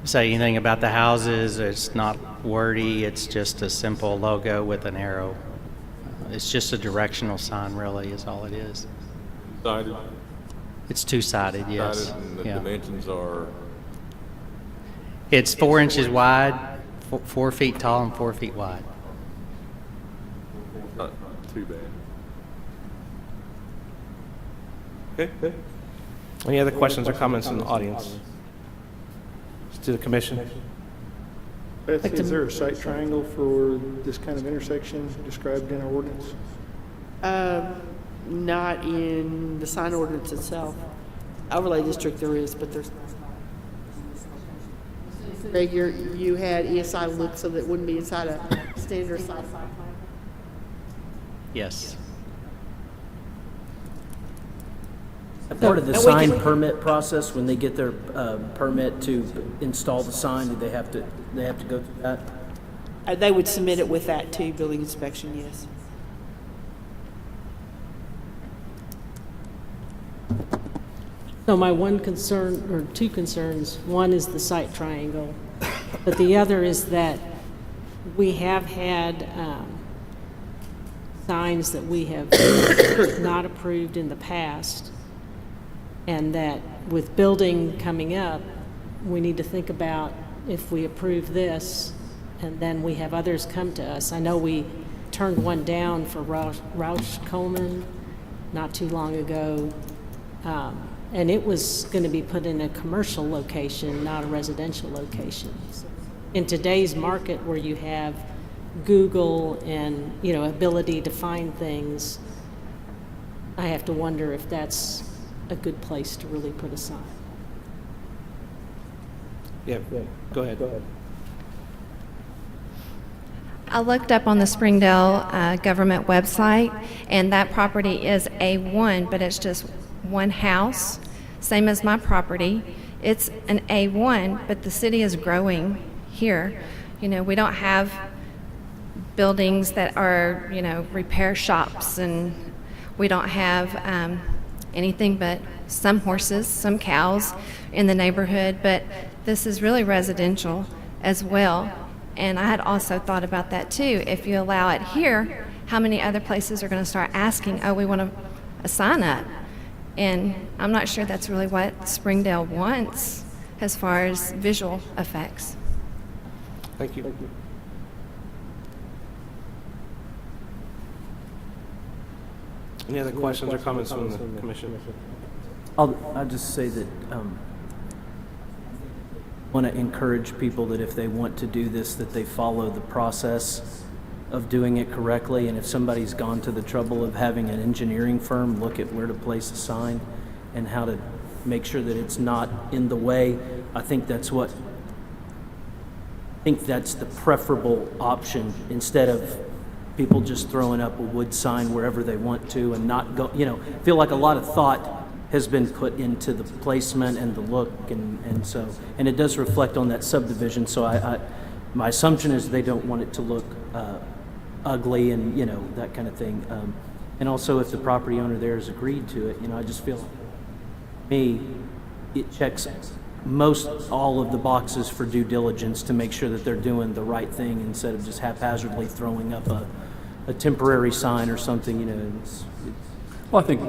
say anything about the houses. It's not wordy. It's just a simple logo with an arrow. It's just a directional sign, really, is all it is. Sided? It's two-sided, yes. Sided, and the Yeah. dimensions are? It's 4 inches wide, 4 feet tall, and 4 feet wide. Not too bad. Okay. Any other questions or comments from the audience? To the commission? Betsy, is there a site triangle for this kind of intersection described in our ordinance? Not in the sign ordinance itself. Overlay district there is, but there's. Greg, you had ESI look so that it wouldn't be inside a standard site plan. Yes. Part of the sign permit process, when they get their permit to install the sign, do they have to go through that? They would submit it with that to building inspection, yes. So my one concern, or two concerns, one is the site triangle, but the other is that we have had signs that we have not approved in the past, and that with building coming up, we need to think about if we approve this and then we have others come to us. I know we turned one down for Roush Coleman not too long ago, and it was going to be put in a commercial location, not a residential location. In today's market where you have Google and, ability to find things, I have to wonder if that's a good place to really put a sign. Yeah, go ahead. I looked up on the Springdale government website, and that property is A1, but it's just one house, same as my property. It's an A1, but the city is growing here. We don't have buildings that are, repair shops, and we don't have anything but some horses, some cows in the neighborhood, but this is really residential as well. And I had also thought about that too. If you allow it here, how many other places are going to start asking, oh, we want a sign up? And I'm not sure that's really what Springdale wants as far as visual effects. Thank you. Any other questions or comments from the commission? I'll just say that want to encourage people that if they want to do this, that they follow the process of doing it correctly. And if somebody's gone to the trouble of having an engineering firm look at where to place a sign and how to make sure that it's not in the way, I think that's the preferable option, instead of people just throwing up a wood sign wherever they want to and not go, feel like a lot of thought has been put into the placement and the look, and it does reflect on that subdivision. So my assumption is they don't want it to look ugly and that kind of thing. And also, if the property owner there has agreed to it, I just feel, it checks most all of the boxes for due diligence to make sure that they're doing the right thing instead of just haphazardly throwing up a temporary sign or something. Well, I think,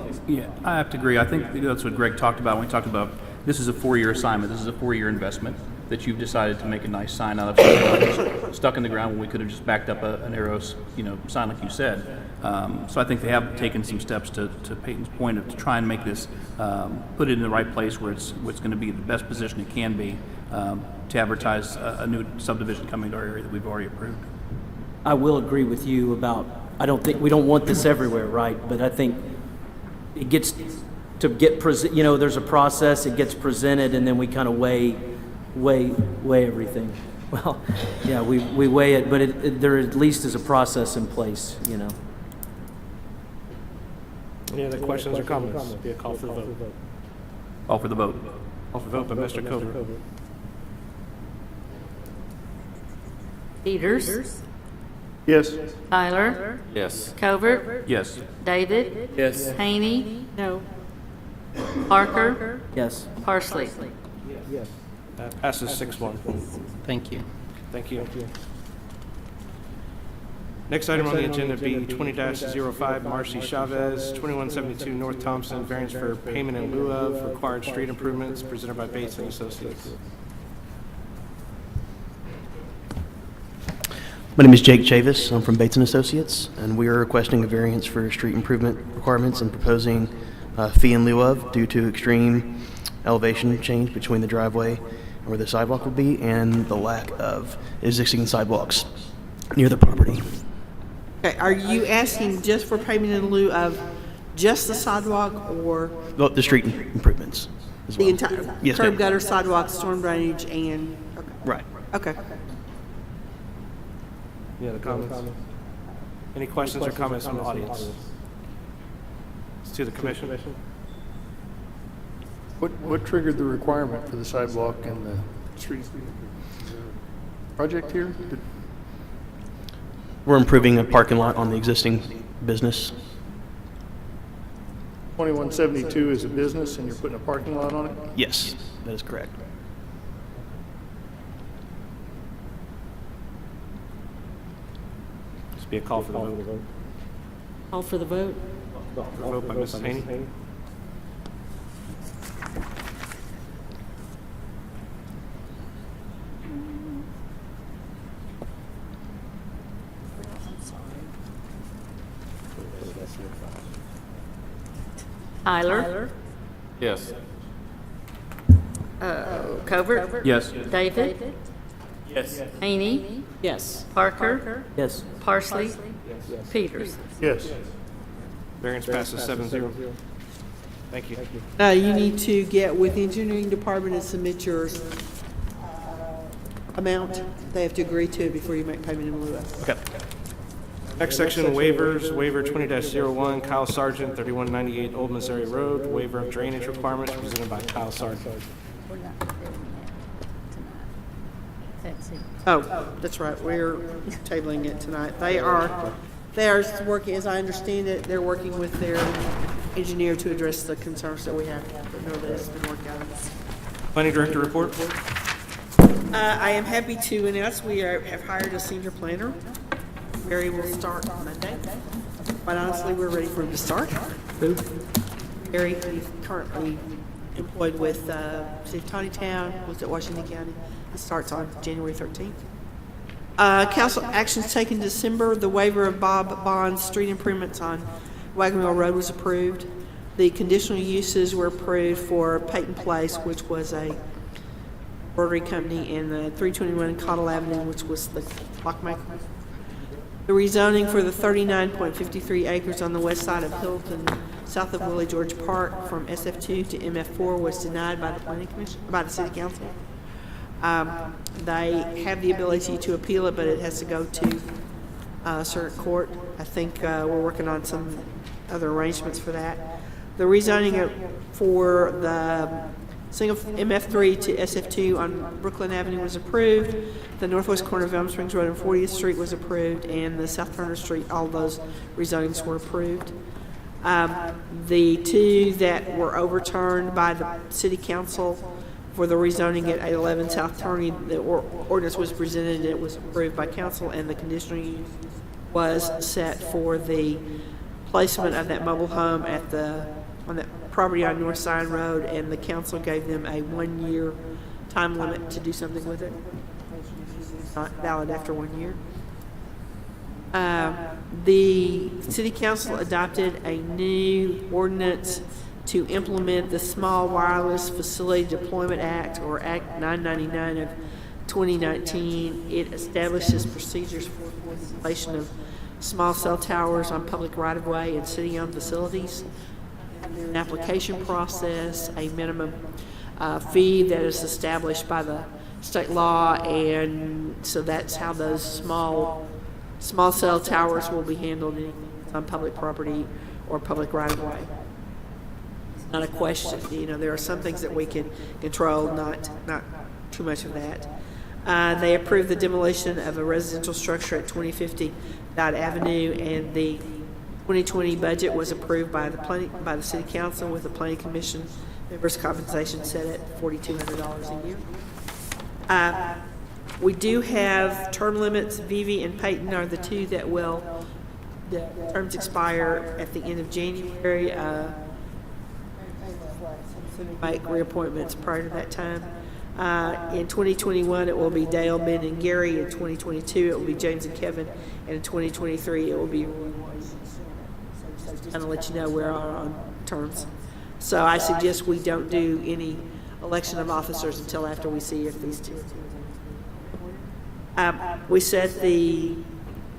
I have to agree. I think that's what Greg talked about when he talked about this is a 4-year assignment. This is a 4-year investment that you've decided to make a nice sign out of something like stuck in the ground when we could have just backed up an arrow, sign like you said. So I think they have taken some steps to Peyton's point of to try and make this, put it in the right place where it's going to be the best position it can be to advertise a new subdivision coming to our area that we've already approved. I will agree with you about, we don't want this everywhere, right? But I think it gets to get there's a process, it gets presented, and then we kind of weigh everything. Well, yeah, we weigh it, but there at least is a process in place, Any other questions or comments? Be a call for the vote. Call for the vote. Call for the vote by Mr. Covert. Peters. Yes. Tyler. Yes. Covert. Yes. David. Yes. Haney. No. Parker. Yes. Parsley. Passes 6-1. Thank you. Thank you. Next item on the agenda be 20-05 Marcy Chavez, 2172 North Thompson, variance for payment in lieu of required street improvements, presented by Bates and Associates. My name is Jake Chavis. I'm from Bates & Associates, and we are requesting a variance for street improvement requirements and proposing fee in lieu of due to extreme elevation change between the driveway and where the sidewalk will be and the lack of existing sidewalks near the property. Okay, are you asking just for payment in lieu of just the sidewalk or Well, the street improvements as well. the entire Yes, curb ma'am. gutter, sidewalk, storm drainage, and, Right. okay. Any other comments? Any questions or comments from the audience? It's to the commission. What triggered the requirement for the sidewalk and the street project here? We're improving a parking lot on the existing business. 2172 is a business and you're putting a parking lot on it? Yes, that is correct. This be a call for the vote. Call for the vote. Vote by Mrs. Haney. Tyler. Yes. Covert. Yes. David. Yes. Haney. Yes. Parker. Yes. Parsley. Peters. Yes. Variance passes 7-0. Thank you. You need to get with the engineering department and submit your amount. They have to agree to it before you make payment in lieu of. Okay. Next section, waivers. Waiver 20-01, Kyle Sargent, 3198 Old Missouri Road. Waiver of drainage requirements presented by Kyle Sargent. Oh, that's right, we're tabling it tonight. They are working, as I understand it, they're working with their engineer to address the concerns that we have. But no, that has been worked out. Planning Director report. I am happy to announce we have hired a senior planner. Barry will start Monday. Quite honestly, we're ready for him to start. Gary, he's currently employed with City of Tawnytown, was at Washington County. It starts on January 13th. Council actions taken December, the waiver of Bob Bond's street improvements on Wagon Wheel Road was approved. The conditional uses were approved for Peyton Place, which was a Rotary Company, and the 321 Cottle Avenue, which was the clockmaker. The rezoning for the 39.53 acres on the west side of Hilton, south of Willie George Park, from SF2 to MF4 was denied by the Planning Commission, by the City Council. They have the ability to appeal it, but it has to go to circuit court. I think we're working on some other arrangements for that. The rezoning for the single MF3 to SF2 on Brooklyn Avenue was approved. The northwest corner of Elm Springs Road and 40th Street was approved, and the South Turner Street, all those rezonings were approved. The two that were overturned by the City Council for the rezoning at 811 South Turney, the ordinance was presented, it was approved by council, and the conditional use was set for the placement of that mobile home at on that property on North Side Road, and the council gave them a 1-year time limit to do something with it. It's not valid after 1 year. The City Council adopted a new ordinance to implement the Small Wireless Facility Deployment Act, or Act 999 of 2019. It establishes procedures for the installation of small cell towers on public right-of-way and city-owned facilities. An application process, a minimum fee that is established by the state law, and so that's how those small cell towers will be handled on public property or public right-of-way. It's not a question. You know, there are some things that we can control, not too much of that. They approved the demolition of a residential structure at 2050 Dot Avenue, and the 2020 budget was approved by the City Council, with the Planning Commission members' compensation set at $4,200 a year. We do have term limits. Vivi and Peyton are the two that the terms expire at the end of January. Make reappointments prior to that time. In 2021, it will be Dale, Ben, and Gary. In 2022, it will be James and Kevin. And in 2023, it will be kind of let you know where we are on terms. So I suggest we don't do any election of officers until after we see if these two. We set the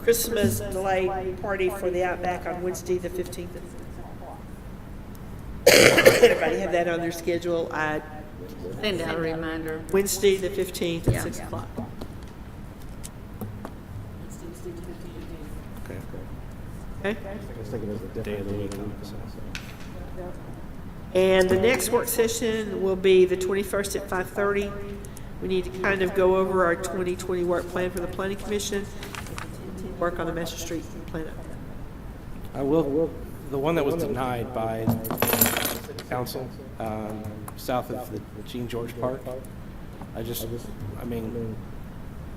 Christmas delay party for the Outback on Wednesday, the 15th. Everybody have that on their schedule. Send out a reminder. Wednesday, the 15th at 6 o'clock. Okay. And the next work session will be the 21st at 5:30. We need to kind of go over our 2020 work plan for the Planning Commission and work on the Master Street plan. The one that was denied by council, south of the Gene George Park,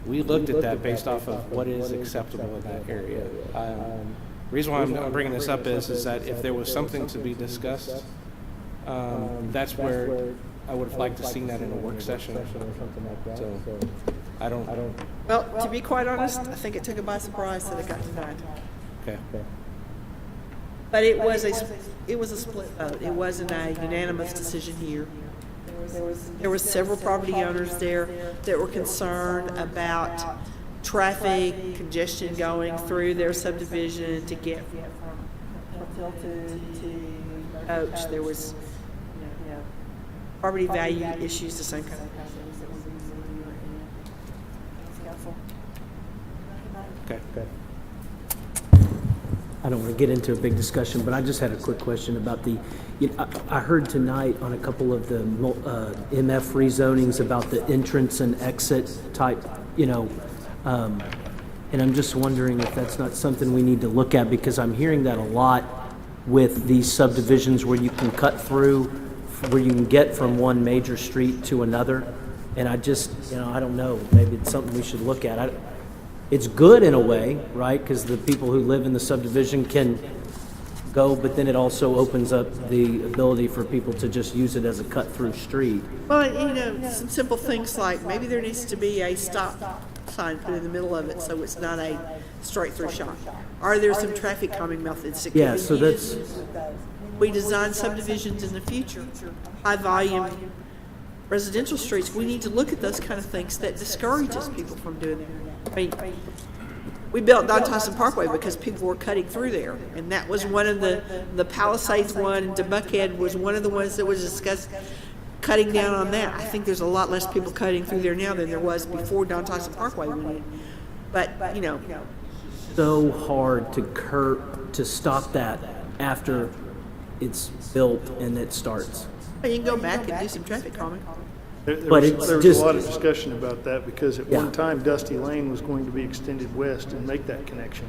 we looked at that based off of what is acceptable in that area. The reason why I'm bringing this up is that if there was something to be discussed, that's where I would have liked to see that in a work session. So, I don't. Well, to be quite honest, I think it took it by surprise that it got denied. Okay. But it was a split vote. It wasn't a unanimous decision here. There were several property owners there that were concerned about traffic congestion going through their subdivision to get from Hilton to Oaks. There was property value issues, the same kind of things. Okay. I don't want to get into a big discussion, but I just had a quick question about I heard tonight on a couple of the MF rezonings about the entrance and exit type, and I'm just wondering if that's not something we need to look at, because I'm hearing that a lot with these subdivisions where you can cut through, where you can get from one major street to another, and I just, I don't know, maybe it's something we should look at. It's good in a way, right? Because the people who live in the subdivision can go, but then it also opens up the ability for people to just use it as a cut-through street. Well, you know, some simple things like maybe there needs to be a stop sign put in the middle of it so it's not a straight-through shot. Are there some traffic calming methods that Yeah, can be so that's- used? We design subdivisions in the future, high-volume residential streets. We need to look at those kind of things that discourages people from doing that. I mean, we built Don Tyson Parkway because people were cutting through there, and that was one of the Palisades one, and Buckhead was one of the ones that was discussed, cutting down on that. I think there's a lot less people cutting through there now than there was before Don Tyson Parkway went in. But, you know, So hard to stop that after it's built and it starts. you can go back and do some traffic calming. There But was, it's there was just- a lot of discussion about that because at Yeah. one time Dusty Lane was going to be extended west and make that connection,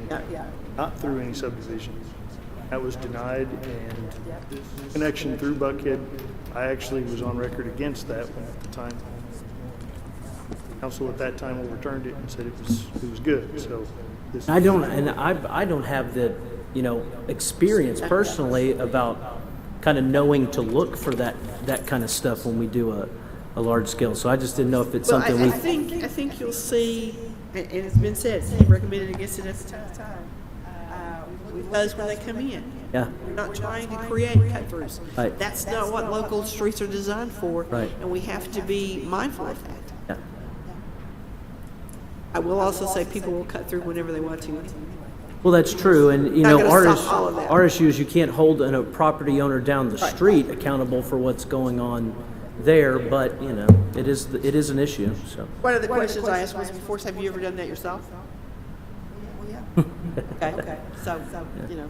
not through any subdivision. That was denied, and the connection through Buckhead, I actually was on record against that one at the time. Council at that time overturned it and said it was good, so. this- I don't have the, you know, experience personally about kind of knowing to look for that kind of stuff when we do a large scale. So I just didn't know if it's Well, something I we. think you'll see, and it's been said, he recommended against it at the time. Those when they come in. Yeah. We're not trying to create cut-throughs. Right. That's not what local streets are designed for. Right. And we have to be mindful of that. Yeah. I will also say people will cut through whenever they want to. Well, that's true, and you Not know, gonna stop all of that. our issue is you can't hold a property owner down the street accountable for what's going on there, but you know, it is an issue. So. One of the questions I asked was before, have you ever done that yourself? Okay, so, you know.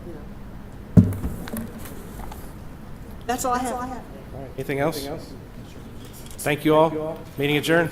That's all I have. Anything else? Thank you all. Meeting adjourned.